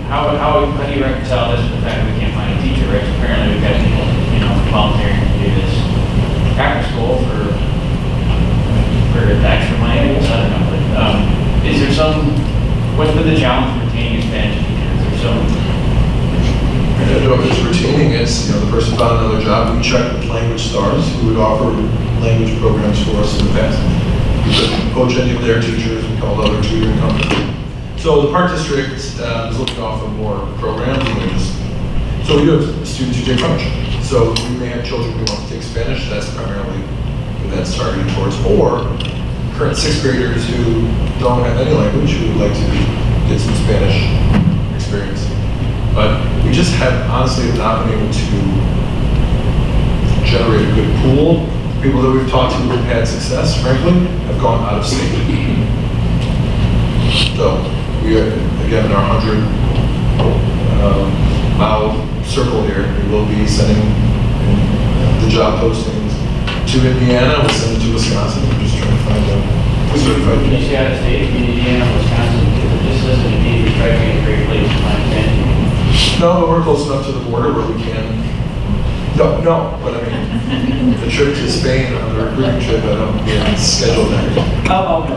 how do you reconcile this with the fact that we can't find a teacher, right? So apparently we've got people, volunteering to do this after school for extra money, I guess, I don't know, but is there what's been the challenge of retaining a Spanish teacher? Is there some? No, if it's retaining, it's, the person found another job. We checked with Language Stars, who would offer language programs for us in the past. We couldn't poach any of their teachers, we called other tutoring companies. So the Park District is looking to offer more programs. So we do have students who take French. So we may have children who want to take Spanish, that's primarily who that's targeted towards. Or current 6th graders who don't have any language, who would like to get some Spanish experience. But we just have honestly not been able to generate a good pool. People that we've talked to who have had success, frankly, have gone out of state. So we are, again, in our 100-mile circle here, we will be sending the job postings to Indiana, we'll send them to Wisconsin. We're just trying to find a certified. When you say out of state, Indiana, Wisconsin, it just doesn't mean we try to be a great place to find Spanish. No, but we're close enough to the border where we can. No, but I mean, the trip to Spain on the recruiting trip, I don't get scheduled there. Oh, no.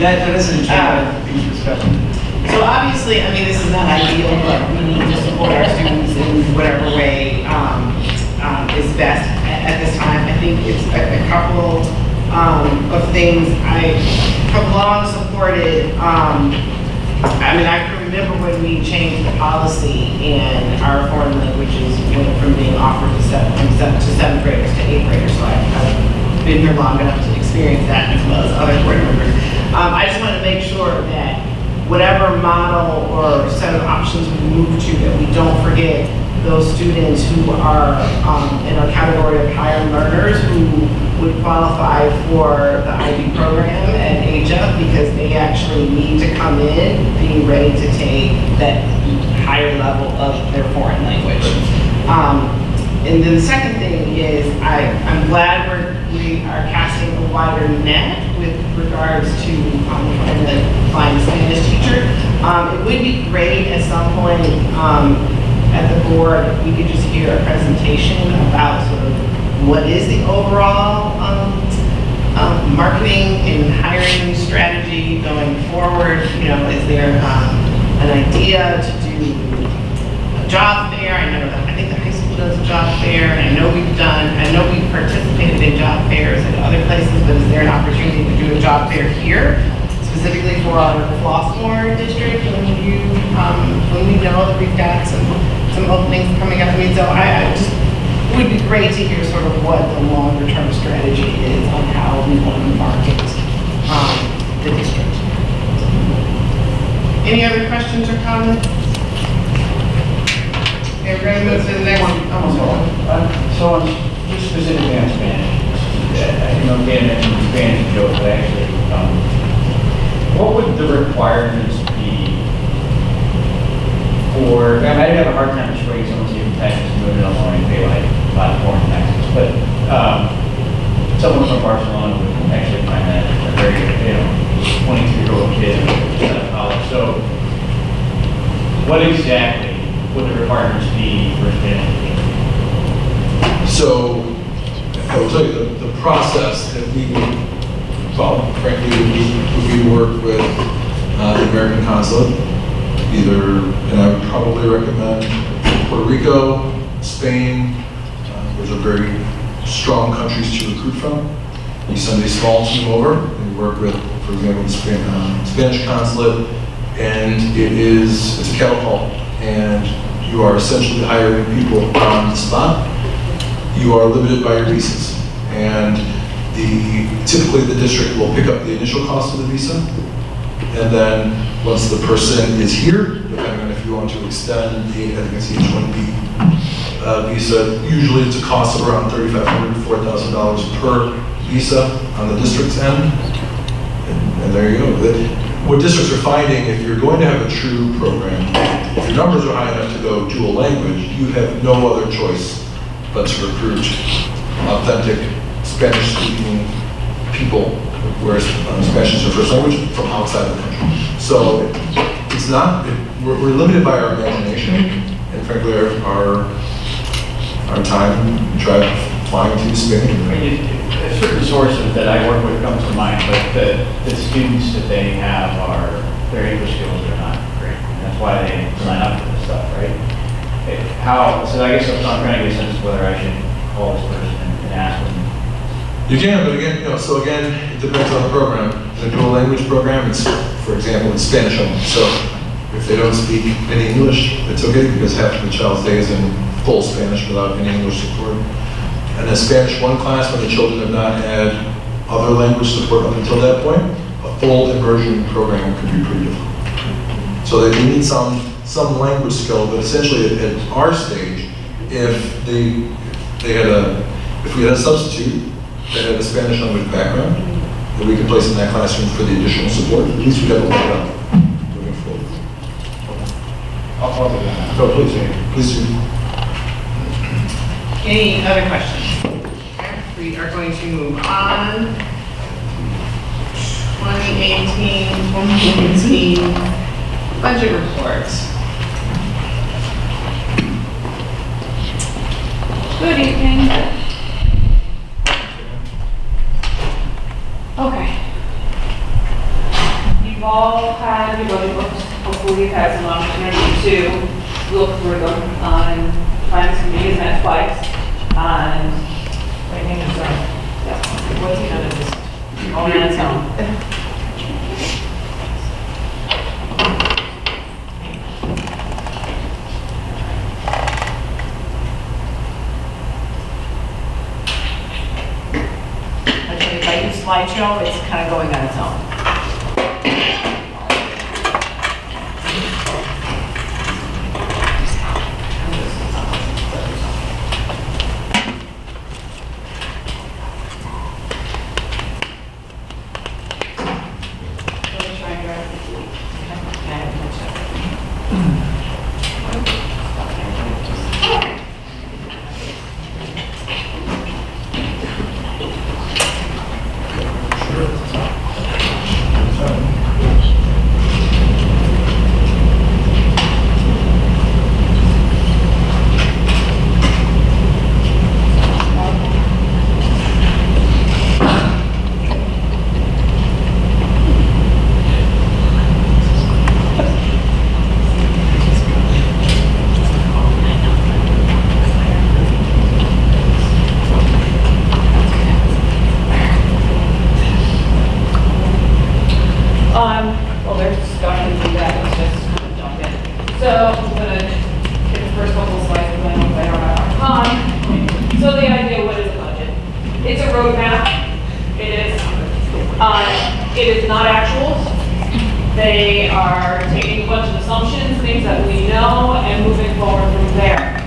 That isn't a huge discussion. So obviously, I mean, this is not ideal, but we need to support our students in whatever way is best at this time. I think it's a couple of things I have long supported. I mean, I can remember when we changed the policy and our foreign languages went from being offered to 7th graders to 8th graders. So I've been here long enough to experience that as well as other board members. I just want to make sure that whatever model or set of options we move to, that we don't forget those students who are in a category of higher learners who would qualify for the IB program at AJA, because they actually need to come in being ready to take that higher level of their foreign language. And then the second thing is I'm glad we are casting a wider net with regards to trying to find a Spanish teacher. It would be great at some point at the board if we could just hear a presentation about sort of what is the overall marketing and hiring strategy going forward. Is there an idea to do a job fair? I think the high school does a job fair, and I know we've participated in job fairs at other places, but is there an opportunity to do a job fair here, specifically for our Flossmoor district, when we know that we've got some openings coming up? I mean, so I just, it would be great to hear sort of what the longer term strategy is on how we want to market the district. Any other questions or comments? Okay, we're going to move to the next one. So just specifically on Spanish, Dan mentioned Spanish joke, but actually, what would the requirements be for, I'd have a hard time persuading someone to even Texas to move to Illinois and pay like a lot more in taxes, but someone from Barcelona would actually find that a very, 23-year-old kid out of college. So what exactly would the requirements be for Spanish speaking? So I will tell you the process that we would follow, frankly, would be work with the American consulate, and I would probably recommend Puerto Rico, Spain. Those are very strong countries to recruit from. We send a small team over. We work with, for example, the Spanish consulate, and it's a cattle call, and you are essentially hiring people on the spot. You are limited by your visas, and typically the district will pick up the initial cost of the visa, and then once the person is here, depending on if you want to extend the, I think it's the H-1B visa, usually it's a cost of around $3,500 to $4,000 per visa on the district's end, and there you go. What districts are finding, if you're going to have a true program, if your numbers are high enough to go dual language, you have no other choice but to recruit authentic Spanish-speaking people, whereas Spanish is their first language, from outside the country. So it's not, we're limited by our imagination, and frankly, our time, flying to Spain. I mean, a certain sources that I work with comes to mind, but the students that they have their English skills are not great. And that's why they sign up for this stuff, right? So I guess I'm trying to get a sense of whether I should call this person and ask them. You can, but again, so again, it depends on the program. In a dual language program, it's, for example, it's Spanish only. So if they don't speak any English, it's okay because half of the child's day is in full Spanish without any English support. And a Spanish 1 class, when the children have not had other language support up until that point, a full immersion program could be pretty difficult. So they need some language skill, but essentially at our stage, if we had a substitute that had a Spanish language background, that we could place in that classroom for the additional support, at least we'd have a leg up moving forward. I'll follow that. So please do. Any other questions? Okay, we are going to move on. 2018 budget report. Good evening. Okay. You've all had your budget books. Hopefully you've had some opportunity to look through them and find some meetings met twice. And my name is, what's the other this? Oh, yeah, it's on. If I use slideshow, it's kind of going on its own. Well, there's discussion to that, let's just kind of jump in. So I'm gonna get the first couple of slides and then we'll play around our time. So the idea, what is a budget? It's a roadmap. It is not actuals. They are taking a bunch of assumptions, things that we know, and moving forward from there.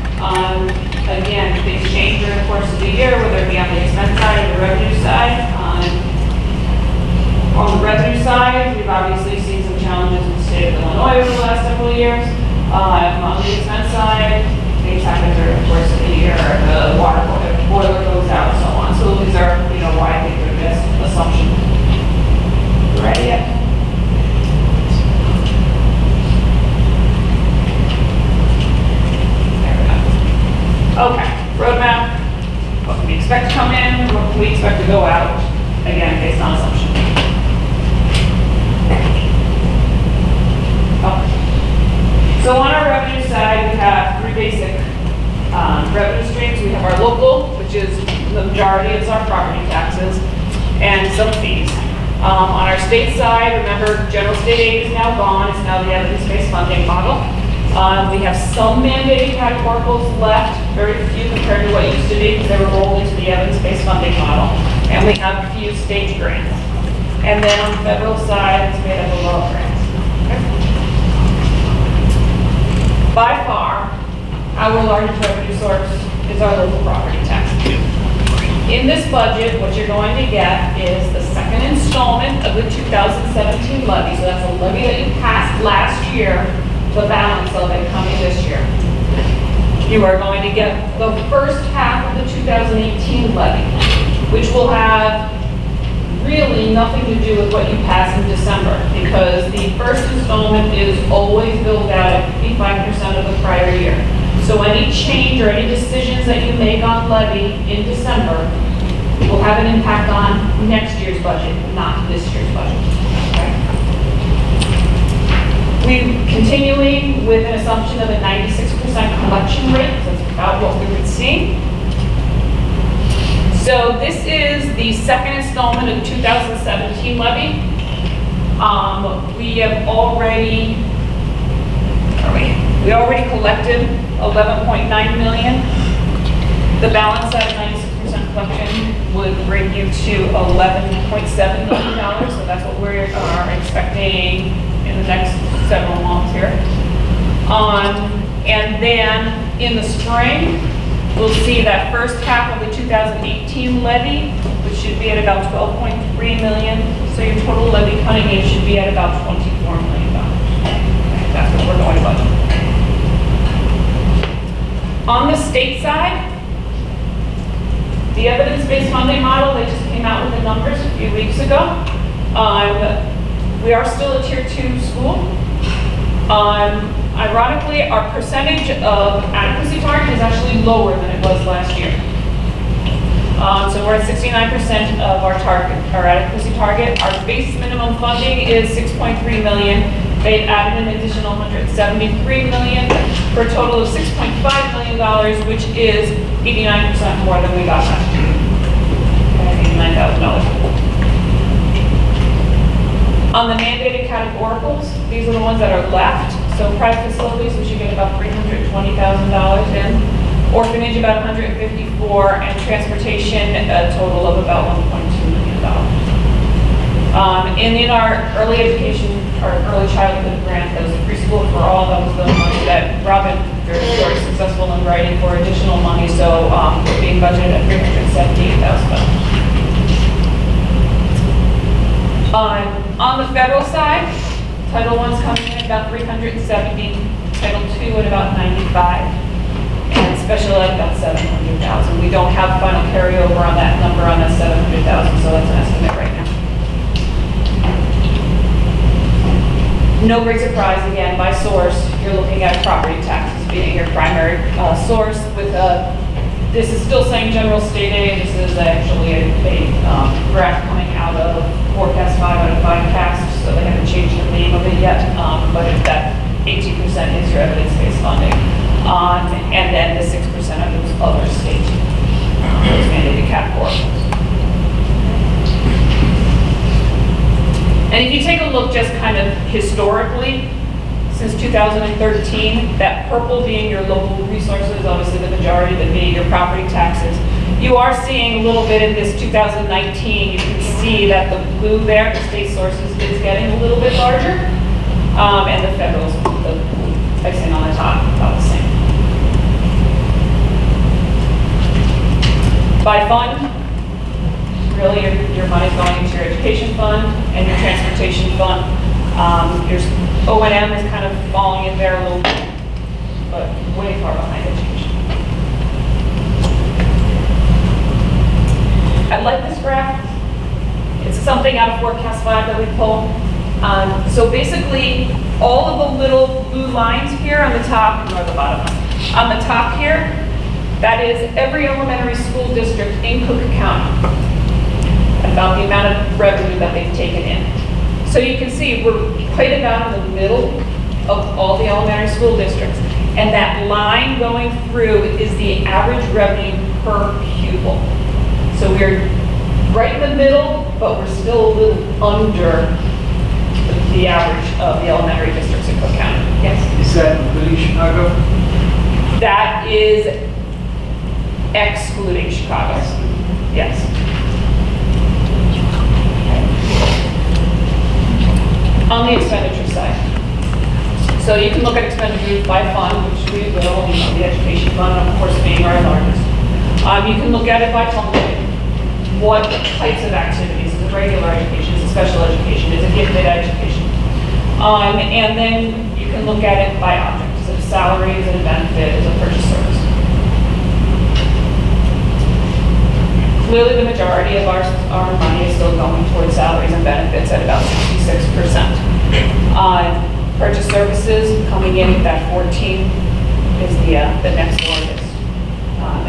Again, things change during the course of the year, whether it be on the expense side or the revenue side. On the revenue side, we've obviously seen some challenges in the state of Illinois over the last several years. On the expense side, things happen during the course of the year, the water boiler goes out, and so on. So these are, why I think they're best assumptions. ready yet? There we go. Okay, roadmap. What can we expect to come in? What can we expect to go out? Again, based on assumption. Okay. So on our revenue side, we have three basic revenue streams. We have our local, which is the majority is our property taxes, and some fees. On our state side, remember, general state aid is now gone. It's now the evidence-based funding model. We have some mandated categoricals left, very few compared to what used to be, because they were rolled into the evidence-based funding model. And we have a few state grants. And then on the federal side, it's made up of all grants. Okay. By far, our largest revenue source is our local property tax. In this budget, what you're going to get is the second installment of the 2017 levy. So that's a levy that you passed last year, the balance of it coming this year. You are going to get the first half of the 2018 levy, which will have really nothing to do with what you pass in December, because the first installment is always billed out at 55% of the prior year. So any change or any decisions that you make on levy in December will have an impact on next year's budget, not this year's budget. Okay? We're continuing with an assumption of a 96% collection rate. That's about what we would see. So this is the second installment of the 2017 levy. We have already, we already collected 11.9 million. The balance at 96% collection would bring you to $11.7 million. So that's what we are expecting in the next several months here. And then in the spring, we'll see that first half of the 2018 levy, which should be at about 12.3 million. So your total levy coming in should be at about $24 million. That's what we're going to budget. On the state side, the evidence-based funding model, they just came out with the numbers a few weeks ago. We are still a tier 2 school. Ironically, our percentage of adequacy target is actually lower than it was last year. So we're at 69% of our target, our adequacy target. Our base minimum funding is $6.3 million. They've added an additional $173 million for a total of $6.5 million, which is 89% more than we got last year. $89,000. On the mandated categoricals, these are the ones that are left. So private facilities, which you get about $320,000 in, orphanage about $154, and transportation a total of about $1.2 million. And in our early education, our early childhood grant, that was preschool for all, that was the money that Robin very successful in writing for additional money. So we're being budgeted at $378,000. On the federal side, Title I's coming in at about 370, Title II at about 95, and special ed about 700,000. We don't have final carryover on that number on that 700,000, so that's an estimate right now. No great surprise, again, by source, you're looking at property taxes being your primary source. With this is still saying general state aid. This is actually a graph coming out of Forecast 5 out of 5 casts, so they haven't changed the name of it yet, but if that 18% is your evidence-based funding. And then the 6% of those other state mandated categories. And if you take a look just kind of historically, since 2013, that purple being your local resources, obviously the majority of it being your property taxes, you are seeing a little bit in this 2019, you can see that the blue there, the state sources, is getting a little bit larger, and the federal, the icing on the top, about the same. By fund, really your money's going into your education fund and your transportation fund. Your O&M is kind of falling in there a little bit, but way far behind education. I like this graph. It's something out of Forecast 5 that we pull. So basically, all of the little blue lines here on the top, or the bottom, on the top here, that is every elementary school district in Cook County, about the amount of revenue that they've taken in. So you can see we're right about in the middle of all the elementary school districts. And that line going through is the average revenue per pupil. So we're right in the middle, but we're still a little under the average of the elementary districts in Cook County. Yes? Is that including Chicago? That is excluding Chicago. Yes. On the expenditure side. So you can look at expenditures by fund, which we will, the education fund, of course, being our largest. You can look at it by function. What types of activities? Is it regular education? Is it special education? Is it gifted education? And then you can look at it by object. Is it a salary? Is it a benefit? Is it a purchase service? Clearly, the majority of our money is still going towards salaries and benefits at about 66%. Purchase services coming in at that 14 is the next largest.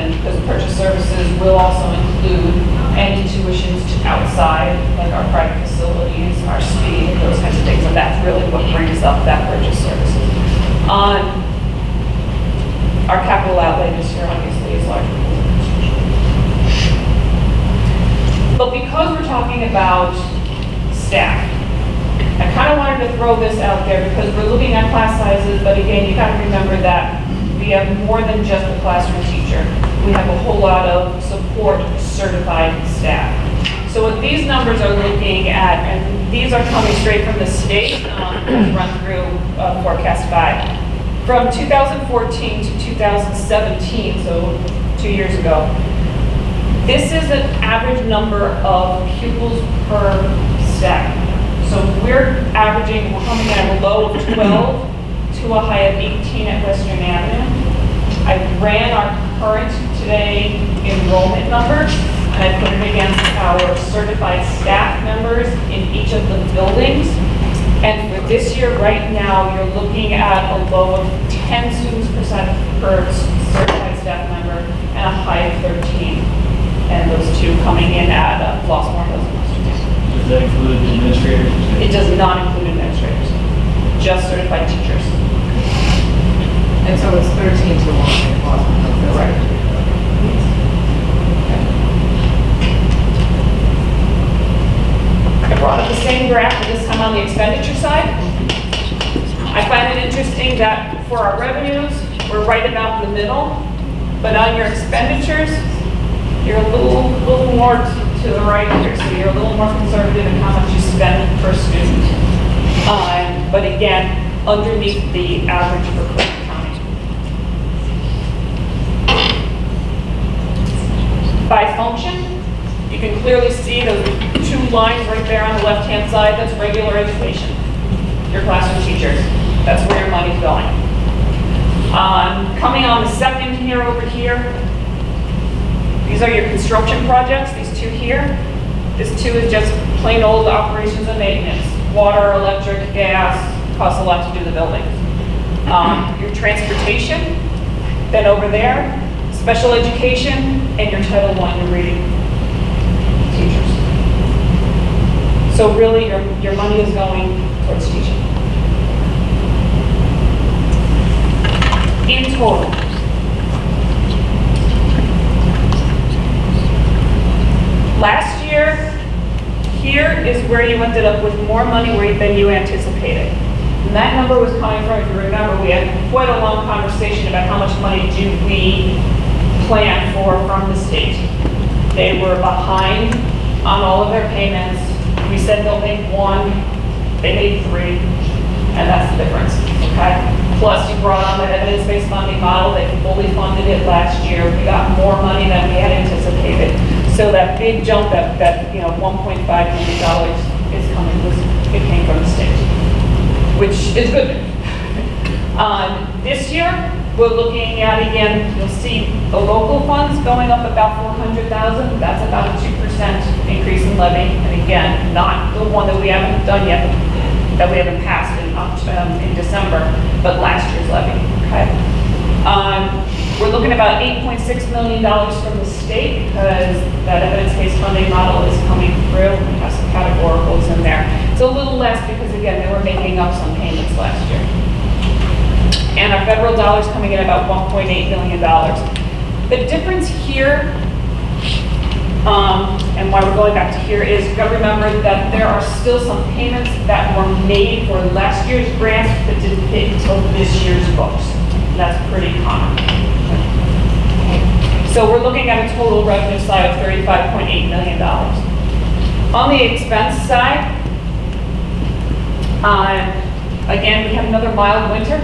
And because purchase services will also include any tuitions to outside, like our private facilities, our speed, those kinds of things. And that's really what brings up that purchase services. Our capital outlay this year obviously is larger. But because we're talking about staff, I kind of wanted to throw this out there because we're looking at class sizes, but again, you got to remember that we have more than just a classroom teacher. We have a whole lot of support certified staff. So what these numbers are looking at, and these are coming straight from the state, run through Forecast 5. From 2014 to 2017, so 2 years ago, this is an average number of pupils per staff. So we're coming at a low of 12 to a high of 18 at Western Avenue. I ran our current today enrollment numbers, and I put it against our certified staff members in each of the buildings. And for this year, right now, you're looking at a low of 10 students per certified staff member and a high of 13. And those two coming in at Flossmoor Hills. Does that include administrators? It does not include administrators, just certified teachers. And so it's 13 to 1 in Boston. Right. I brought up the same graph, but this time on the expenditure side. I find it interesting that for our revenues, we're right about in the middle, but on your expenditures, you're a little more to the right here, so you're a little more conservative in how much you spend per student. But again, underneath the average for Cook County. By function, you can clearly see those two lines right there on the left-hand side. That's regular education. Your classroom teachers. That's where your money's going. Coming on the second here over here, these are your construction projects, these two here. This two is just plain old operations and maintenance. Water, electric, gas, costs a lot to do the building. Your transportation, then over there, special education, and your Title I, your reading teachers. So really, your money is going towards teaching. In total, last year, here is where you ended up with more money than you anticipated. And that number was coming from, if you remember, we had quite a long conversation about how much money do we plan for from the state. They were behind on all of their payments. We said they'll make one, they made three, and that's the difference, okay? Plus, you brought on the evidence-based funding model. They fully funded it last year. We got more money than we had anticipated. So that big jump, that $1.5 million is coming. It came from the state, which is good. This year, We're looking at, again, you'll see the local funds going up about 400,000. That's about a 2% increase in levy. And again, not the one that we haven't done yet, that we haven't passed in December, but last year's levy, okay? We're looking at about $8.6 million from the state because that evidence-based funding model is coming through. We have some categoricals in there. It's a little less because, again, they were making up some payments last year. And our federal dollars coming in about $1.8 million. The difference here, and why we're going back to here, is you've got to remember that there are still some payments that were made for last year's grants that didn't hit until this year's books. And that's pretty common. So we're looking at a total revenue side of $35.8 million. On the expense side, again, we have another mild winter,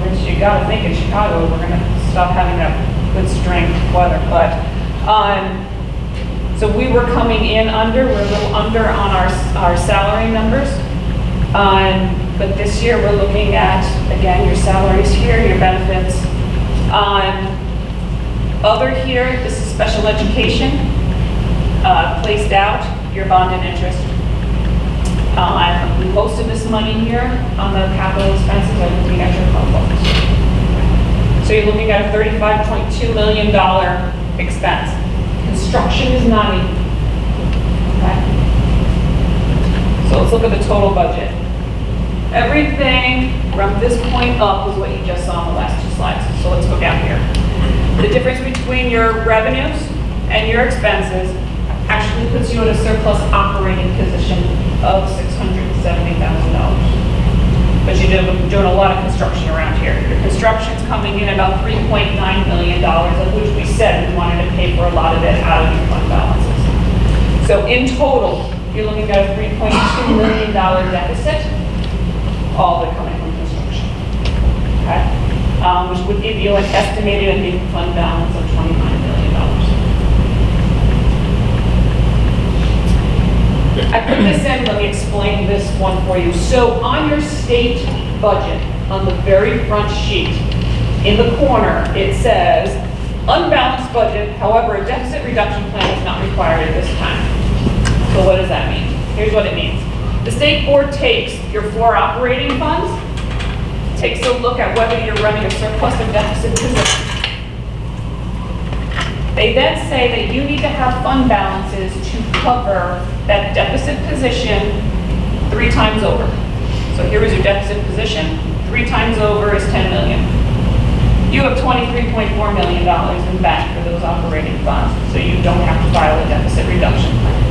which you gotta think in Chicago, we're gonna stop having that good strength weather, but, so we were coming in under, we're a little under on our salary numbers. But this year we're looking at, again, your salaries here, your benefits. Other here, this is special education, placed out, your bond and interest. Most of this money here on the capital expenses are looking at your Chromebooks. So you're looking at a $35.2 million expense. Construction is not even. Okay. So let's look at the total budget. Everything from this point up is what you just saw in the last two slides. So let's go down here. The difference between your revenues and your expenses actually puts you in a surplus operating position of $670,000. But you're doing a lot of construction around here. Your construction's coming in about $3.9 million, of which we said we wanted to pay for a lot of it out of your fund balances. So in total, you're looking at a $3.2 million deficit, all of it coming from construction. Okay? Which would give you an estimated ending fund balance of $29 million. I put this in, let me explain this one for you. So on your state budget, on the very front sheet, in the corner, it says, unbalanced budget, however, a deficit reduction plan is not required at this time. So what does that mean? Here's what it means. The state board takes your 4 operating funds, takes a look at whether you're running a surplus or deficit position. They then say that you need to have fund balances to cover that deficit position 3 times over. So here is your deficit position. 3 times over is 10 million. You have $23.4 million in bank for those operating funds, so you don't have to file a deficit reduction plan.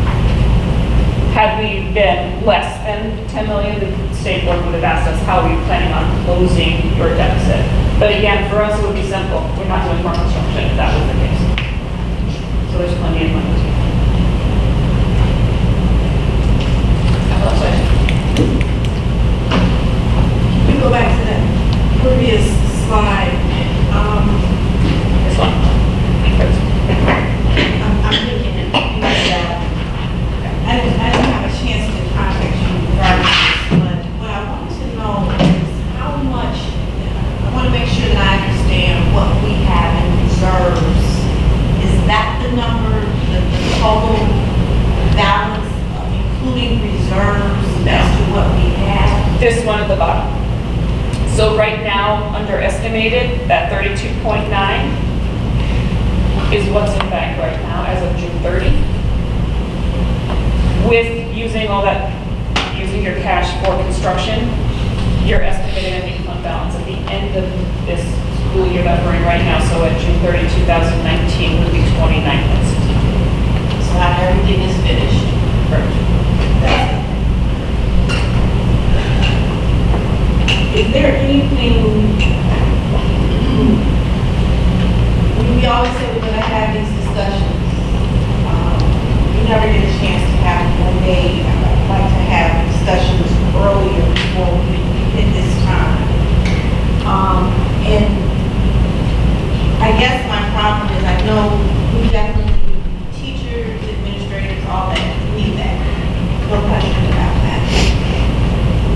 Had we been less than 10 million, the state board would have asked us how are you planning on closing your deficit. But again, for us it would be simple. We're not doing more construction if that was the case. So there's plenty of money. We go back to that previous slide. This one. I'm looking at that. I didn't have a chance to contact you regarding this, but what I want to know is how much, I want to make sure that I understand what we have in reserves. Is that the number, the total balance, including reserves as to what we have? This one at the bottom. So right now, under estimated, that 32.9 is what's in bank right now as of June 30. With using all that, using your cash for construction, your estimated ending fund balance at the end of this school year that we're in right now, so at June 30, 2019, would be 29.6 million. So not everything is finished. Correct. Is there anything, we always say we're going to have these discussions. We never get a chance to have one day. I'd like to have discussions earlier before we hit this time. And I guess my problem is I know we definitely, teachers, administrators, all that, need that. No question about that.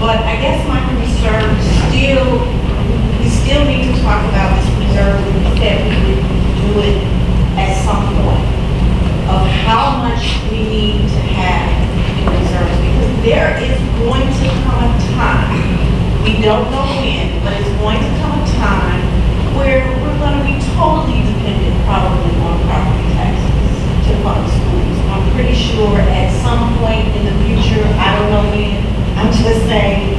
But I guess my concern still, we still need to talk about don't know when, but it's going to come a time where we're going to be totally dependent probably on property taxes to fund schools. I'm pretty sure at some point in the future, I don't know when, I'm just saying,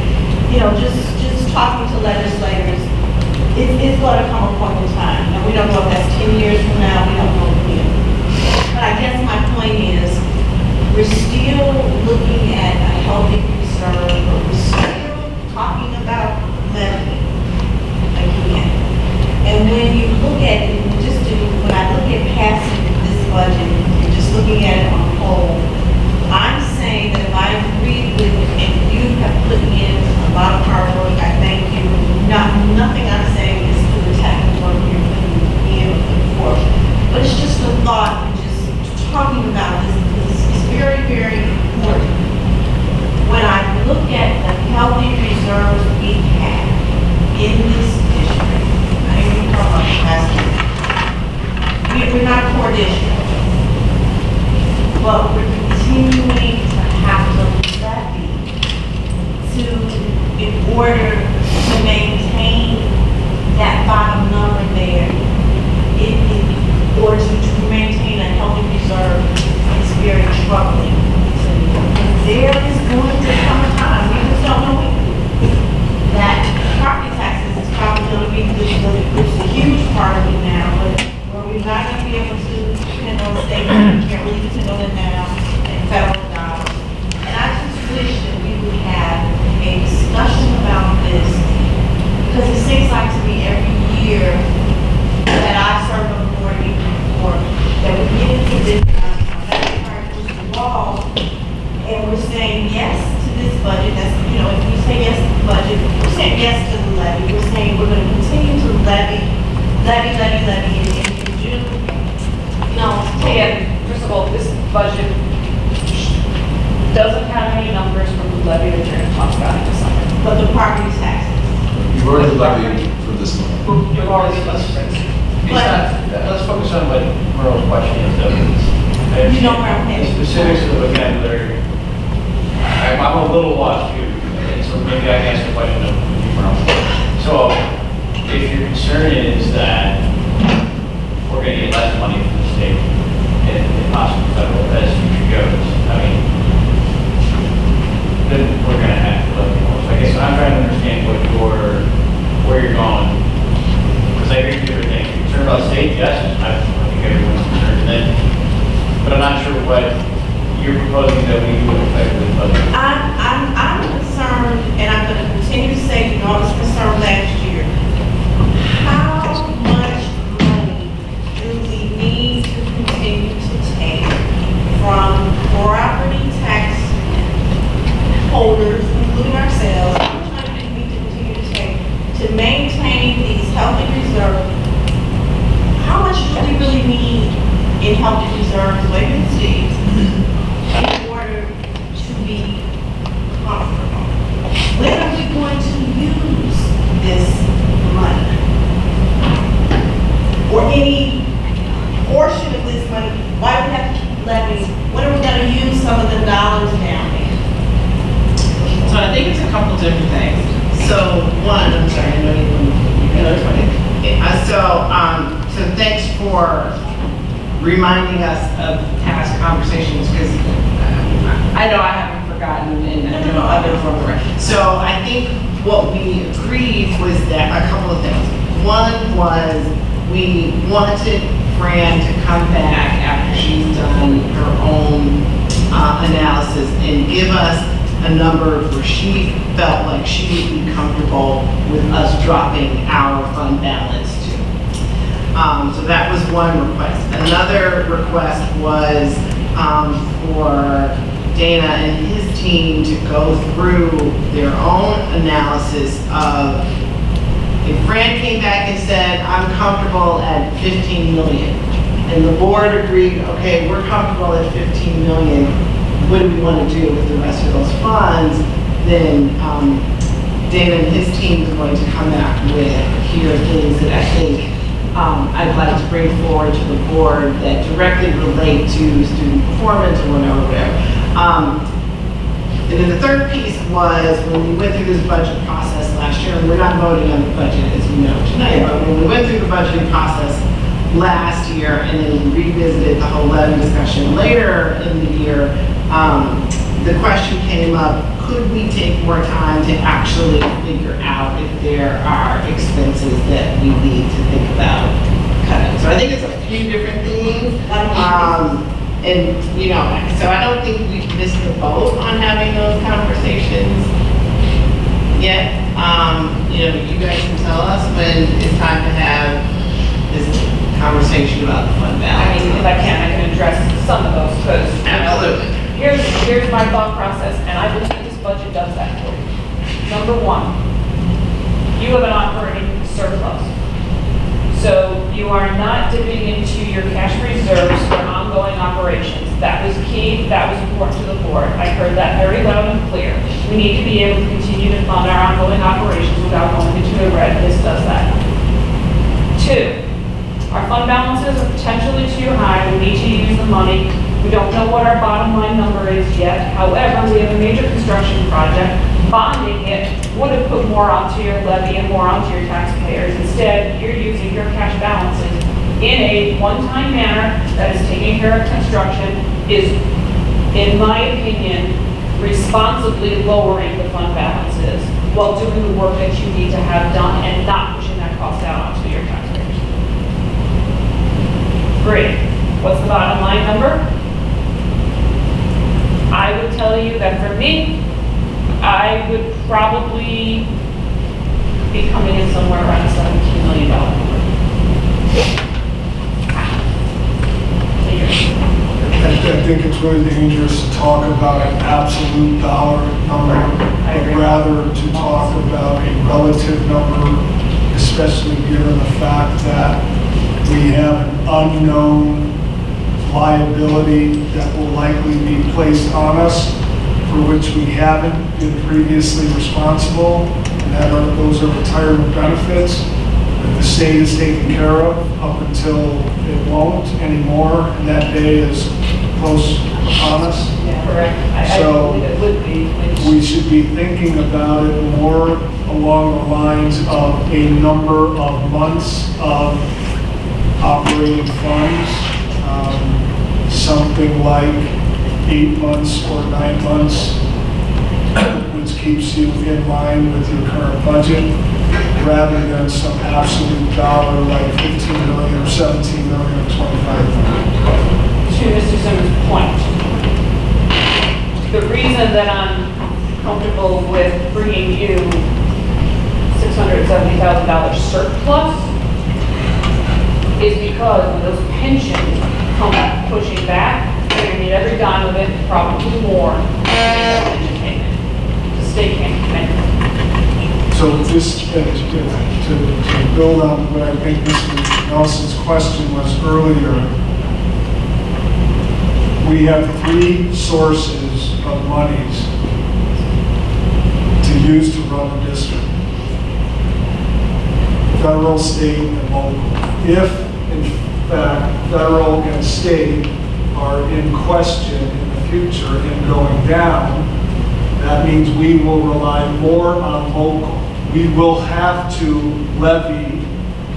you know, just talking to legislators, it's going to come a point in time. And we don't know if that's 10 years from now, we don't know when. But I guess my point is, we're still looking at a healthy reserve, but we're still talking about levy again. And when you look at it, when I look at passing this budget, and just looking at it on the whole, I'm saying that if I agree with it and you have put in a lot of hard work, I thank you. Nothing I'm saying is to attack the work you're putting in or putting forth. But it's just a thought, and just talking about this is very, very important. When I look at the healthy reserves we have in this district, I ain't even talking about capacity. We're not a poor district, but we're continuing to have to levy in order to maintain that bottom number there. Or to maintain a healthy reserve is very troubling. There is going to come a time, we just don't know when, that property taxes is probably going to be a huge part of it now, but where we're not going to be able to depend on the state, we can't really depend on it now, and federal dollars. And I just wish that we would have a discussion about this, because it seems like to me every year that I serve on the board, even before, that we get into this wall, and we're saying yes to this budget. That's, you know, if we say yes to the budget, we're saying yes to the levy. We're saying we're going to continue to levy, and June. No, first of all, this budget doesn't have any numbers from the levy that you're going to talk about in December. But the property taxes. You've already levied for this month. You've already, let's focus on what Merle's question is, though. You know where I'm headed. The specifics of the vocabulary, I'm a little lost here, and so maybe I can ask the question of you, Merle. So, if your concern is that we're going to get less money from the state, and possibly federal, as future goes, I mean, then we're going to have to levy more. So I guess I'm trying to understand where you're going, because I hear different things. You're concerned about state, yes, I think everyone's concerned with that. But I'm not sure what you're proposing that we do affect this budget. I'm concerned, and I'm going to continue to say, you know, I was concerned last year. How much money do we need to continue to take from property tax holders, including ourselves? How much money do we need to continue to take to maintain these healthy reserves? How much do we really need in healthy reserves, wait and see, in order to be comfortable? When are we going to use this money? Or any portion of this money? Why do we have to levy? When are we going to use some of the dollars down there? So I think it's a couple different things. So one, I'm sorry, I know you can so thanks for reminding us of past conversations, because I know I haven't forgotten, and I know others were correct. So I think what we agreed was that a couple of things. One was we wanted Fran to come back after she's done her own analysis and give us a number where she felt like she would be comfortable with us dropping our fund balance to. So that was one request. Another request was for Dana and his team to go through their own analysis of, if Fran came back and said, I'm comfortable at 15 million, and the board agreed, okay, we're comfortable at 15 million, what do we want to do with the rest of those funds? Then Dana and his team is going to come back with, here are things that I think I'd like to bring forward to the board that directly relate to student performance or whatever. And then the third piece was when we went through this budget process last year, and we're not voting on the budget as we know tonight, but when we went through the budgeting process last year and then revisited the whole levy discussion later in the year, the question came up, could we take more time to actually figure out if there are expenses that we need to think about cutting? So I think it's a few different things. And, you know, so I don't think we've missed the boat on having those conversations yet. You know, you guys can tell us when it's time to have this conversation about the fund I balance. mean, if I can address some of those, because. Absolutely. Here's my thought process, and I believe this budget does that for you. Number one, you have an operating surplus. So you are not dipping into your cash reserves for ongoing operations. That was key, that was important to the board. I heard that very loud and clear. We need to be able to continue to fund our ongoing operations without going into the red. This does that. Two, our fund balances are potentially too high. We need to use the money. We don't know what our bottom line number is yet. However, we have a major construction project. Bonding it would have put more onto your levy and more onto your taxpayers. Instead, you're using your cash balances in a one-time manner that is taking care of construction, is, in my opinion, responsibly lowering the fund balances while doing the work that you need to have done and not pushing that cost out onto your taxpayers. Great. What's the bottom line number? I would tell you that for me, I would probably be coming in somewhere around $17 million. I think it's really dangerous to talk about an absolute dollar number, but rather to talk about a relative number, especially given the fact that we have an unknown liability that will likely be placed on us, for which we haven't been previously responsible, and those are retirement benefits that the state is taking care of up until it won't anymore, and that day is close upon us. Yeah, correct. I So believe it would be. we should be thinking about it more along the lines of a number of months of operating funds, something like 8 months or 9 months, which keeps you in line with your current budget, rather than some absolute dollar like 15 million or 17 million or 25 million. To Mr. Simmons' point, the reason that I'm comfortable with bringing you $670,000 surplus is because when those pensions come pushing back, they're going to need every dime of it, probably more, to make that pension payment. The state can't commit. So just to build on what I think Mr. Nelson's question was earlier, we have 3 sources of monies to use to run the district: federal, state, and local. If, in fact, federal and state are in question in the future and going down, that means we will rely more on local. We will have to levy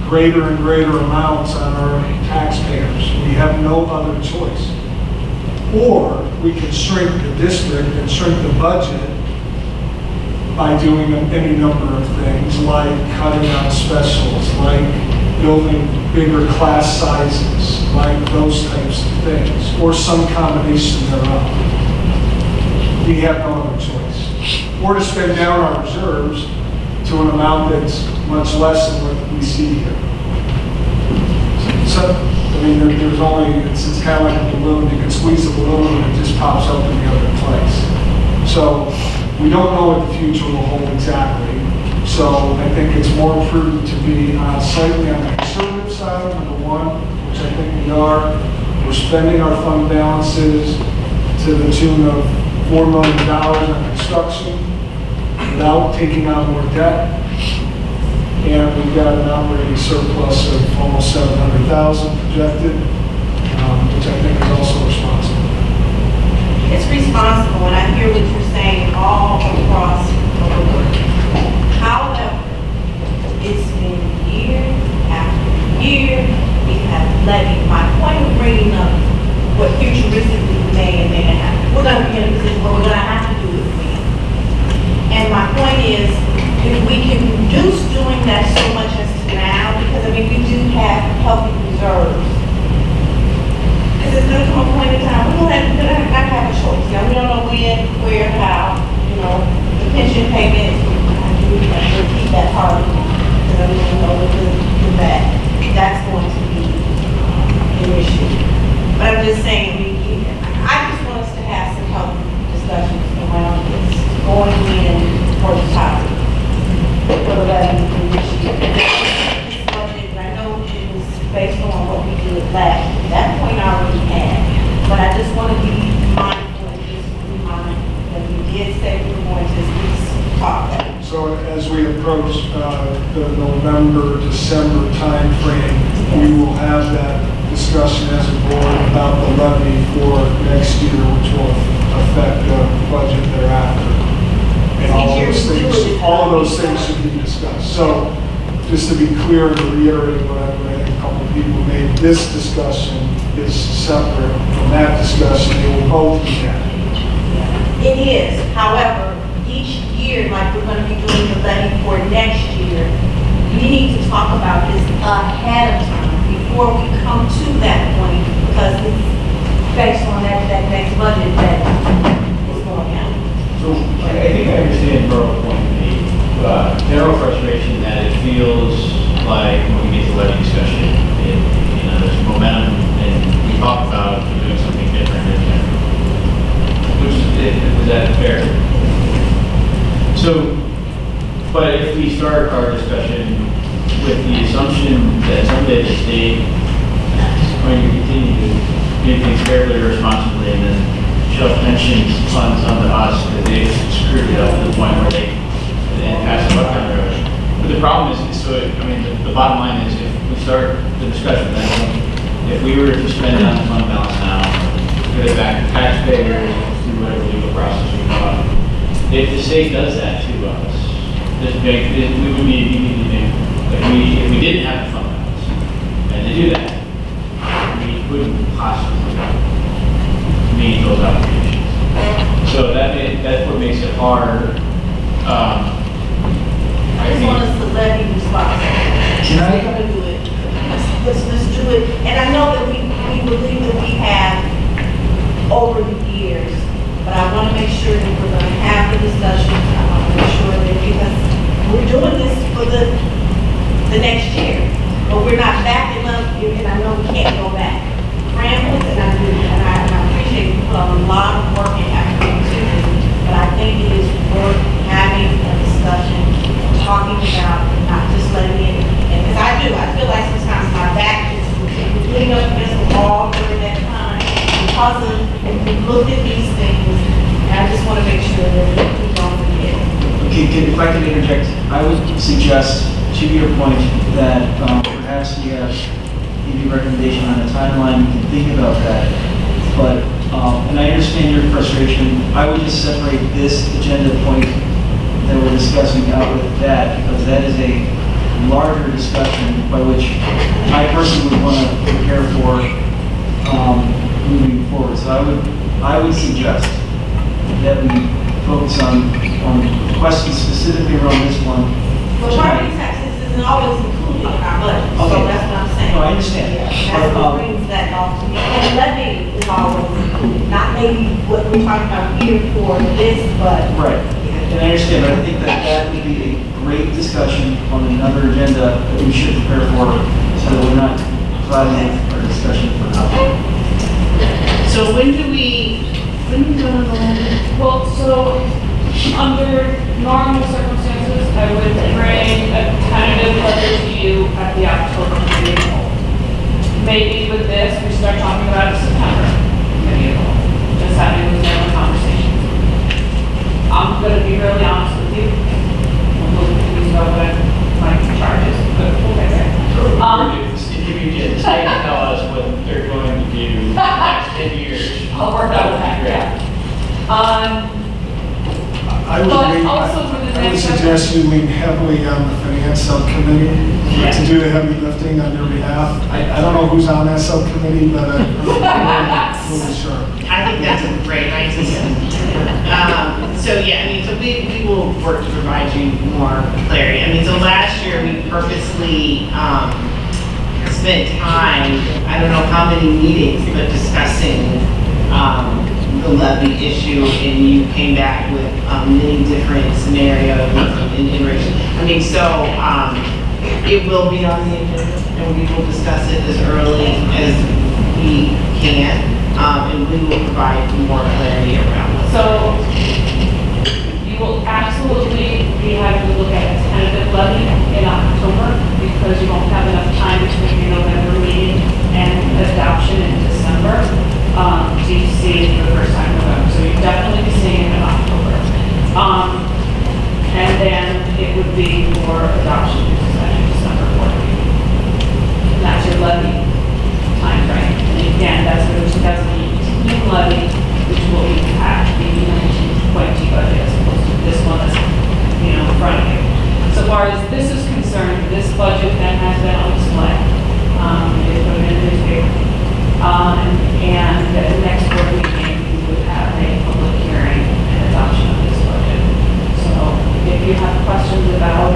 greater and greater amounts on our taxpayers. We have no other choice. Or we can shrink the district and shrink the budget by doing any number of things, like cutting out specials, like building bigger class sizes, like those types of things, or some combination thereof. We have no other choice. Or to spend down our reserves to an amount that's much less than what we see here. So, I mean, there's only, it's kind of like a balloon. You can squeeze the balloon and it just pops up in the other place. So we don't know what the future will hold exactly. So I think it's more prudent to be slightly on the conservative side, number one, which I think we are. We're spending our fund balances to the tune of $4 million on construction without taking on more debt. And we've got an operating surplus of almost $700,000 projected, which I think is also responsible. it's responsible, and I hear what you're saying all across the board. However, it's been year after year, we have levied. My point of bringing up what futuristically may and may not happen, we're gonna be in a position where we're gonna have to do it again. And my point is, if we can reduce doing that so much as to now, because I mean, we do have healthy reserves. Because it's gonna come a point in time, we're gonna have a choice. Now, we don't know when, where, how, you know, the pension payments, I do repeat that part, because I don't know with that, that's going to be an issue. But I'm just saying, I just want us to have some healthy discussions around this, going in for the topic, for the levy for this year. This budget, I know it was based on what we did last year. That point I already had, but I just want to be mindful and just remind that we did say we were going to at least talk about it. So as we approach the November, December timeframe, we will have that discussion as a board about the levy for next year, which will affect the budget thereafter. And all of those things should be discussed. So just to be clear and to reiterate what I think a couple of people made, this discussion is separate from that discussion. They will both be had. It is, however, each year, like we're going to be doing the levy for next year, we need to talk about this ahead of time before we come to that point, because it's based on that next budget that is going out. So I think I understand Beryl's point of view. General frustration that it feels like when we get to levy discussion, there's momentum and we talk about doing something different in general. Was that fair? So, but if we start our discussion with the assumption that someday the state is going to continue to do things fairly or responsibly and then shove pension funds onto us because they've screwed it up to the point where they then pass it up down the road. But the problem is, the bottom line is if we start the discussion, then if we were to spend down the fund balance now, give it back to taxpayers, through whatever legal process we want, if the state does that to us, we would be immediately, if we didn't have the fund balance, and to do that, we couldn't possibly meet those obligations. So that's what makes it hard. I just want us to levy responsible. We're going to do it. Let's do it. And I know that we believe that we have over the years, but I want to make sure that we're going to have the discussions. I want to make sure that because we're doing this for the next year, but we're not backing up, and I know we can't go back. Rambles, and I appreciate you put a lot of work and effort into this, but I think it is worth having a discussion, talking about, not just letting it, because I feel like sometimes my back is leaning up against the wall during that time, because of, we looked at these things, and I just want to make sure that we don't forget. Okay, if I can interject, I would suggest, to your point, that perhaps we have maybe a recommendation on a timeline, we can think about that. But, and I understand your frustration, I would just separate this agenda point that we're discussing out with that, because that is a larger discussion by which I personally would want to prepare for moving forward. So I would suggest that we focus on questions specifically around this one. Well, property taxes isn't always included in our budget, so that's what I'm saying. No, I understand. Yeah, that's what brings that off to me. And levy is always included, not maybe what we're talking about here for this, but. Right, and I understand, but I think that would be a great discussion on another agenda that we should prepare for, so that we're not clouding our discussion for now. So when do we go on the levy? Well, so under normal circumstances, I would bring a tentative letter to you at the October meeting. Maybe with this, we start talking about it in September, maybe just having those general conversations. I'm going to be really honest with you. I'm a little confused about what my charge is, but we'll get there. If you can just tell us what they're going to do in the next 10 years. I'll work out with that, yeah. actually lean heavily on the finance subcommittee to do the heavy lifting on your behalf. I don't know who's on that subcommittee, but I'm really sure. I think that's a great idea. So yeah, I mean, so we will work to provide you more clarity. I mean, so last year we purposely spent time, I don't know how many meetings, but discussing the levy issue, and you came back with many different scenarios and iterations. I mean, so it will be on the agenda, and we will discuss it as early as we can, and we will provide more clarity around it. So you will absolutely be having to look at a tentative levy in October because you won't have enough time between your November meeting and adoption in December to see it for the first time in November. So you'll definitely be seeing it in October. And then it would be for adoption in December 14th. And that's your levy time frame. And again, that's for the 2018 levy, which will impact the 1920 budget as opposed to this one that's, in front of you. So far as this is concerned, this budget then has been on display. They put it in the newspaper. And at the next board meeting, we would have a public hearing and adoption of this budget. So if you have questions about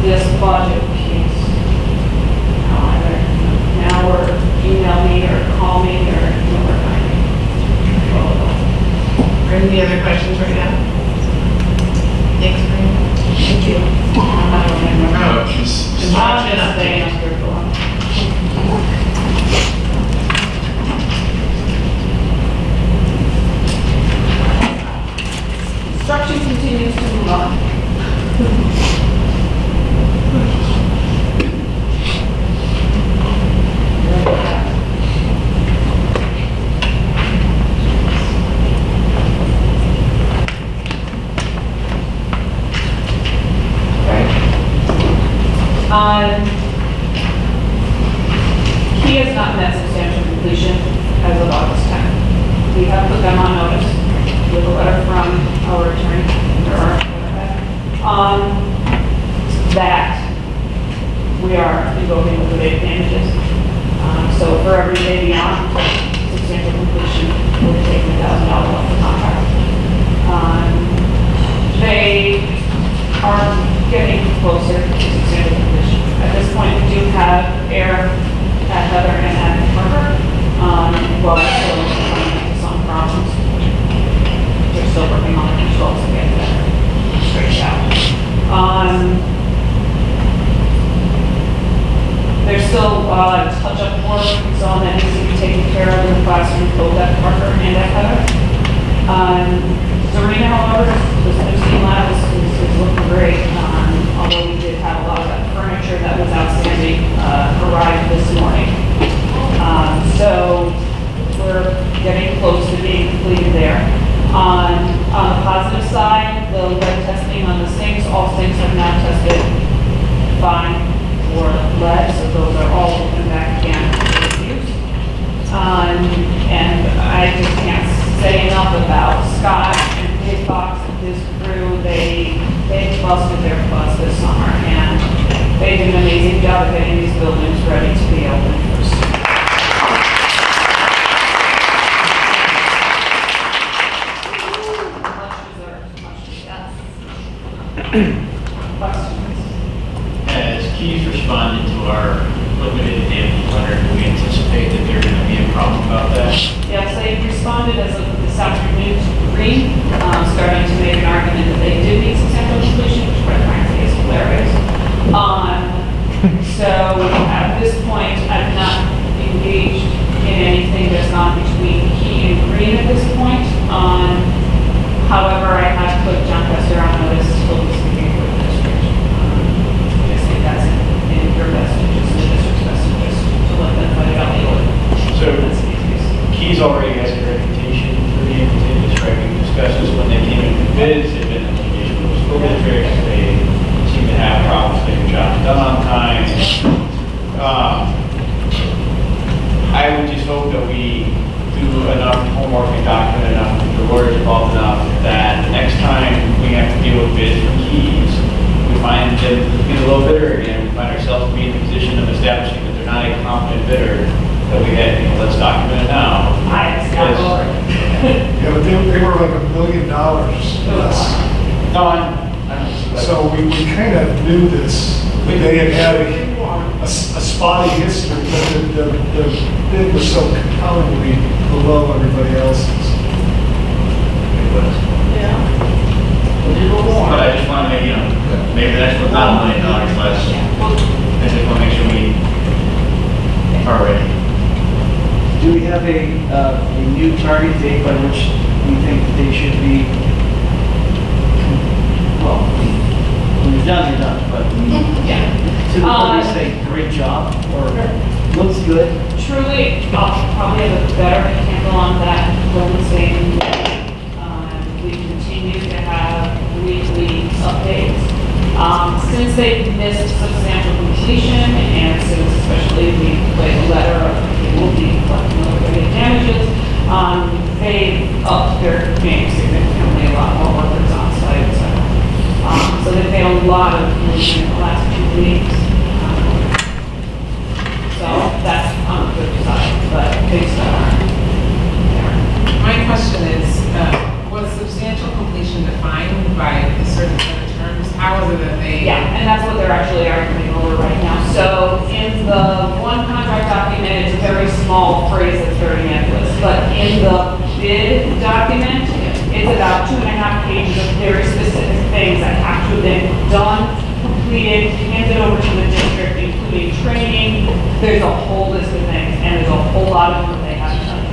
this budget piece, either now or email me or call me or find me. Any other questions right now? Thanks, Brandon. Thank you. Construction update. Construction continues to move on. He has not met substantial completion as of August 10th. We have put them on notice with a letter from our attorney, that we are invoking liquidated damages. So for every day beyond substantial completion, we'll be taking $1,000 off the contract. They are getting closer to substantial completion. At this point, we do have air at Heather and at Parker. Well, we're still running into some problems. They're still working on the controls to get that straightened out. There's still touch-up work, so that needs to be taken care of in the classroom, both at Parker and at Heather. Serena, however, the new steam lab is looking great. Although we did have a lot of that furniture that was outstanding arrived this morning. So we're getting close to being completed there. On the positive side, the lead testing on the sinks, all sinks have now tested fine for lead, so those are all open back again for use. And I just can't say enough about Scott and Big Box and his crew. They busted their butts this summer, and they did an amazing job of getting these buildings ready to be open for school. As Keys responded to our liquidated damage letter, do we anticipate that there's going to be a problem about that? Yes, they responded as of this afternoon to Green, starting to make an argument that they did meet substantial completion, which quite frankly is hilarious. So at this point, I've not engaged in anything that's gone between Key and Green at this point. However, I have put John Kester on notice to hold this meeting for the district. I just think that's in your best interest, in the district's best interest, to let them fight it out legally. So Keys already has a reputation for being continuous, right? We discussed this when they came in with bids, they've been in litigation with school districts, they seem to have problems getting jobs done on time. I would just hope that we do enough homework and document enough, the lawyers involved enough, that the next time we have to deal looking at a low bidder again, we find ourselves being in the position of establishing that they're not a competent bidder, that we had, let's document it now. Yeah, but they were like $1 million less. No, I'm. So we kind of knew this. They had had a spotty history, but the bid was so compellingly below everybody else's. But I just want to make, maybe the next one's not $1 million less. I just want to make sure we are ready. Do we have a new target date by which we think that they should be, well, when you're done, you're done, but to the point, say, great job, or looks good? Truly, I'll probably have a better handle on that Wednesday. We continue to have weekly updates. Since they've missed substantial completion, and since especially we played a letter of they will be collecting liquidated damages, they upped their game significantly, a lot more workers on site, so they've made a lot of movement in the last 2 weeks. So that's on the good side, but based on My question is, was substantial completion defined by a certain set of terms? How is it that they? Yeah, and that's what they're actually arguing over right now. So in the one contract document, it's a very small phrase that's very nebulous, but in the bid document, it's about 2.5 pages of very specific things that have to have been done, completed, handed over to the district, including training. There's a whole list of things, and there's a whole lot of them they have to done.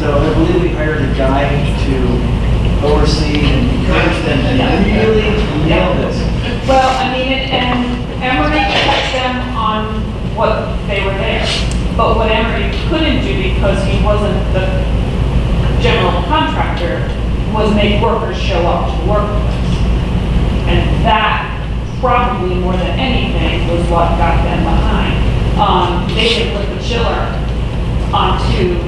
So I believe we hired a guy to oversee and encourage them to really nail this. Well, I mean, and Emory kept them on what they were there. But what Emory couldn't do, because he wasn't the general contractor, was make workers show up to the workplace. And that, probably more than anything, was what got them behind. They didn't put the chiller onto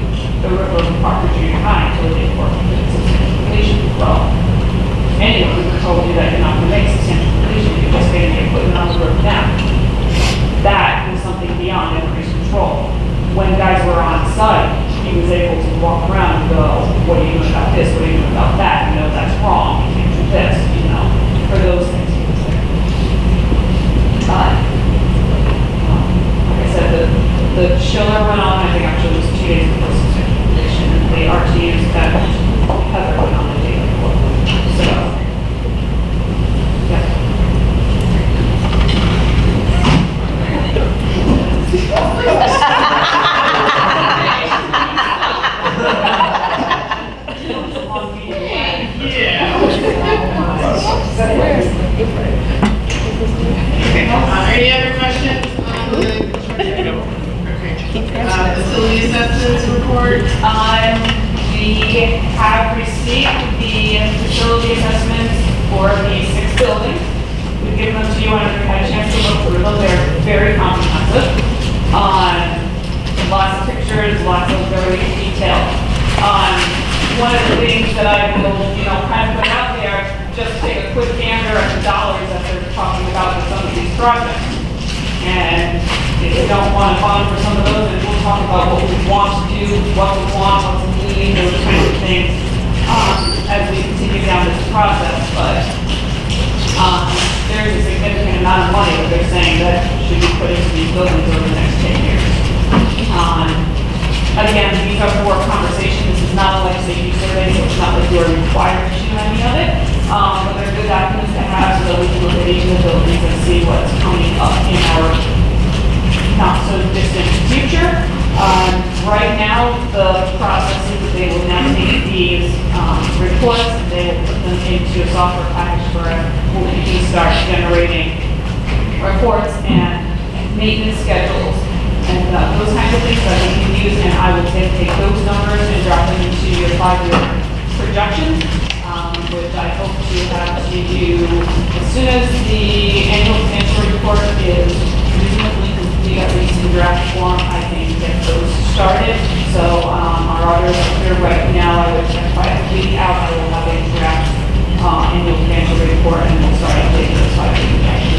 the river of Parker Junior High until they worked with substantial completion. Well, anyone who told you that you're not going to make substantial completion, you're just getting the equipment on the roof now. That was something beyond Emory's control. When guys were on site, he was able to walk around and go, what are you doing about this, what are you doing about that, that's wrong, you can't do this, for those things he was there. Like I said, the chiller went on, I think actually it was 2 days before substantial completion, and the RTUs that Heather went on the day before. So, yeah. Any other questions on the construction? Okay. Facility assessments report? We have received the facility assessments for the 6 buildings. We've given them to you and you've had a chance to look through them. They're very comprehensive. Lots of pictures, lots of very detailed. One of the things that I will, kind of put out there, just take a quick gander at the dollars that they're talking about with some of these projects. And if you don't want to bond for some of those, then we'll talk about what we want to do, what we want, what's needing, those kinds of things, as we continue down this process. But there's a significant amount of money that they're saying that should be put into these buildings over the next 10 years. Again, these are for conversation. This is not a legislative survey, so it's not like you are required to do any of it. But they're good documents to have so that we can look at each of the buildings and see what's coming up in our not so distant future. Right now, the process is that they will now take these reports and they will put them into a software package for we can start generating reports and maintenance schedules and those kinds of things that we can use. And I will take those numbers and drop them into your 5-year projections, which I hope to have to you as soon as the annual financial report is reasonably complete, at least in draft form. I can get those started. So our auditors are here right now. I would check by a week out. I will have a draft annual financial report and we'll start updating those 5-year projections.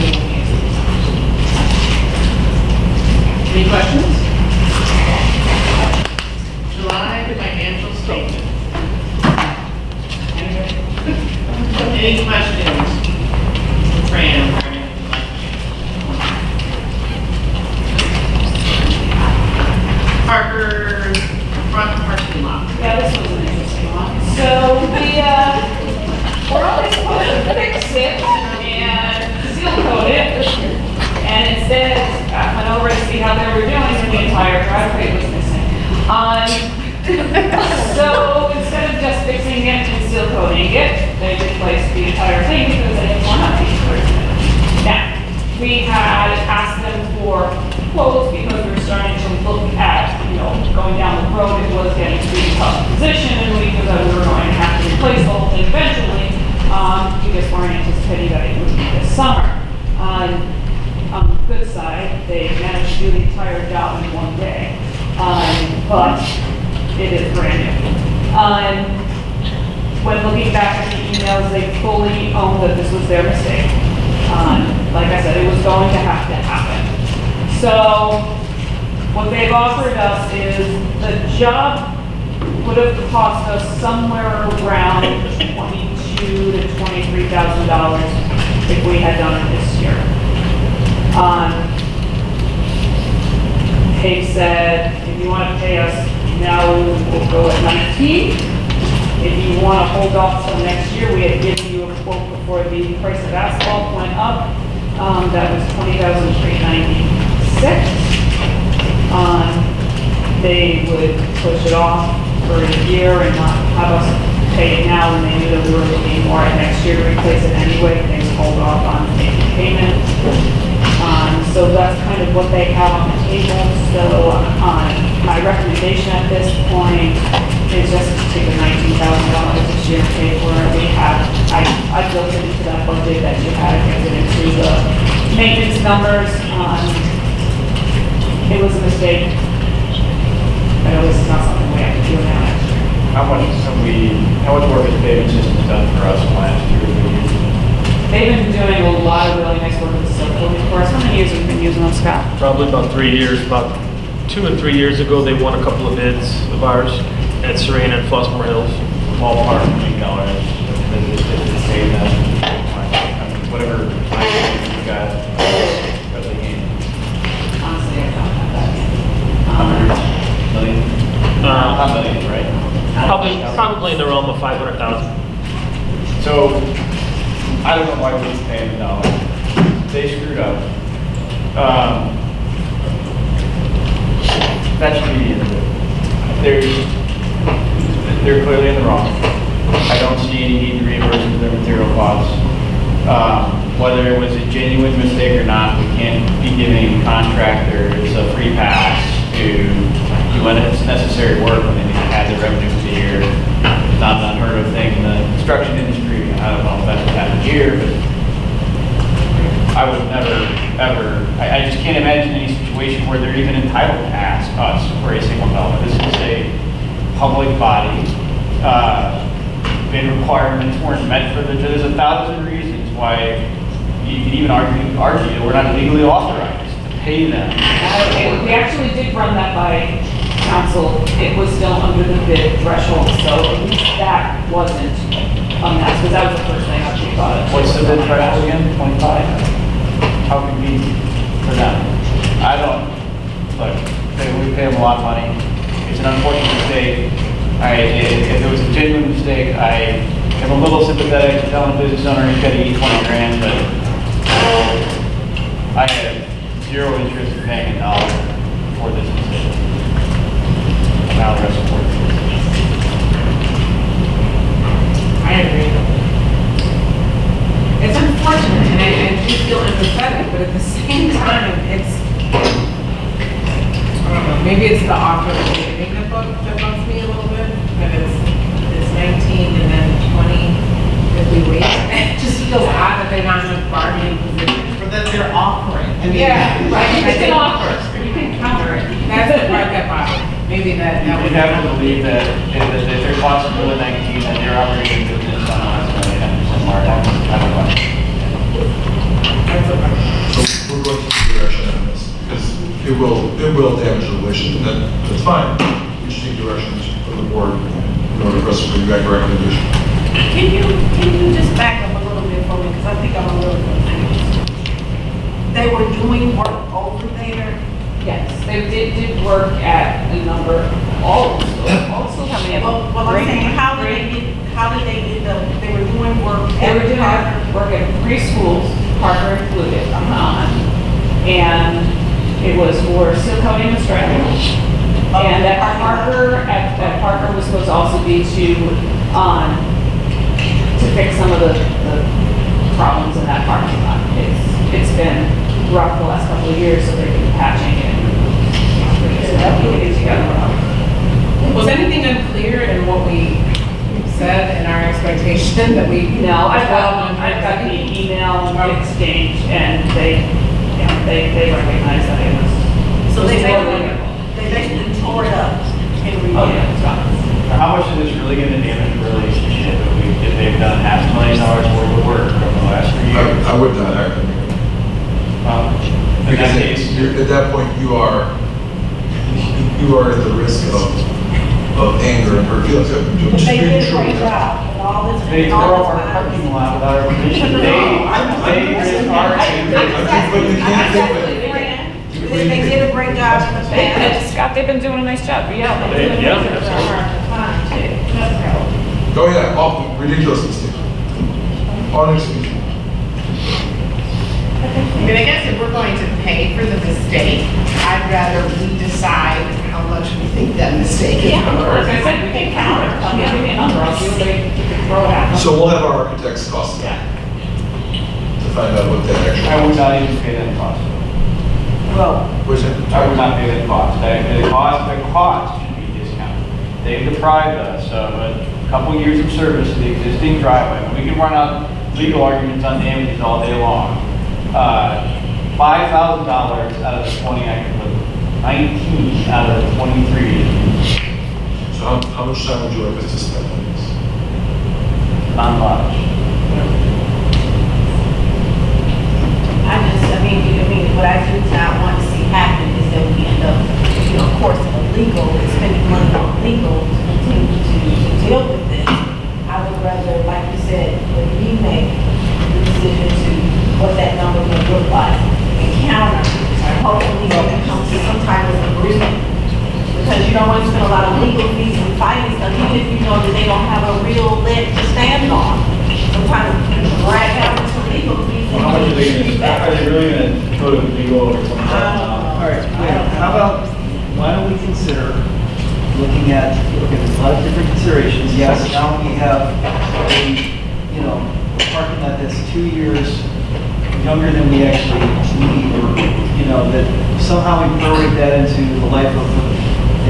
So instead of just fixing it and seal coating it, they replaced the entire thing because they didn't want to have any. Now, we had asked them for quotes because we were starting to look at, going down the road, it was getting to be a tough position, and we knew that we were going to have to replace the whole thing eventually. We just weren't anticipating that it would be this summer. On the good side, they managed to do the entire job in one day, but it is brand new. When looking back at the emails, they fully owned that this was their mistake. Like I said, it was going to have to happen. So what they've offered us is the job would have cost us somewhere around $22,000 to $23,000 if we had done it this year. They said, if you want to pay us now, we'll go at 19. If you want to hold off till next year, we had given you a quote before the price of asphalt went up. That was $20,396. They would push it off for a year and not have us pay it now when they knew that we were looking more at next year to replace it anyway. They would hold off on making payment. So that's kind of what they have on the table. So my recommendation at this point is just to take the $19,000 this year and pay for it. I built it into that budget that you had, I it into the maintenance numbers. It was a mistake. I know this is not something we have to do now. How much work has Paving Systems done for us in the last 2 or 3 years? They've been doing a lot of really nice work with the silk building for us. How many years have you been using them, Scott? Probably about 3 years. About 2 and 3 years ago, they won a couple of bids of ours at Serena and Flossmoor Hills. Ballpark $1 million. It's paid them. Whatever you got. Honestly, I don't have that yet. 100 million? Not million, right? Probably in the realm of 500,000. So, I don't know why we keep paying the dollar. They screwed up. That should be the end of it. They're clearly in the wrong. I don't see any need to reimburse them their material costs. Whether it was a genuine mistake or not, we can't be giving contractors a free pass to do unnecessary work when they need to have the revenue for the year. It's not an unheard of thing in the construction industry. I don't know if that's what happened here, but I would never, ever, I just can't imagine any situation where they're even entitled to ask us for a single dollar. This is a public body. Bid requirements weren't met for there's 1,000 reasons why you can even argue that we're not legally authorized to pay them. We actually did run that by council. It was still under the bid threshold, so at least that wasn't a mess, because that was the first thing I actually thought of. What's the bid threshold again? 25? How convenient for them? I don't, look, we pay them a lot of money. It's an unfortunate mistake. If it was a genuine mistake, I am a little sympathetic to telling a business owner he's got to eat 20 grand, but I have zero interest in paying a dollar for this decision. Now the rest of the I agree. It's unfortunate, and I do feel empathetic, but at the same time, it's, I don't know, maybe it's the author of the beginning that bugs me a little bit, that it's 19 and then 20 if we wait. It just feels odd that they're not in a bargaining position, or that they're offering. I mean, Yeah, right, I you think can offer. you can counter it. That's the part that bothers me. Maybe that We would have to believe that if they're costing more than 19, that they're operating business on us, and 10% margin. I don't know. So we're going to take direction on this, because it will damage the relationship, and that's fine. We just need directions from the board in order for us to bring back a recommendation. Can you just back up a little bit for me, because I think I'm a little confused. They were doing work over there? Yes, they did work at a number, all of them, also how many of them? Well, I'm saying, how did they get they were doing work They were at doing Parker? work at 3 schools, Parker included, and it was for seal coating and striping. And at Parker, supposed to also be to fix some of the problems in that parking lot. It's been rough the last couple of years, so they've been patching it. Getting together. Was anything unclear in what we said in our expectation that we? No, I've got the email exchange, and they recognize that it was. So they was basically tore it up and Oh, yeah, it's gone. How much is this really going to damage the relationship if they've done $500,000 worth of work over the last 3 years? I would not act. In Because that case, at that point, you are at the risk of anger and hurt feelings. Just They being did a true. great job and all this. they tore up our parking lot without our permission. They risked our safety. But you can't think of it. They did a great job in the past. Scott, they've been doing a nice job, but yeah. Oh, yeah, oh, ridiculous mistake. Unexcusable. I mean, I guess if we're going to pay for the mistake, I'd rather we decide how much we think that mistake is Yeah, worth. like I said, we can count it. I'll give you a number, I'll see what they can throw at them. So we'll have our architects cost it to find out what that actually. I would not even pay that cost. Well, What's that? I would not pay that cost. The cost should be discounted. They've deprived us of a couple years of service to the existing driveway. We can run out legal arguments on damages all day long. $5,000 out of the 20 I can put, 19 out of the 23. So how much time would you like us to spend on this? Not much. I mean, what I do not want to see happen is that we end up, of course, in a legal, spending money on legal to continue to deal with this. I would rather, like you said, when we make the decision to what that number will look like, encounter, hopefully we can come to some type of agreement. Because you don't want to spend a lot of legal fees and fighting stuff, even if you know that they don't have a real leg to stand on. Sometimes drag out into legal fees. How much are they really going to go to legal over something? All right, how about, why don't we consider looking at, there's a lot of different considerations. Yes, now we have a parking lot that's 2 years younger than we actually need, or, that somehow we prorate that into the life of what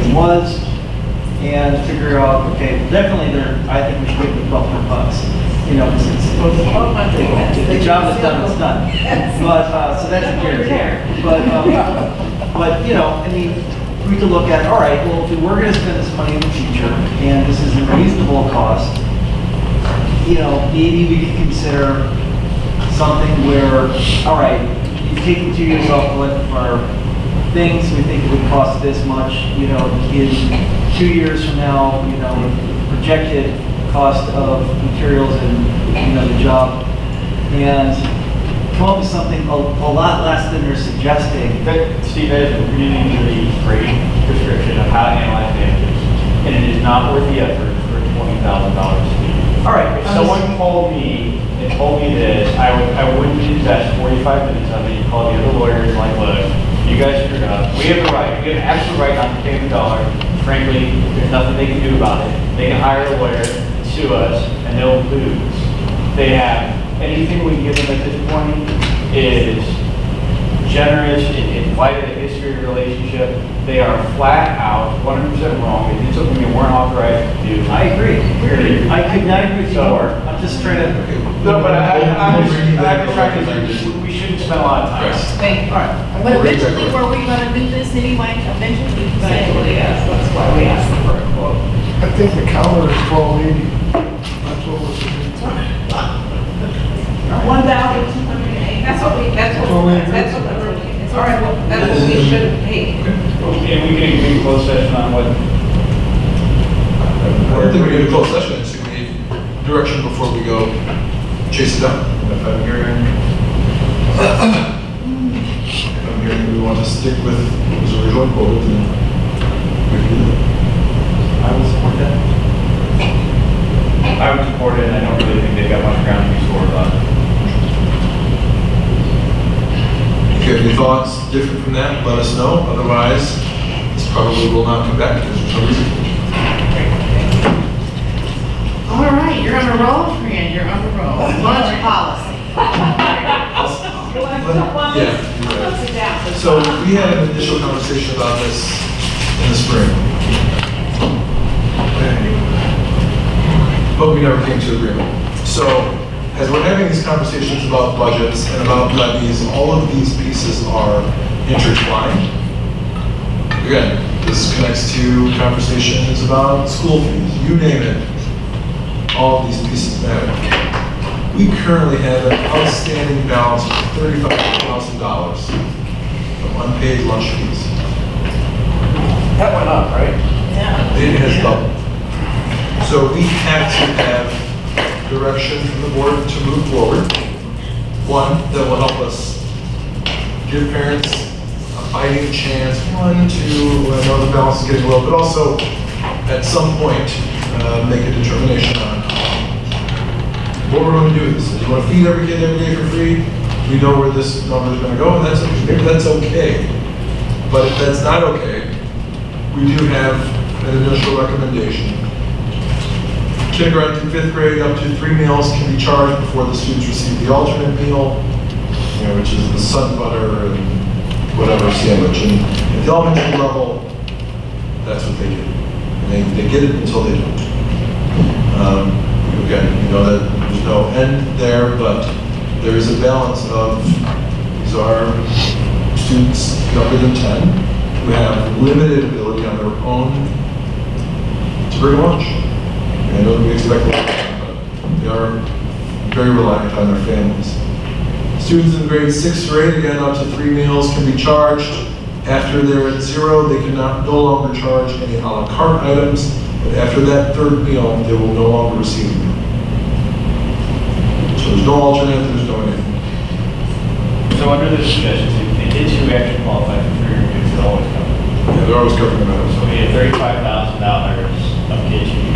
it was, and figure out, okay, definitely I think we should give them $1,200. The job is done, it's done. But, so that's a guarantee. But, we could look at, all right, well, if we were gonna spend this money in the future, and this is a reasonable cost, maybe we could consider something where, all right, you've taken 2 years off the list for things, we think it would cost this much, in 2 years from now, projected cost of materials and, the job, and come up with something a lot less than they're suggesting. Steve has a really great description of how to analyze damages, and it is not worth the effort for $20,000 to do. All right. If someone told me this, I wouldn't invest 45 minutes of it. You call the other lawyers and like, look, you guys screwed up. We have the right, we have an absolute right not to pay the dollar. Frankly, there's nothing they can do about it. They can hire a lawyer, sue us, and they'll lose. They have, anything we give them at this point is generous, in light of the history of the relationship. They are flat out 100% wrong. They did something they weren't authorized to do. I agree. I could not agree with you more. I'm just trying to. No, but I'm just trying to, we shouldn't spend a lot of time. All right. But eventually, were we gonna do this anyway? Eventually, Yes, that's why we asked for a quote. I think the counter is 1280. That's what was the bid. 1,208. That's what we all right, well, that's what we should have paid. And we can agree closed session on what. I don't think we need a closed session, it's going to need direction before we go chase it down. If I'm hearing we want to stick with what was originally quoted, then we can do that. I will support that. I would support it, and I don't really think they've got much ground to be scored on. If you have any thoughts different from that, let us know. Otherwise, this probably will not come back because there's no reason. All right, you're on a roll, Fran, you're on a roll. Lunch policy. Yeah. So we had an initial conversation about this in the spring. But we never came to agreement. So as we're having these conversations about budgets and about levies, all of these pieces are intertwined. Again, this connects to conversations about school fees, you name it. All of these pieces matter. We currently have an outstanding balance of $35,000 from unpaid lunch fees. That went up, right? Yeah. It has doubled. So we have to have direction from the board to move forward. One, that will help us give parents a fighting chance. One, two, I know the balance is getting low, but also at some point, make a determination on what we're going to do with this. If you want to feed every kid every day for free, we know where this number is going to go, and maybe that's okay. But if that's not okay, we do have an initial recommendation. Kindergarten through 5th grade, up to 3 meals can be charged before the students receive the alternate meal, which is the sun butter and whatever sandwich. And at the elementary level, that's what they get. And they get it until they don't. Again, you know that there's no end there, but there is a balance of, these are students younger than 10 who have limited ability on their own to bring lunch. I know that we expect a lot of them, but they are very reliant on their families. Students in grades 6 or 8, again, up to 3 meals can be charged. After they're at 0, they cannot no longer charge any a la carte items, but after that 3rd meal, they will no longer receive them. So there's no alternate, there's no anything. So under the suggestions, the kids who actually qualify for free reduced are always covered. Yeah, they're always covering them. So we have $35,000 of kids who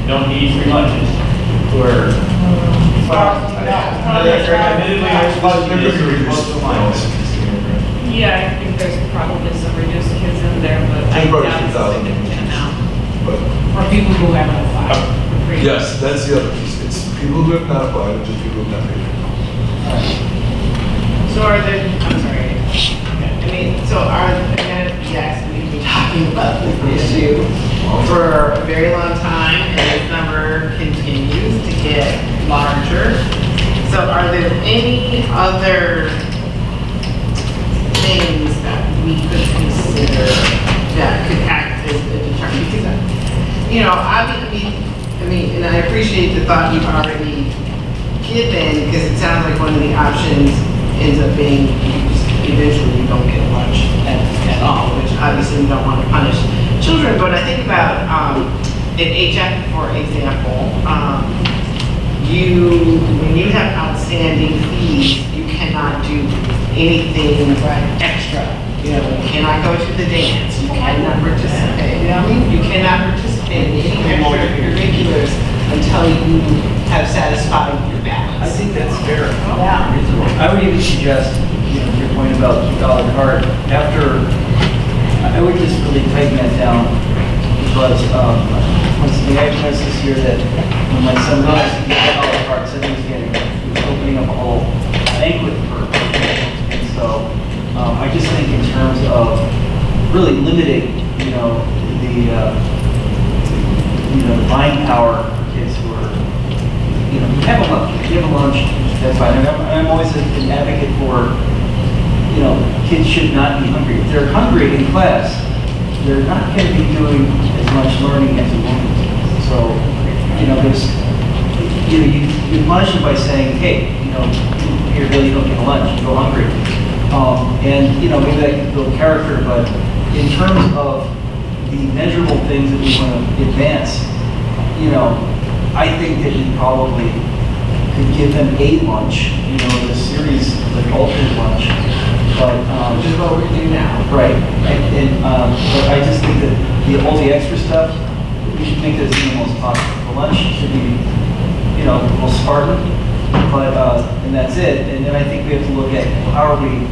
don't need free lunches, who are. Admittedly, Yeah, I think there's probably some reduced kids in there, but I Probably doubt it's 2,000. significant now. But Or people who haven't applied. yes, that's the other piece. It's people who have not applied, and just people who have not paid. So are there, I'm sorry. I mean, so again, yes, we've been talking about this issue for a very long time, and this number continues to get larger. So are there any other things that we could consider that could act as a deterrent? Because, you know, I mean, and I appreciate the thought you've already given, because it sounds like one of the options ends up being eventually you don't get lunch at all, which obviously we don't want to punish children. But I think about at HF, for example, when you have outstanding fees, you cannot do anything extra. You know, you cannot go to the dance, you cannot participate. You know what I mean? You cannot participate in any extracurriculars until you have satisfied your balance. I think that's fair. Yeah. I would even suggest, you know, your point about $2 card, after, I would just really tighten that down, because the evidence this year that when my son realized he had $2 card, said he was opening up a whole banquet for people. And so I just think in terms of really limiting, you know, the buying power for kids who are, you know, you have a lunch, that's fine. I'm always an advocate for, you know, kids should not be hungry. If they're hungry in class, they're not going to be doing as much learning as you want them to. So, you know, you punish them by saying, hey, you know, here really don't get lunch, you go hungry. And, you know, maybe that can build character, but in terms of the measurable things that we want to advance, you know, I think that we probably could give them a lunch, you know, the series, like alternate lunch. But, which is what we do now. Right. But I just think that all the extra stuff, we should make this minimal as possible. The lunch should be, you know, a little Spartan, but, and that's it. And then I think we have to look at how are we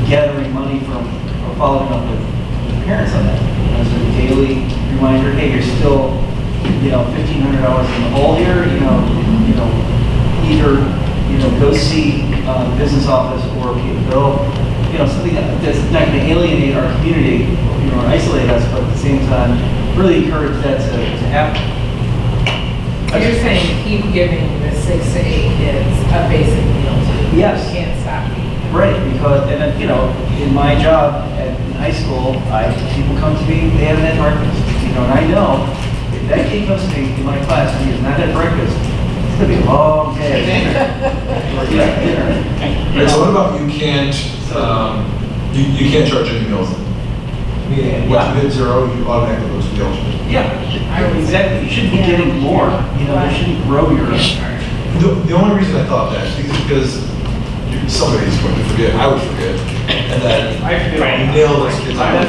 gathering money from, or following up with parents on that. As a daily reminder, hey, you're still $1,500 in the hole here, either, go see business office or go, something that's not going to alienate our community, or isolate us, but at the same time, really encourage that to happen. You're saying keep giving the 6 to 8 kids a basic meal too? Yes. You can't stop eating. Right, because, and then, in my job in high school, people come to me, they haven't had breakfast, and I know, if that kid comes to me in my class and he has not had breakfast, it's gonna be a long day. Dinner. Right, so what about you can't, you can't charge any meals? Meaning, once you hit 0, you automatically go to the alternate. Yeah, exactly, you should be getting more, you shouldn't grow your. The only reason I thought that is because somebody's going to forget, I would forget, and then you nail those kids out.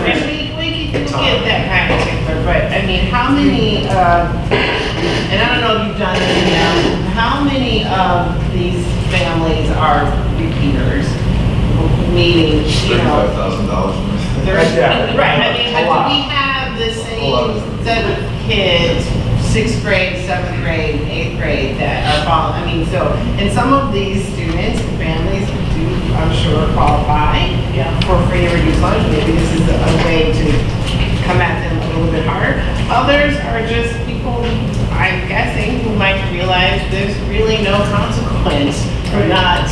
We can get that kind of particular, but I mean, how many, and I don't know if you've done it now, how many of these families are repeaters? Meaning, $35,000. Right, I mean, but do we have the same set of kids, 6th grade, 7th grade, 8th grade that are following? I mean, so, and some of these students and families do, I'm sure, qualify for free or reduced lunch. Maybe this is a way to come at them a little bit harder. Others are just people, I'm guessing, who might realize there's really no consequence for not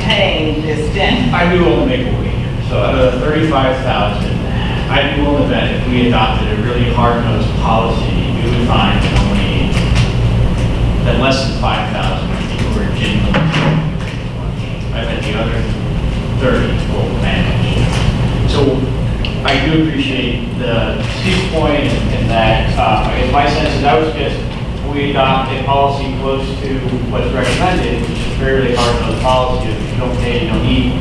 paying this debt. I do own Maple-Wheat here, so out of the 35,000, I'd be willing to bet if we adopted a really hard-nosed policy, we would find that less than 5,000 people were genuinely. I bet the other 30 will manage. So I do appreciate Steve's point in that, I guess my sense is I was just, we adopt a policy close to what's recommended, which is fairly hard-nosed policy, if you don't pay, you don't eat.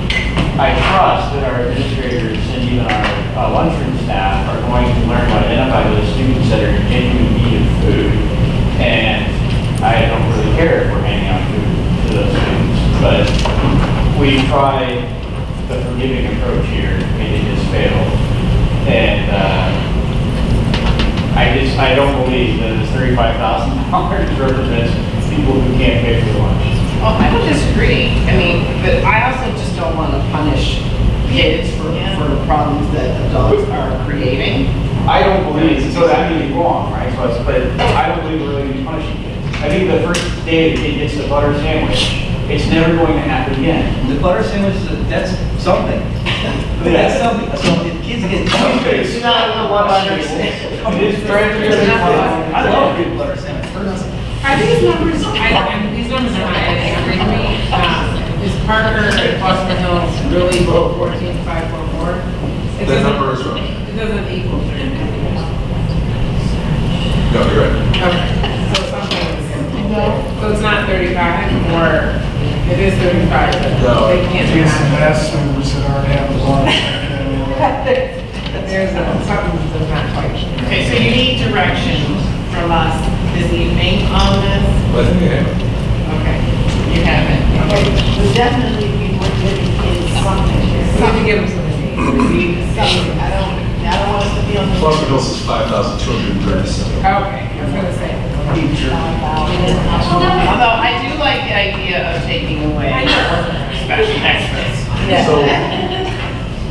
I trust that our administrators and even our lunchroom staff are going to learn to identify those students that are in genuine need of food. And I don't really care if we're handing out food to those students, but we tried the forgiving approach here and it just failed. And I don't believe that it's $35,000 represents people who can't pay for lunch. Well, I don't disagree. I mean, but I also just don't want to punish kids for the problems that adults are creating. I don't believe, so that may be wrong, right? But I don't believe we're really going to be punishing kids. I think the first day the kid gets the butter sandwich, it's never going to happen again. The butter sandwich, that's something. That's something. So if kids get it's not what I understand. It is very I love good butter sandwich. Are these numbers, these numbers are not adding up for me. Is Parker and Foster Hills really below 14,544? That number is wrong. It doesn't equal 30. No, you're right. Okay, so something is, so it's not 35, or it is 35, but No. they can't do It's the that. mass numbers that aren't amplified. There's something that's not quite. Okay, so you need direction from us this evening on this? Well, I think you have. Okay, you haven't. Okay. But definitely we would give the kids something. We have to give them something. Something. I don't want us to be on the. Foster Hills is 5,237. Okay, I was gonna say. Although I do like the idea of taking away special extras. So,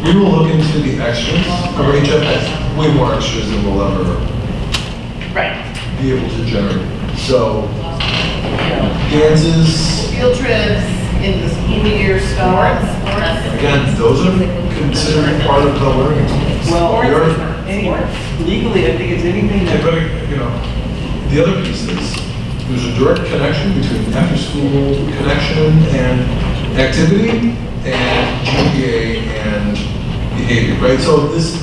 we will look into the extras. Our HF has way more extras than we'll ever be able to generate. So, dances, Field trips in the school year starts. again, those are considered part of the learning. Well, You're- legally, I think it's anything that. But, the other piece is, there's a direct connection between after-school connection and activity and GPA and behavior, right? So it's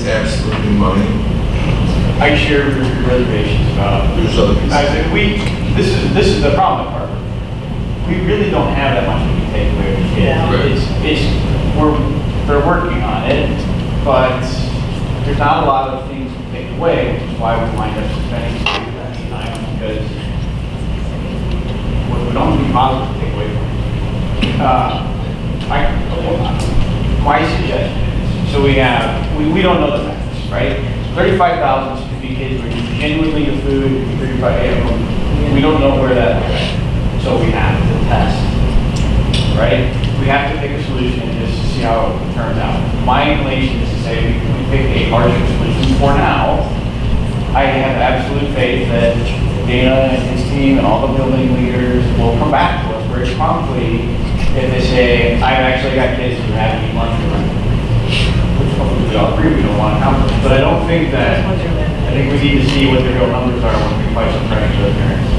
absolutely money. I share your reservations about. There's other pieces. I think this is the problem with Harvard. We really don't have that much we can take away from kids. Right. They're working on it, but there's not a lot of things to take away, which is why we wind up spending that time, because we don't be positive to take away from it. My suggestion is, so we don't know the facts, right? 35,000 is be kids who are genuinely the food, 35 of them. We don't know where that is. So we have to test, right? We have to pick a solution just to see how it turns out. My inclination is to say we pick a harsher solution for now. I have absolute faith that Dana and his team and all the building leaders will come back to us very promptly if they say, I've actually got kids who haven't eaten lunch already. Which hopefully we all agree we don't want to accomplish. But I don't think that, I think we need to see what the real numbers are when we apply some pressure to the parents.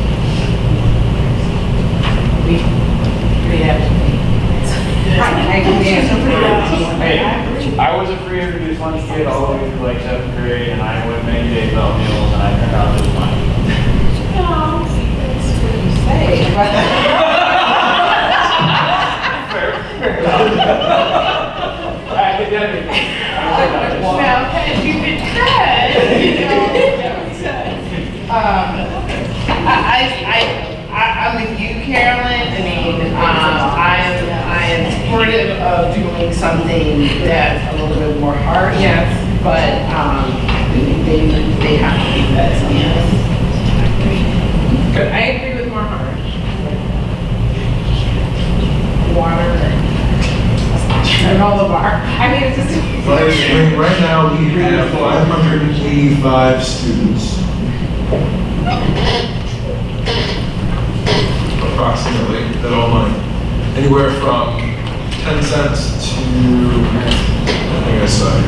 Hey, I was a free introduced lunch kid all the way through like 7th grade, and I went many days without meals, and I turned out just fine. Academic. Well, as you've been said, I'm with you, Carolyn. I mean, I am supportive of doing something that's a little bit more harsh. Yes. But, they have to do that sometimes. I agree with more harsh. Water and all of our, I mean, it's just. Right now, we have 585 students. Approximately, that all money. Anywhere from 10 cents to, I think I saw it.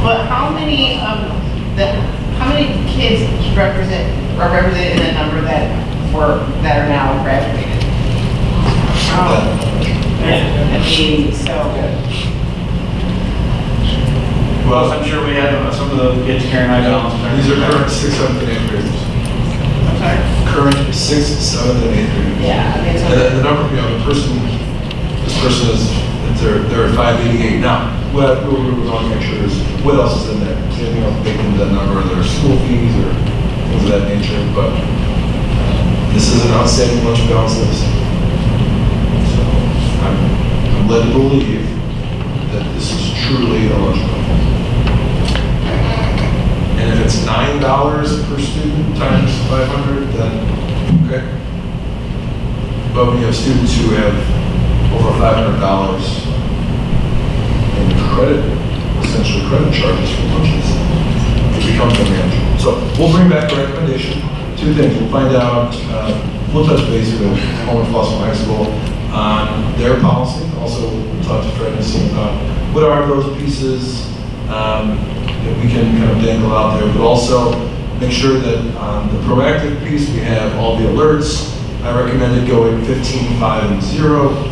But how many kids are represented in a number that are now graduated? Well, I'm sure we have some of the kids Karen and I balanced. These are current 6th, 7th, and 8th graders. I'm sorry? Current 6th, 7th, and 8th graders. Yeah. And the number, this person is, they're at 588. Now, what we want to make sure is what else is in there. Anything else baked into that number, their school fees or things of that nature. But this is an outstanding lunch balance list. So I'm led to believe that this is truly a lunch balance. And if it's $9 per student times 500, then okay. But we have students who have over $500 in credit, essentially credit charges for lunches. It becomes unmanageable. So we'll bring back a recommendation. 2 things. We'll find out, we'll touch base with Homer Flossmoor High School on their policy. Also, we'll talk to Fred and see about what are those pieces that we can kind of dangle out there, but also make sure that on the proactive piece, we have all the alerts. I recommended going 15, 5, and 0.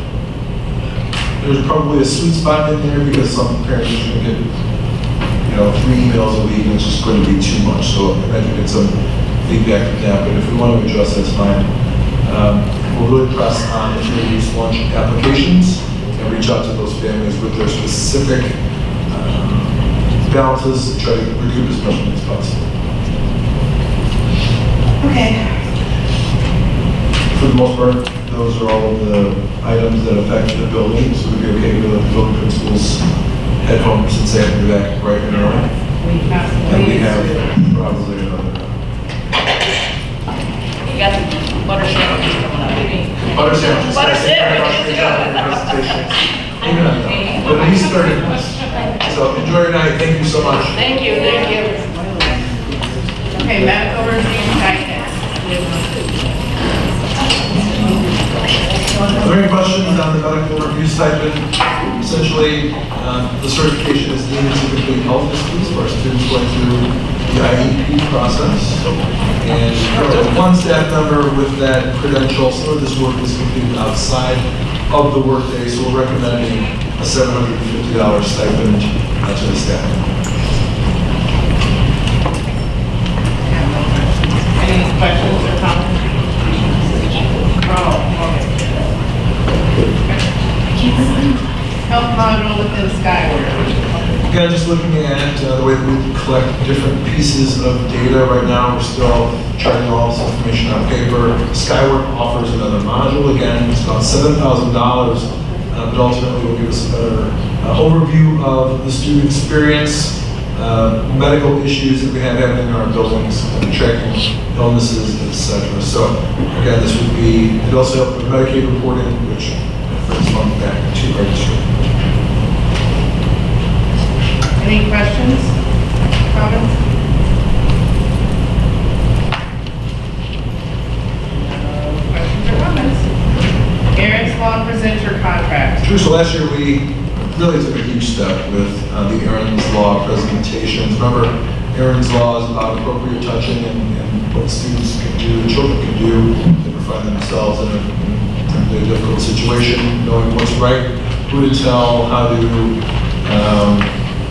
There's probably a sweet spot in there because some parents are going to get, 3 emails a week and it's just going to be too much. So I imagine get some feedback from that, but if we want to adjust, that's fine. We'll really press on the free use lunch applications and reach out to those families with their specific balances and try to recoup as much as possible. Okay. For the most part, those are all of the items that affect the building, so we'd be okay with the building principals head home since they have to be back bright and early. And we have probably another. You got the butter sandwiches coming up. Butter sandwiches. Butter sandwiches. But he started this. So enjoy your night. Thank you so much. Thank you, thank you. Okay, medical review packet. Are there any questions on the medical review stipend? Essentially, the certification is needed to complete health histories for our students going through the IEP process. And for one staff member with that credential, some of this work is completed outside of the workday, so we're recommending a $750 stipend to the staff. Any questions or comments? Health module within Skyward. Again, just looking at the way that we collect different pieces of data right now, we're still charting all this information on paper. Skyward offers another module. Again, it's about $7,000, but ultimately will give us a better overview of the student experience. medical issues that we have happening in our buildings, tracking illnesses, etc. So again, this would be, it also helps with Medicaid reporting, which brings money back to our district. Any questions, comments? No questions or comments? Aaron's Law presenter contract. True, so last year we really took a huge step with the Aaron's Law presentations. Remember, Aaron's Law is about appropriate touching and what students can do, children can do to find themselves in a difficult situation, knowing what's right, who to tell, how to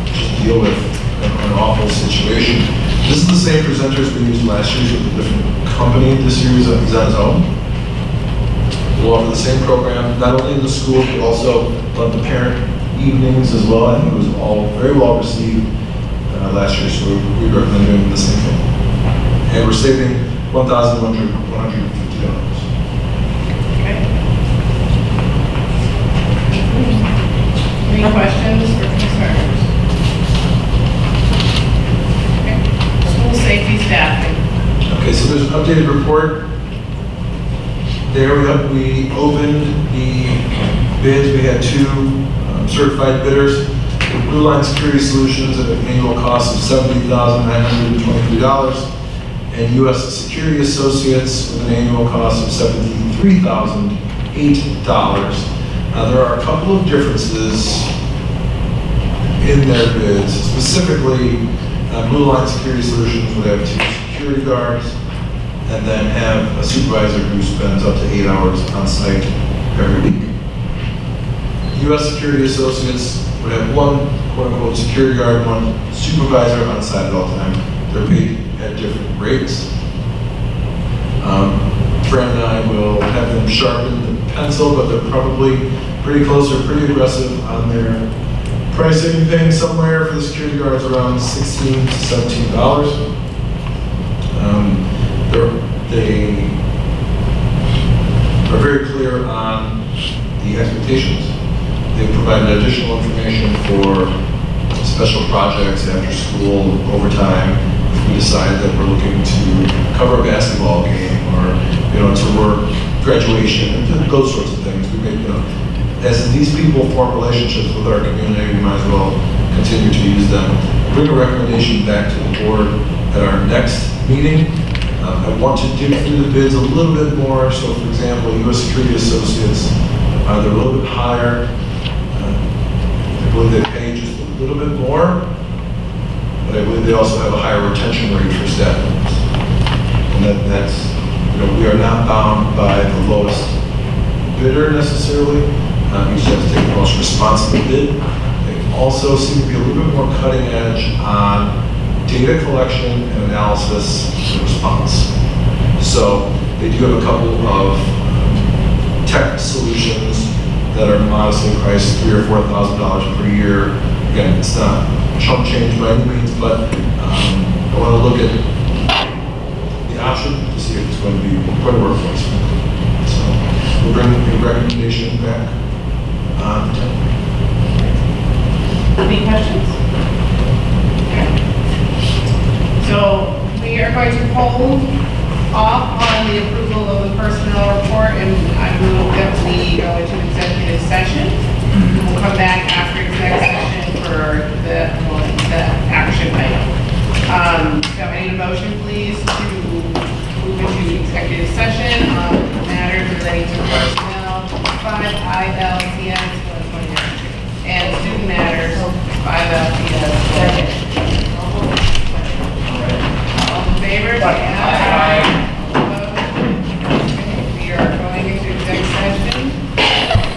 just deal with an awful situation. This is the same presenters we used last year with a different company. This year is on his own. We'll offer the same program, not only in the school, but also on the parent evenings as well. I think it was all very well received last year, so we recommend doing the same thing. And we're saving $1,150. Okay. Any questions or concerns? Okay. School safety staffing. Okay, so there's an updated report. There we opened the bids. We had two certified bidders. Blue Line Security Solutions at an annual cost of $70,923, and U.S. Security Associates with an annual cost of $73,008. There are a couple of differences in their bids. Specifically, Blue Line Security Solutions would have 2 security guards and then have a supervisor who spends up to 8 hours on site every week. U.S. Security Associates would have 1 quote-unquote security guard, 1 supervisor on site at all time. They're paid at different rates. Fran and I will have them sharpen the pencil, but they're probably pretty close or pretty aggressive on their pricing, paying somewhere for the security guards around $16 to $17. They are very clear on the expectations. They provided additional information for special projects after school, overtime, if we decide that we're looking to cover a basketball game or, to work graduation, and those sorts of things. We may, as these people form relationships with our community, we might as well continue to use them. Bring a recommendation back to the board at our next meeting. I want to dig through the bids a little bit more. So, for example, U.S. Security Associates, they're a little bit higher. I believe they pay just a little bit more, but I believe they also have a higher retention rate for staff members. And that's, we are not bound by the lowest bidder necessarily. You just have to take the most responsible bid. They also seem to be a little bit more cutting edge on data collection and analysis and response. So they do have a couple of tech solutions that are modestly priced $3,000 or $4,000 per year. Again, it's not chump change by any means, but I want to look at the option to see if it's going to be quite a work for us. So we'll bring a recommendation back on the 10th. Any questions? So we are going to hold off on the approval of the personnel report, and I will definitely go into executive session. We'll come back after executive session for the action item. So I need a motion, please, to move into executive session on matters relating to personnel, 5 ILCS